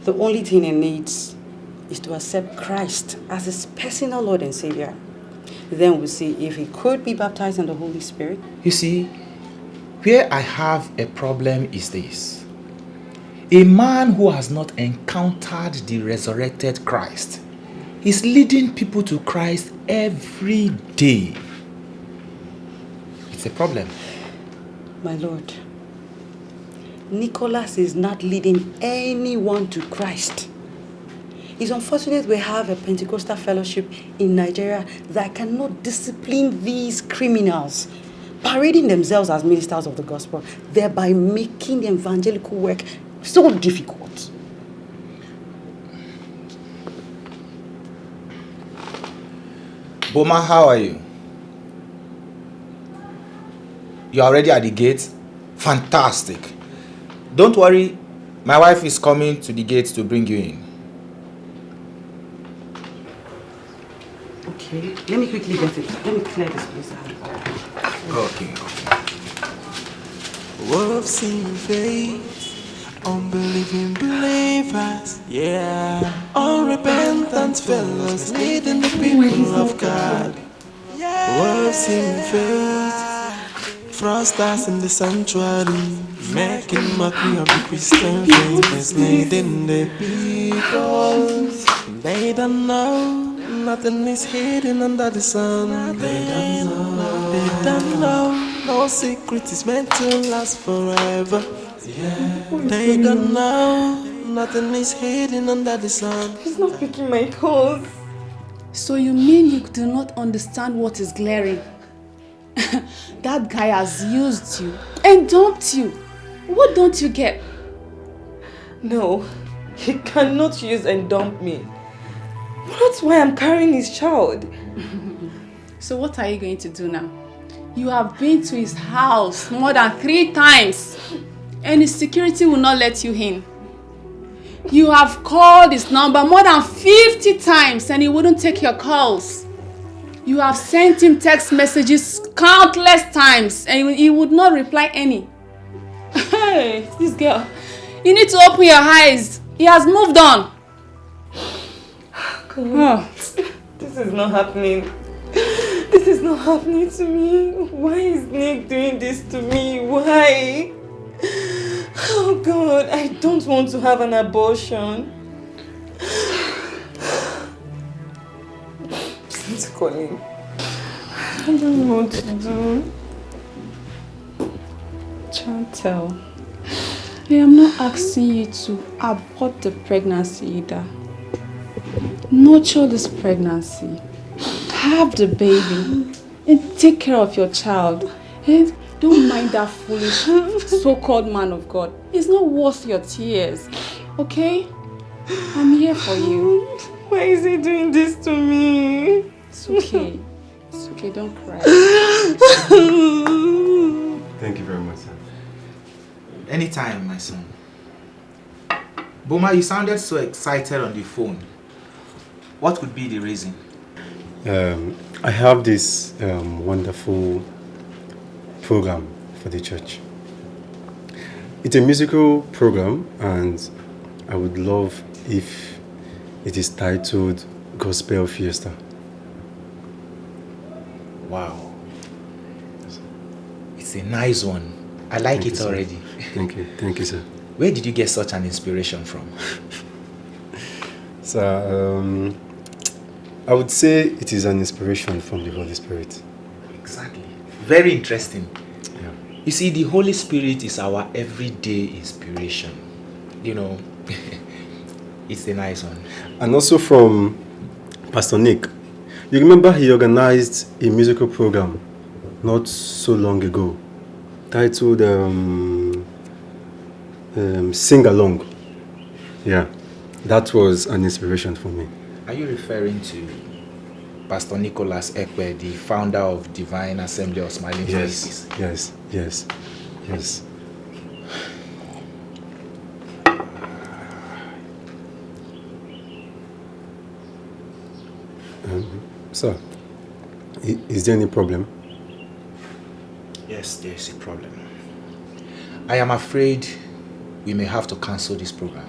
[SPEAKER 21] The only thing he needs is to accept Christ as his personal Lord and Savior. Then we'll see if he could be baptized in the Holy Spirit.
[SPEAKER 8] You see, where I have a problem is this. A man who has not encountered the resurrected Christ is leading people to Christ every day. It's a problem.
[SPEAKER 21] My Lord, Nicholas is not leading anyone to Christ. It's unfortunate we have a Pentecostal fellowship in Nigeria that cannot discipline these criminals, parading themselves as ministers of the gospel, thereby making the evangelical work so difficult.
[SPEAKER 8] Boma, how are you? You're already at the gate? Fantastic. Don't worry, my wife is coming to the gate to bring you in.
[SPEAKER 21] Okay, let me quickly get it. Let me clear this place out.
[SPEAKER 8] Okay.
[SPEAKER 6] Wolves in faith, unbelieving believers, yeah. Unrepentant fellows leading the people of God. Wolves in faith, frosters in the sanctuary, making mockery of the Christian faith, enslaving the people. They don't know, nothing is hidden under the sun. They don't know, no secret is meant to last forever. They don't know, nothing is hidden under the sun.
[SPEAKER 12] He's not picking my calls. So you mean you do not understand what is glaring? That guy has used you and dumped you. What don't you get?
[SPEAKER 16] No, he cannot use and dump me. That's why I'm carrying his child.
[SPEAKER 12] So what are you going to do now? You have been to his house more than 3 times and his security will not let you in. You have called his number more than 50 times and he wouldn't take your calls. You have sent him text messages countless times and he would not reply any. Hey, this girl, you need to open your eyes. He has moved on.
[SPEAKER 16] Oh. This is not happening. This is not happening to me. Why is Nick doing this to me? Why? Oh God, I don't want to have an abortion. Please call him. I don't know what to do.
[SPEAKER 12] Chantel, I am not asking you to abort the pregnancy either. Nurture this pregnancy. Have the baby and take care of your child. And don't mind that foolish so-called man of God. It's not worth your tears. Okay? I'm here for you.
[SPEAKER 16] Why is he doing this to me?
[SPEAKER 12] It's okay. It's okay, don't cry.
[SPEAKER 8] Thank you very much, sir. Anytime, my son. Boma, you sounded so excited on the phone. What could be the reason?
[SPEAKER 5] I have this wonderful program for the church. It's a musical program, and I would love if it is titled Gospel Fiesta.
[SPEAKER 8] Wow. It's a nice one. I like it already.
[SPEAKER 5] Thank you, sir.
[SPEAKER 8] Where did you get such an inspiration from?
[SPEAKER 5] So, I would say it is an inspiration from the Holy Spirit.
[SPEAKER 8] Exactly. Very interesting. Yeah. You see, the Holy Spirit is our everyday inspiration. You know, it's a nice one.
[SPEAKER 5] And also from Pastor Nick. You remember he organized a musical program not so long ago titled Sing Along. Yeah, that was an inspiration for me.
[SPEAKER 8] Are you referring to Pastor Nicholas Ekwe, the founder of Divine Assembly of Smiling Faces?
[SPEAKER 5] Yes. Sir, is there any problem?
[SPEAKER 8] Yes, there is a problem. I am afraid we may have to cancel this program.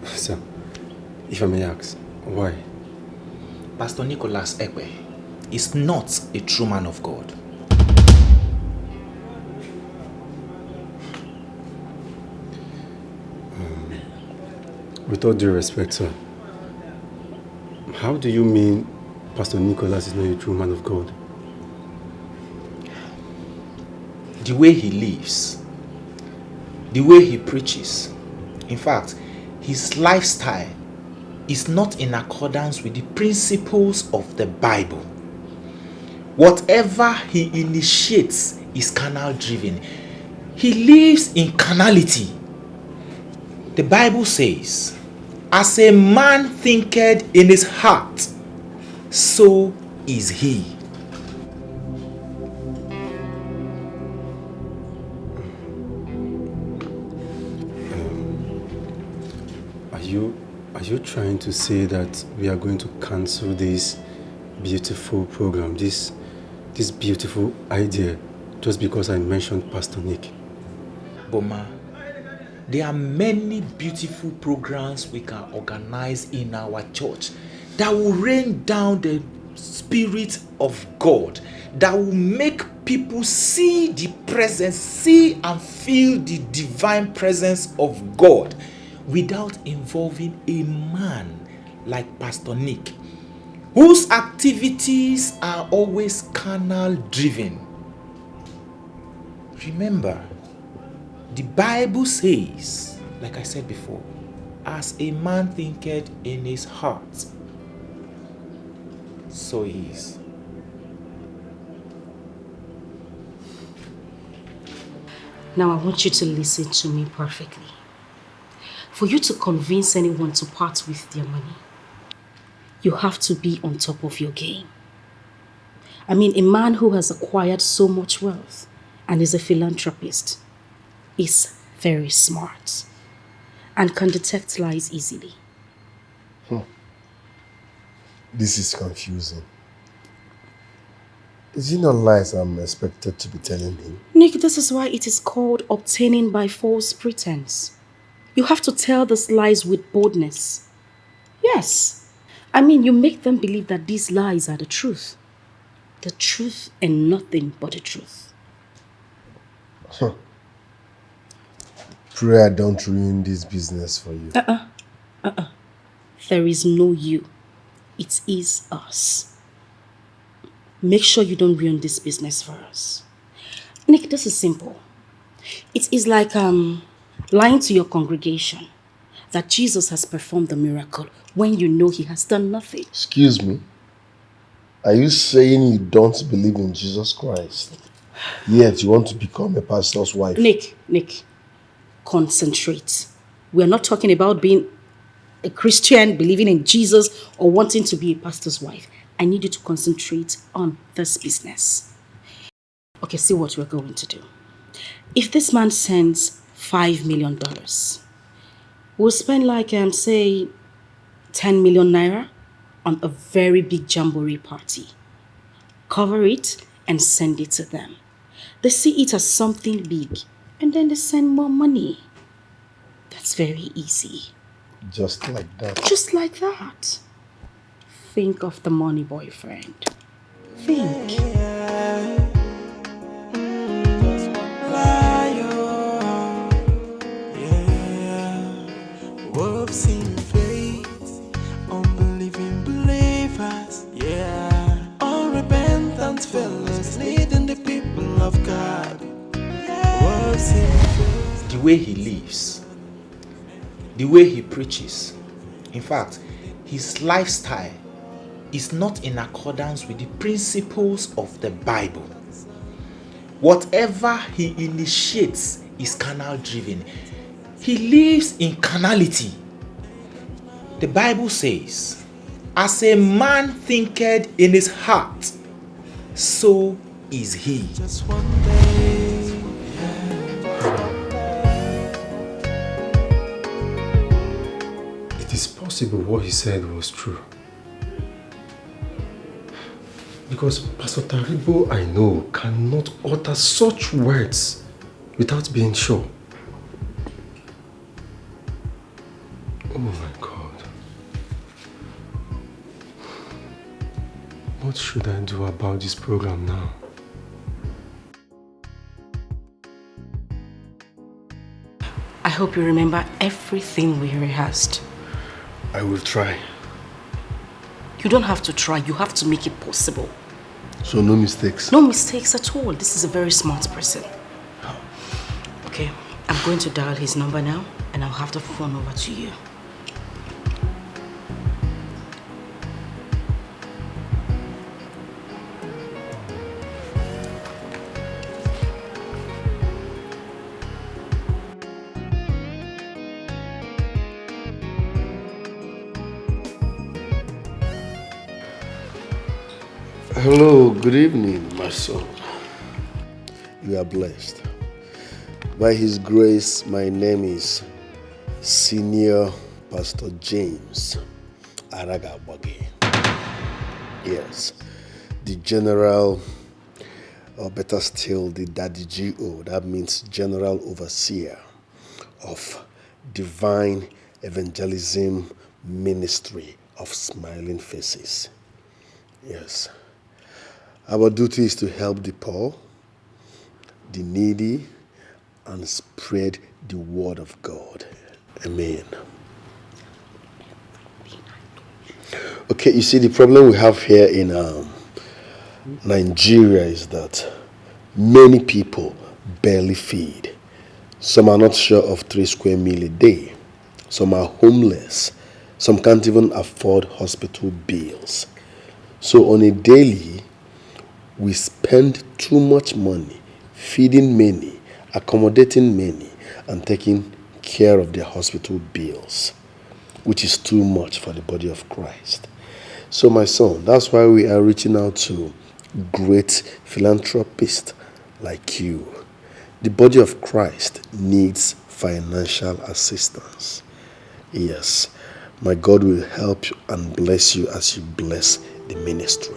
[SPEAKER 5] Sir, if I may ask, why?
[SPEAKER 8] Pastor Nicholas Ekwe is not a true man of God.
[SPEAKER 5] With all due respect, sir, how do you mean Pastor Nicholas is not a true man of God?
[SPEAKER 8] The way he lives, the way he preaches, in fact, his lifestyle is not in accordance with the principles of the Bible. Whatever he initiates is carnal driven. He lives in carnality. The Bible says, as a man thinketh in his heart, so is he.
[SPEAKER 5] Are you trying to say that we are going to cancel this beautiful program, this beautiful idea, just because I mentioned Pastor Nick?
[SPEAKER 8] Boma, there are many beautiful programs we can organize in our church that will rain down the Spirit of God, that will make people see the presence, see and feel the divine presence of God without involving a man like Pastor Nick, whose activities are always carnal driven. Remember, the Bible says, like I said before, as a man thinketh in his heart, so he is.
[SPEAKER 13] Now I want you to listen to me perfectly. For you to convince anyone to part with their money, you have to be on top of your game. I mean, a man who has acquired so much wealth and is a philanthropist is very smart and can detect lies easily.
[SPEAKER 7] This is confusing. Is it not lies I'm expected to be telling him?
[SPEAKER 13] Nick, this is why it is called obtaining by false pretense. You have to tell these lies with boldness. Yes. I mean, you make them believe that these lies are the truth. The truth and nothing but the truth.
[SPEAKER 7] Pray I don't ruin this business for you.
[SPEAKER 13] There is no you. It is us. Make sure you don't ruin this business for us. Nick, this is simple. It is like lying to your congregation that Jesus has performed the miracle when you know he has done nothing.
[SPEAKER 7] Excuse me? Are you saying you don't believe in Jesus Christ, yet you want to become a pastor's wife?
[SPEAKER 13] Nick, concentrate. We're not talking about being a Christian, believing in Jesus, or wanting to be a pastor's wife. I need you to concentrate on this business. Okay, see what we're going to do.
[SPEAKER 1] If this man sends $5 million, we'll spend like, say, 10 million naira on a very big jamboree party. Cover it and send it to them. They see it as something big and then they send more money. That's very easy.
[SPEAKER 7] Just like that.
[SPEAKER 1] Just like that. Think of the money, boyfriend. Think.
[SPEAKER 6] Wolves in faith, unbelieving believers, yeah. Unrepentant fellows leading the people of God. Wolves in faith.
[SPEAKER 8] The way he lives, the way he preaches, in fact, his lifestyle is not in accordance with the principles of the Bible. Whatever he initiates is carnal driven. He lives in carnality. The Bible says, as a man thinketh in his heart, so is he.
[SPEAKER 6] Just one day.
[SPEAKER 5] It is possible what he said was true. Because Pastor Taribo, I know, cannot utter such words without being sure. Oh my God. What should I do about this program now?
[SPEAKER 1] I hope you remember everything we rehearsed.
[SPEAKER 5] I will try.
[SPEAKER 1] You don't have to try, you have to make it possible.
[SPEAKER 7] So no mistakes?
[SPEAKER 1] No mistakes at all. This is a very smart person. Okay, I'm going to dial his number now and I'll have the phone over to you.
[SPEAKER 7] Hello, good evening, my son. You are blessed. By His grace, my name is Senior Pastor James Aragabagi. Yes, the General, or better still, the Daddy GO, that means General Overseer of Divine Evangelism Ministry of Smiling Faces. Yes. Our duty is to help the poor, the needy, and spread the word of God. Amen. Okay, you see, the problem we have here in Nigeria is that many people barely feed. Some are not sure of 3 square meals a day. Some are homeless. Some can't even afford hospital bills. So on a daily, we spend too much money feeding many, accommodating many, and taking care of their hospital bills, which is too much for the body of Christ. So my son, that's why we are reaching out to great philanthropists like you. The body of Christ needs financial assistance. Yes, my God will help you and bless you as you bless the ministry.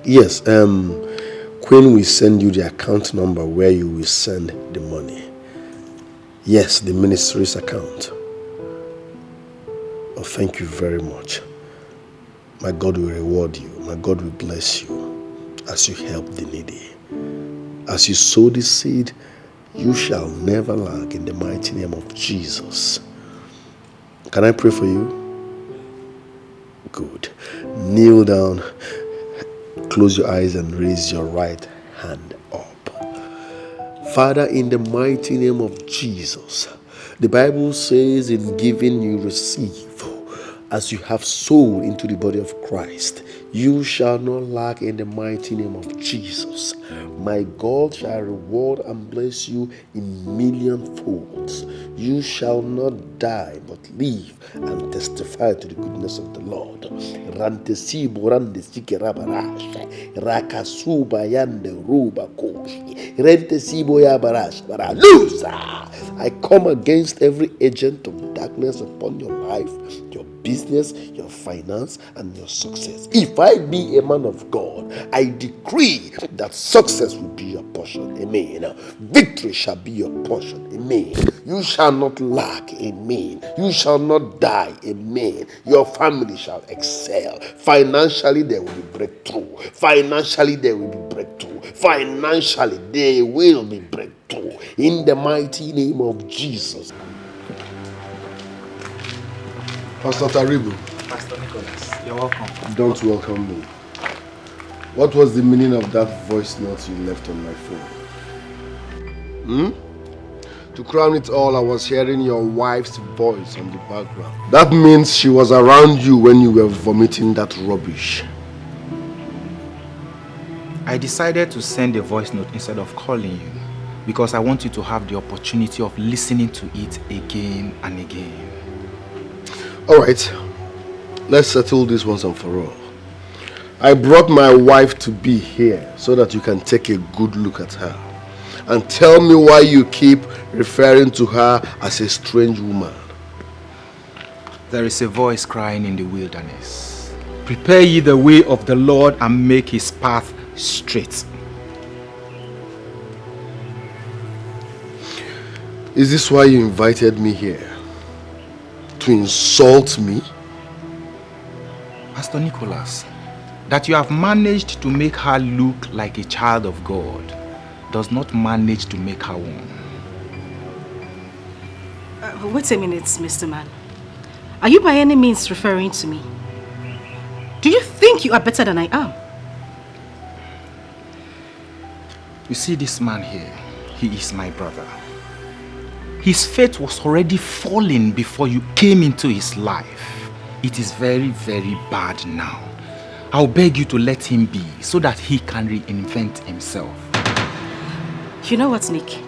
[SPEAKER 7] Yes, Queen will send you the account number where you will send the money. Yes, the ministry's account. Oh, thank you very much. My God will reward you. My God will bless you as you help the needy. As you sow the seed, you shall never lack in the mighty name of Jesus. Can I pray for you? Good. Kneel down. Close your eyes and raise your right hand up. Father, in the mighty name of Jesus, the Bible says, in giving you receive. As you have sown into the body of Christ, You shall not lack in the mighty name of Jesus. My God shall reward and bless you in million folds. You shall not die but live and testify to the goodness of the Lord. Rantesibo randesike rabarash. Rakasuba yande ruba koshi. Rentesibo yabarash. Baralusa. I come against every agent of darkness upon your life, your business, your finance, and your success. If I be a man of God, I decree that success will be your portion. Amen. Victory shall be your portion. Amen. You shall not lack. Amen. You shall not die. Amen. Your family shall excel. Financially, there will be breakthrough. Financially, there will be breakthrough. Financially, there will be breakthrough. In the mighty name of Jesus.
[SPEAKER 15] Pastor Taribu.
[SPEAKER 8] Pastor Nicholas, you're welcome.
[SPEAKER 15] Don't welcome me. What was the meaning of that voice note you left on my phone? To crown it all, I was hearing your wife's voice on the background. That means she was around you when you were vomiting that rubbish.
[SPEAKER 8] I decided to send a voice note instead of calling you because I want you to have the opportunity of listening to it again and again.
[SPEAKER 15] Alright, let's settle this once and for all. I brought my wife to be here so that you can take a good look at her and tell me why you keep referring to her as a strange woman.
[SPEAKER 8] There is a voice crying in the wilderness. Prepare ye the way of the Lord and make his path straight.
[SPEAKER 15] Is this why you invited me here? To insult me?
[SPEAKER 8] Pastor Nicholas, that you have managed to make her look like a child of God does not manage to make her one.
[SPEAKER 13] Wait a minute, Mr. Man. Are you by any means referring to me? Do you think you are better than I am?
[SPEAKER 8] You see this man here, he is my brother. His fate was already falling before you came into his life. It is very, very bad now. I'll beg you to let him be so that he can reinvent himself.
[SPEAKER 13] You know what, Nick?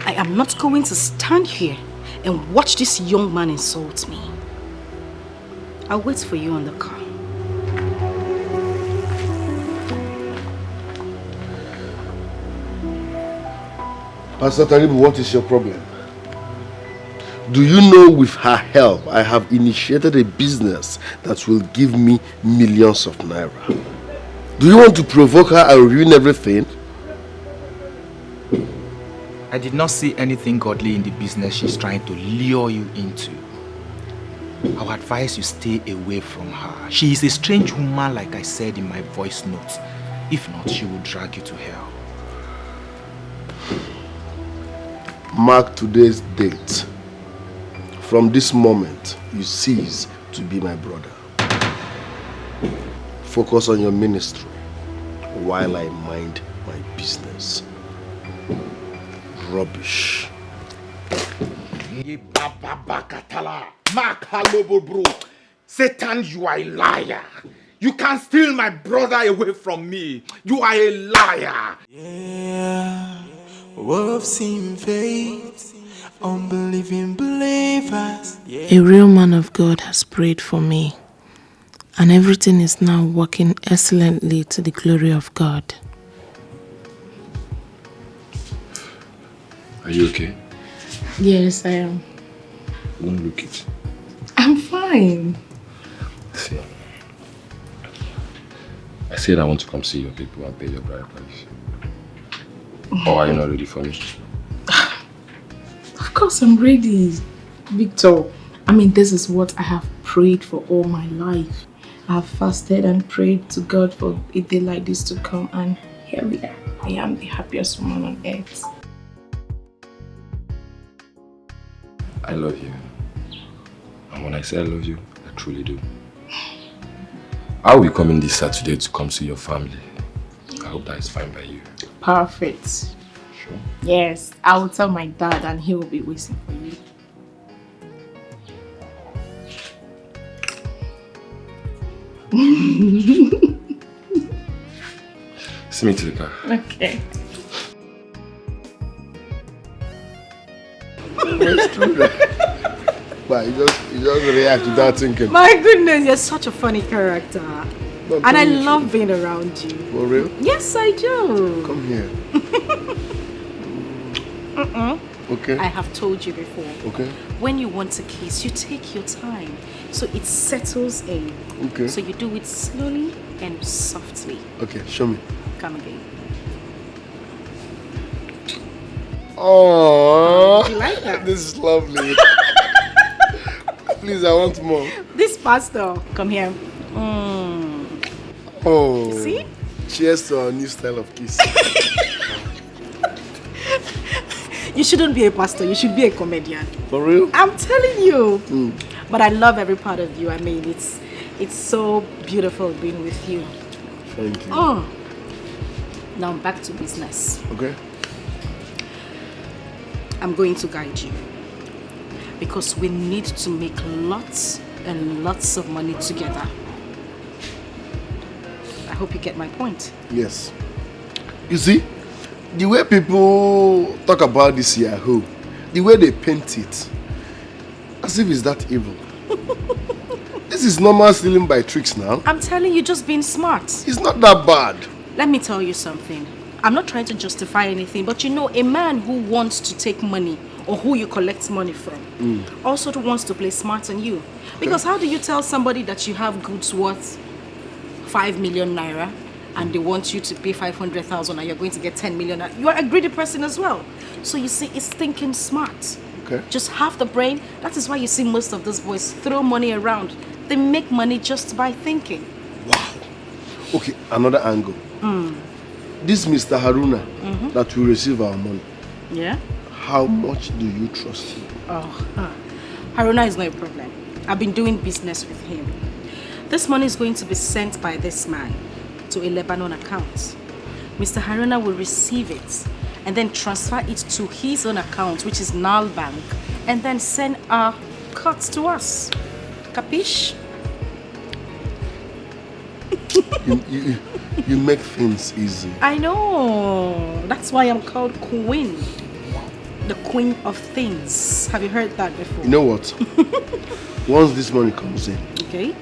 [SPEAKER 13] I am not going to stand here and watch this young man insult me. I'll wait for you on the car.
[SPEAKER 15] Pastor Taribu, what is your problem? Do you know with her help, I have initiated a business that will give me millions of naira? Do you want to provoke her and ruin everything?
[SPEAKER 8] I did not see anything godly in the business she's trying to lure you into. I would advise you stay away from her. She is a strange woman, like I said in my voice note. If not, she will drag you to hell.
[SPEAKER 15] Mark today's date. From this moment, you cease to be my brother. Focus on your ministry while I mind my business. Rubbish.
[SPEAKER 8] Satan, you are a liar. You can't steal my brother away from me. You are a liar.
[SPEAKER 6] Yeah, we've seen faith, unbelieving believers.
[SPEAKER 9] A real man of God has prayed for me, and everything is now working excellently to the glory of God.
[SPEAKER 10] Are you okay?
[SPEAKER 9] Yes, I am.
[SPEAKER 10] Don't look it.
[SPEAKER 9] I'm fine.
[SPEAKER 10] See, I said I want to come see your people and pay your bride price. Or are you not ready for me?
[SPEAKER 9] Of course I'm ready, Victor. I mean, this is what I have prayed for all my life. I have fasted and prayed to God for a day like this to come, and here we are. I am the happiest woman on earth.
[SPEAKER 10] I love you. And when I say I love you, I truly do. I will be coming this Saturday to come see your family. I hope that is fine by you.
[SPEAKER 9] Perfect.
[SPEAKER 10] Sure?
[SPEAKER 9] Yes, I will tell my dad and he will be waiting for you.
[SPEAKER 10] See me to the car.
[SPEAKER 16] Okay.
[SPEAKER 15] It's true that. But you just react without thinking.
[SPEAKER 1] My goodness, you're such a funny character.
[SPEAKER 15] But
[SPEAKER 1] And I
[SPEAKER 15] tell me
[SPEAKER 1] love
[SPEAKER 15] truth.
[SPEAKER 1] being around you.
[SPEAKER 15] For real?
[SPEAKER 1] Yes, I do.
[SPEAKER 15] Come here. Okay.
[SPEAKER 1] I have told you before.
[SPEAKER 15] Okay.
[SPEAKER 1] When you want to kiss, you take your time. So it settles in.
[SPEAKER 15] Okay.
[SPEAKER 1] So you do it slowly and softly.
[SPEAKER 15] Okay, show me.
[SPEAKER 1] Come again.
[SPEAKER 15] Oh,
[SPEAKER 1] you like that?
[SPEAKER 15] This is lovely. Please, I want more.
[SPEAKER 1] This pastor, come here.
[SPEAKER 15] Oh.
[SPEAKER 1] See?
[SPEAKER 15] Cheers to our new style of kiss.
[SPEAKER 1] You shouldn't be a pastor, you should be a comedian.
[SPEAKER 15] For real?
[SPEAKER 1] I'm telling you. But I love every part of you. I mean, it's so beautiful being with you.
[SPEAKER 15] Thank you.
[SPEAKER 1] Oh. Now back to business.
[SPEAKER 15] Okay.
[SPEAKER 1] I'm going to guide you. Because we need to make lots and lots of money together. I hope you get my point.
[SPEAKER 15] Yes. You see, the way people talk about this Yahoo, the way they paint it, as if it's that evil. This is normal stealing by tricks now.
[SPEAKER 1] I'm telling you, just being smart.
[SPEAKER 15] It's not that bad.
[SPEAKER 1] Let me tell you something. I'm not trying to justify anything, but you know, a man who wants to take money or who you collect money from also wants to play smart on you. Because how do you tell somebody that you have goods worth 5 million naira and they want you to pay 500,000 and you're going to get 10 million? You are a greedy person as well. So you see, it's thinking smart.
[SPEAKER 15] Okay.
[SPEAKER 1] Just have the brain. That is why you see most of those boys throw money around. They make money just by thinking.
[SPEAKER 15] Okay, another angle. This Mr. Haruna that will receive our money,
[SPEAKER 1] Yeah?
[SPEAKER 15] how much do you trust him?
[SPEAKER 1] Oh, Haruna is not a problem. I've been doing business with him. This money is going to be sent by this man to a Lebanon account. Mr. Haruna will receive it and then transfer it to his own account, which is Nal Bank, and then send our cuts to us. Capiche?
[SPEAKER 15] You make things easy.
[SPEAKER 1] I know. That's why I'm called Queen. The Queen of Things. Have you heard that before?
[SPEAKER 15] You know what? Once this money comes in,
[SPEAKER 1] Okay.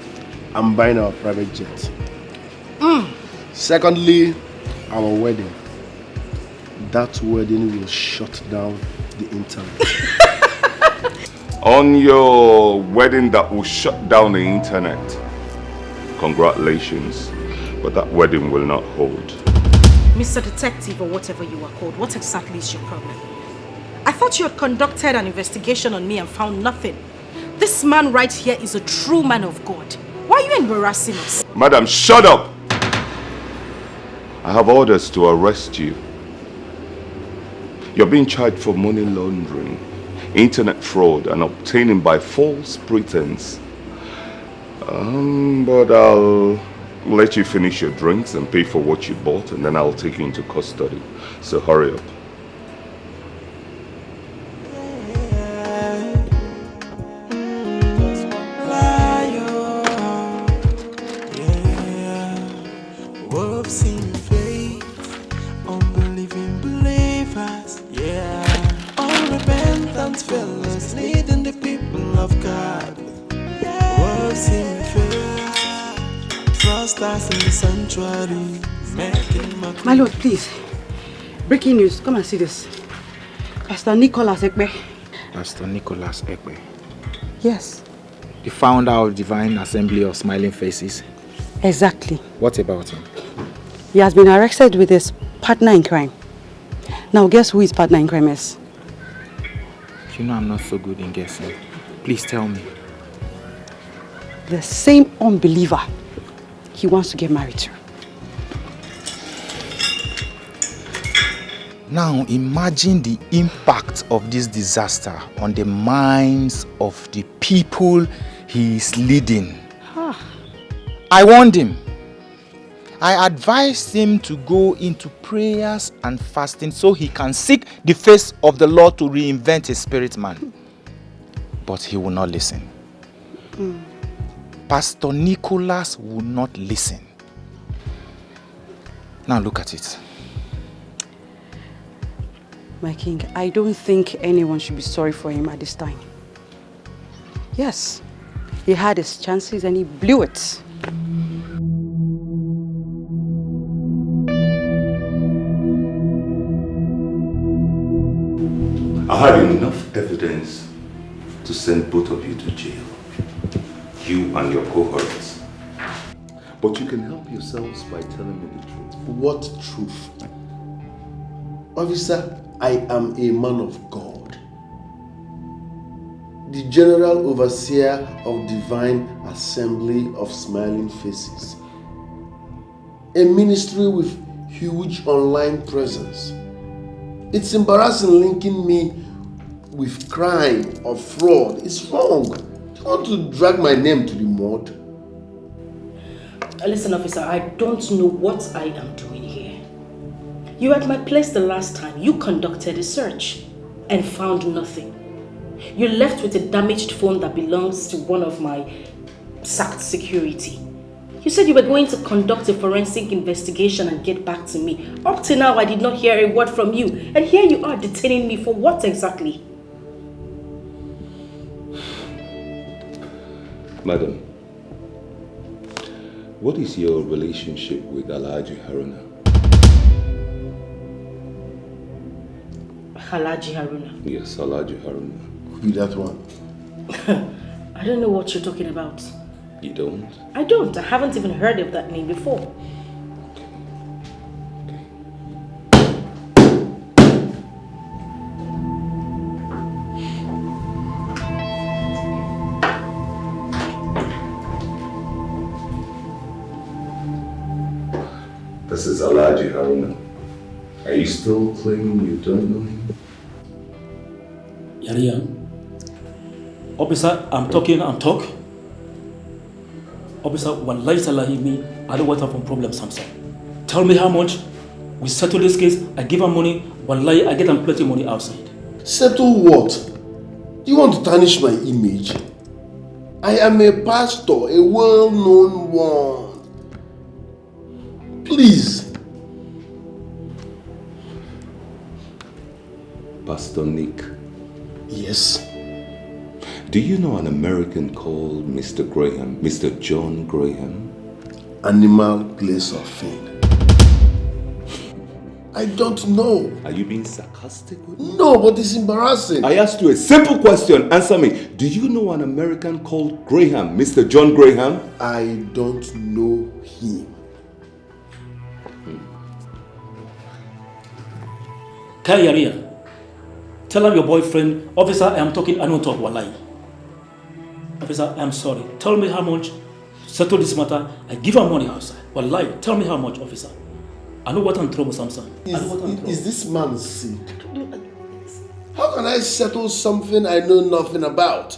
[SPEAKER 15] I'm buying our private jet. Secondly, our wedding. That wedding will shut down the internet.
[SPEAKER 19] On your wedding that will shut down the internet. Congratulations, but that wedding will not hold.
[SPEAKER 1] Mr. Detective, or whatever you are called, what exactly is your problem? I thought you had conducted an investigation on me and found nothing. This man right here is a true man of God. Why are you embarrassing us?
[SPEAKER 19] Madam, shut up! I have orders to arrest you. You're being charged for money laundering, internet fraud, and obtaining by false pretense. But I'll let you finish your drinks and pay for what you bought, and then I'll take you into custody. So hurry up.
[SPEAKER 6] Wolves in faith, unbelieving believers, yeah. Unrepentant fellas leading the people of God. Wolves in faith, trust us in the sanctuary, making my
[SPEAKER 21] My lord, please. Breaking news. Come and see this. Pastor Nicholas Ekpe.
[SPEAKER 8] Pastor Nicholas Ekpe,
[SPEAKER 21] Yes,
[SPEAKER 8] the founder of Divine Assembly of Smiling Faces.
[SPEAKER 21] exactly.
[SPEAKER 8] What about him?
[SPEAKER 21] He has been arrested with his partner in crime. Now guess who his partner in crime is?
[SPEAKER 8] You know I'm not so good in guessing. Please tell me.
[SPEAKER 21] The same unbeliever he wants to get married to.
[SPEAKER 8] Now imagine the impact of this disaster on the minds of the people he is leading. I warned him. I advised him to go into prayers and fasting so he can seek the face of the Lord to reinvent his spirit man. But he will not listen. Pastor Nicholas will not listen. Now look at it.
[SPEAKER 21] My king, I don't think anyone should be sorry for him at this time. Yes, he had his chances and he blew it.
[SPEAKER 19] I had enough evidence to send both of you to jail. You and your cohorts. But you can help yourselves by telling me the truth.
[SPEAKER 7] What truth? Officer, I am a man of God. The General Overseer of Divine Assembly of Smiling Faces. A ministry with huge online presence. It's embarrassing linking me with crime or fraud. It's wrong. Do you want to drag my name to the mud?
[SPEAKER 2] Listen, officer, I don't know what I am doing here. You were at my place the last time. You conducted a search and found nothing. You left with a damaged phone that belongs to one of my sacked security. You said you were going to conduct a forensic investigation and get back to me. Up to now, I did not hear a word from you. And here you are detaining me for what exactly?
[SPEAKER 19] Madam, what is your relationship with Alhaji Haruna?
[SPEAKER 2] Alhaji Haruna.
[SPEAKER 19] Yes, Alhaji Haruna.
[SPEAKER 7] Who that one?
[SPEAKER 2] I don't know what you're talking about.
[SPEAKER 19] You don't?
[SPEAKER 2] I don't. I haven't even heard of that name before.
[SPEAKER 19] This is Alhaji Haruna. Are you still claiming you don't know him?
[SPEAKER 20] Yarian. Officer, I'm talking and talk. Officer, wallahi salahi me, I don't want to have a problem, Samson. Tell me how much. We settle this case, I give her money, wallahi, I get them plenty money outside.
[SPEAKER 7] Settle what? You want to tarnish my image? I am a pastor, a well-known one. Please.
[SPEAKER 19] Pastor Nick.
[SPEAKER 7] Yes.
[SPEAKER 19] Do you know an American called Mr. Graham, Mr. John Graham?
[SPEAKER 7] Animal place of faith. I don't know.
[SPEAKER 19] Are you being sarcastic with me?
[SPEAKER 7] No, but it's embarrassing.
[SPEAKER 19] I asked you a simple question. Answer me. Do you know an American called Graham, Mr. John Graham?
[SPEAKER 7] I don't know him.
[SPEAKER 20] Kayaria, tell him your boyfriend, officer, I am talking, I don't talk, wallahi. Officer, I'm sorry. Tell me how much. Settle this matter. I give her money outside. Wallahi, tell me how much, officer. I know what I'm trouble, Samson.
[SPEAKER 7] Is this man sick? How can I settle something I know nothing about?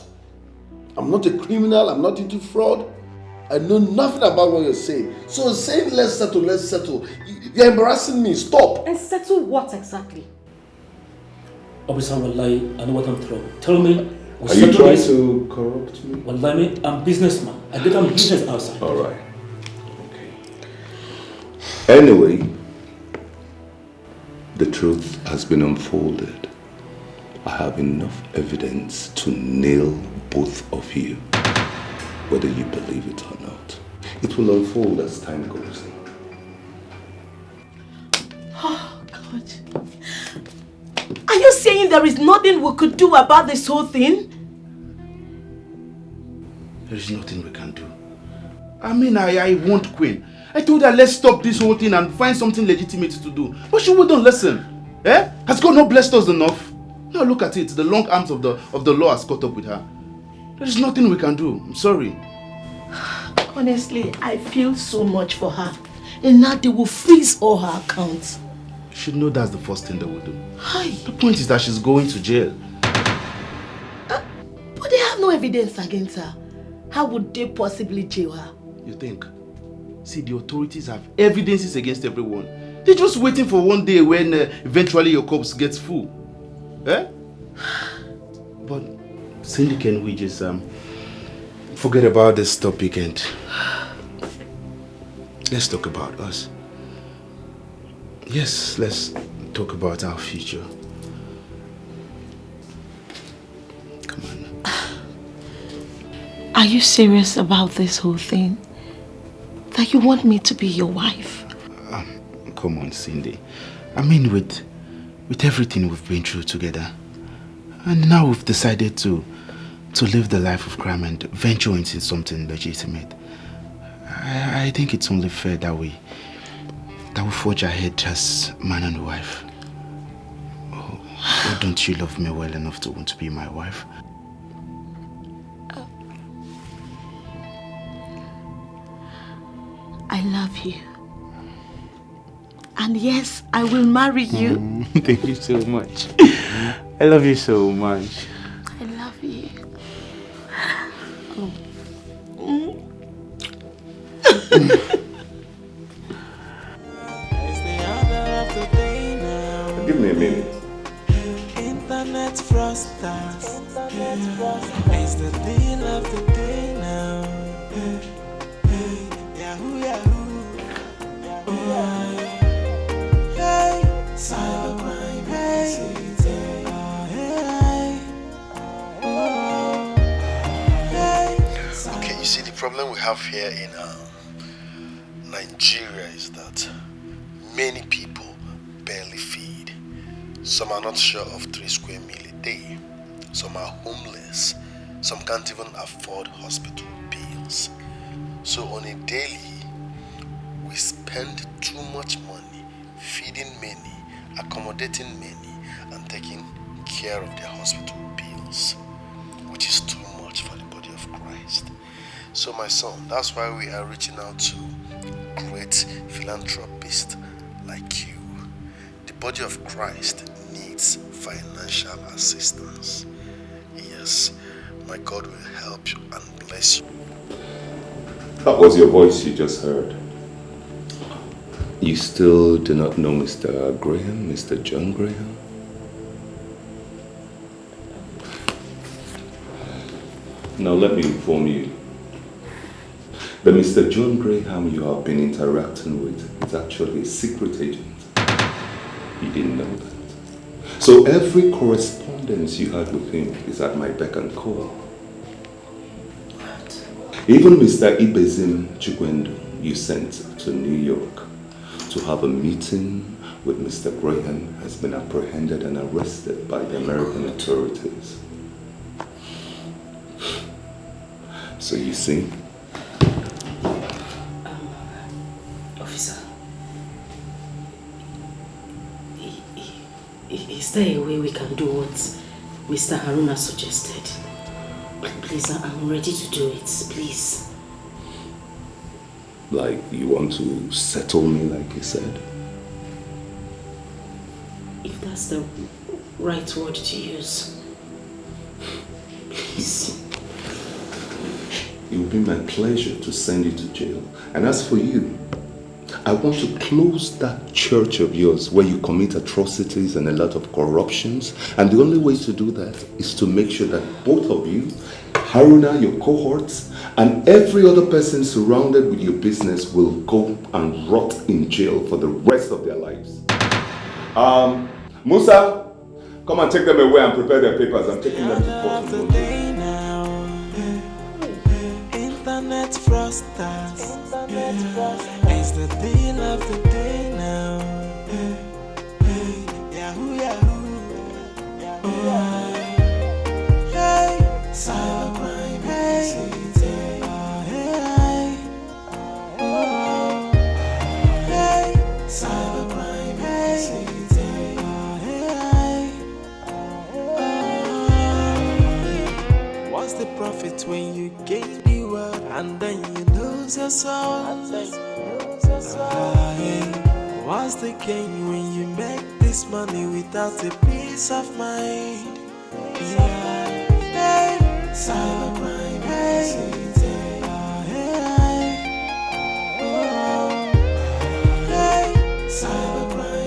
[SPEAKER 7] I'm not a criminal. I'm not into fraud. I know nothing about what you're saying. So saying let's settle. You're embarrassing me. Stop.
[SPEAKER 2] And settle what exactly?
[SPEAKER 20] Officer, wallahi, I know what I'm trouble. Tell me.
[SPEAKER 19] Are you trying to corrupt me?
[SPEAKER 20] Wallahi, I'm businessman. I get on business outside.
[SPEAKER 19] All right. Anyway, the truth has been unfolded. I have enough evidence to nail both of you, whether you believe it or not. It will unfold as time goes on.
[SPEAKER 2] Oh, God. Are you saying there is nothing we could do about this whole thing?
[SPEAKER 18] There is nothing we can do. I mean, I want Queen. I told her, let's stop this whole thing and find something legitimate to do. But she wouldn't listen. Eh? Has God not blessed us enough? Now look at it. The long arms of the law has caught up with her. There is nothing we can do. I'm sorry.
[SPEAKER 2] Honestly, I feel so much for her. And now they will freeze all her accounts.
[SPEAKER 18] You should know that's the first thing they will do.
[SPEAKER 2] Hi.
[SPEAKER 18] The point is that she's going to jail.
[SPEAKER 2] But they have no evidence against her. How would they possibly jail her?
[SPEAKER 18] You think? See, the authorities have evidences against everyone. They're just waiting for one day when eventually your corpse gets full. Eh? But Cindy, can we just forget about this topic and let's talk about us?
[SPEAKER 3] Yes, let's talk about our future. Come on.
[SPEAKER 11] Are you serious about this whole thing? That you want me to be your wife?
[SPEAKER 3] Come on, Cindy. I mean, with everything we've been through together, and now we've decided to live the life of crime and venture into something legitimate. I think it's only fair that we forge ahead as man and wife. Oh, don't you love me well enough to want to be my wife?
[SPEAKER 11] I love you. And yes, I will marry you.
[SPEAKER 3] Thank you so much. I love you so much.
[SPEAKER 11] I love you.
[SPEAKER 19] Give me a minute.
[SPEAKER 6] Internet frosters. It's the deal of the day now. Yahoo, Yahoo. Hey, cybercrime.
[SPEAKER 7] Okay, you see, the problem we have here in Nigeria is that many people barely feed. Some are not sure of 3 square meal a day. Some are homeless. Some can't even afford hospital bills. So on a daily, we spend too much money feeding many, accommodating many, and taking care of their hospital bills, which is too much for the body of Christ. So my son, that's why we are reaching out to great philanthropists like you. The body of Christ needs financial assistance. Yes, my God will help you and bless you.
[SPEAKER 19] That was your voice you just heard. You still do not know Mr. Graham, Mr. John Graham? Now let me inform you. The Mr. John Graham you have been interacting with is actually a secret agent. You didn't know that. So every correspondence you had with him is at my beck and call. Even Mr. Ibezim Chugwendo you sent to New York to have a meeting with Mr. Graham has been apprehended and arrested by the American authorities. So you see?
[SPEAKER 2] Officer, is there a way we can do what Mr. Haruna suggested? Please, I'm ready to do it, please.
[SPEAKER 19] Like you want to settle me like you said?
[SPEAKER 2] If that's the right word to use. Please.
[SPEAKER 19] It will be my pleasure to send you to jail. And as for you, I want to close that church of yours where you commit atrocities and a lot of corruptions. And the only way to do that is to make sure that both of you, Haruna, your cohorts, and every other person surrounded with your business will go and rot in jail for the rest of their lives. Musa, come and take them away and prepare their papers. I'm taking them to court.
[SPEAKER 6] Internet frosters. It's the deal of the day now. Yahoo, Yahoo. Hey, cybercrime. Hey, cybercrime. What's the profit when you gain the world and then you lose your soul? What's the gain when you make this money without a peace of mind? Hey, cybercrime. Hey, cybercrime.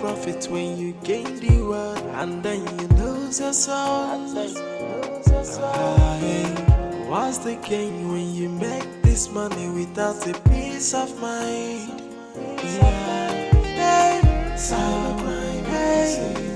[SPEAKER 6] profit when you gain the world and then you lose your soul? What's the gain when you make this money without a peace of mind? Yeah. Hey. Cybercrime. Hey.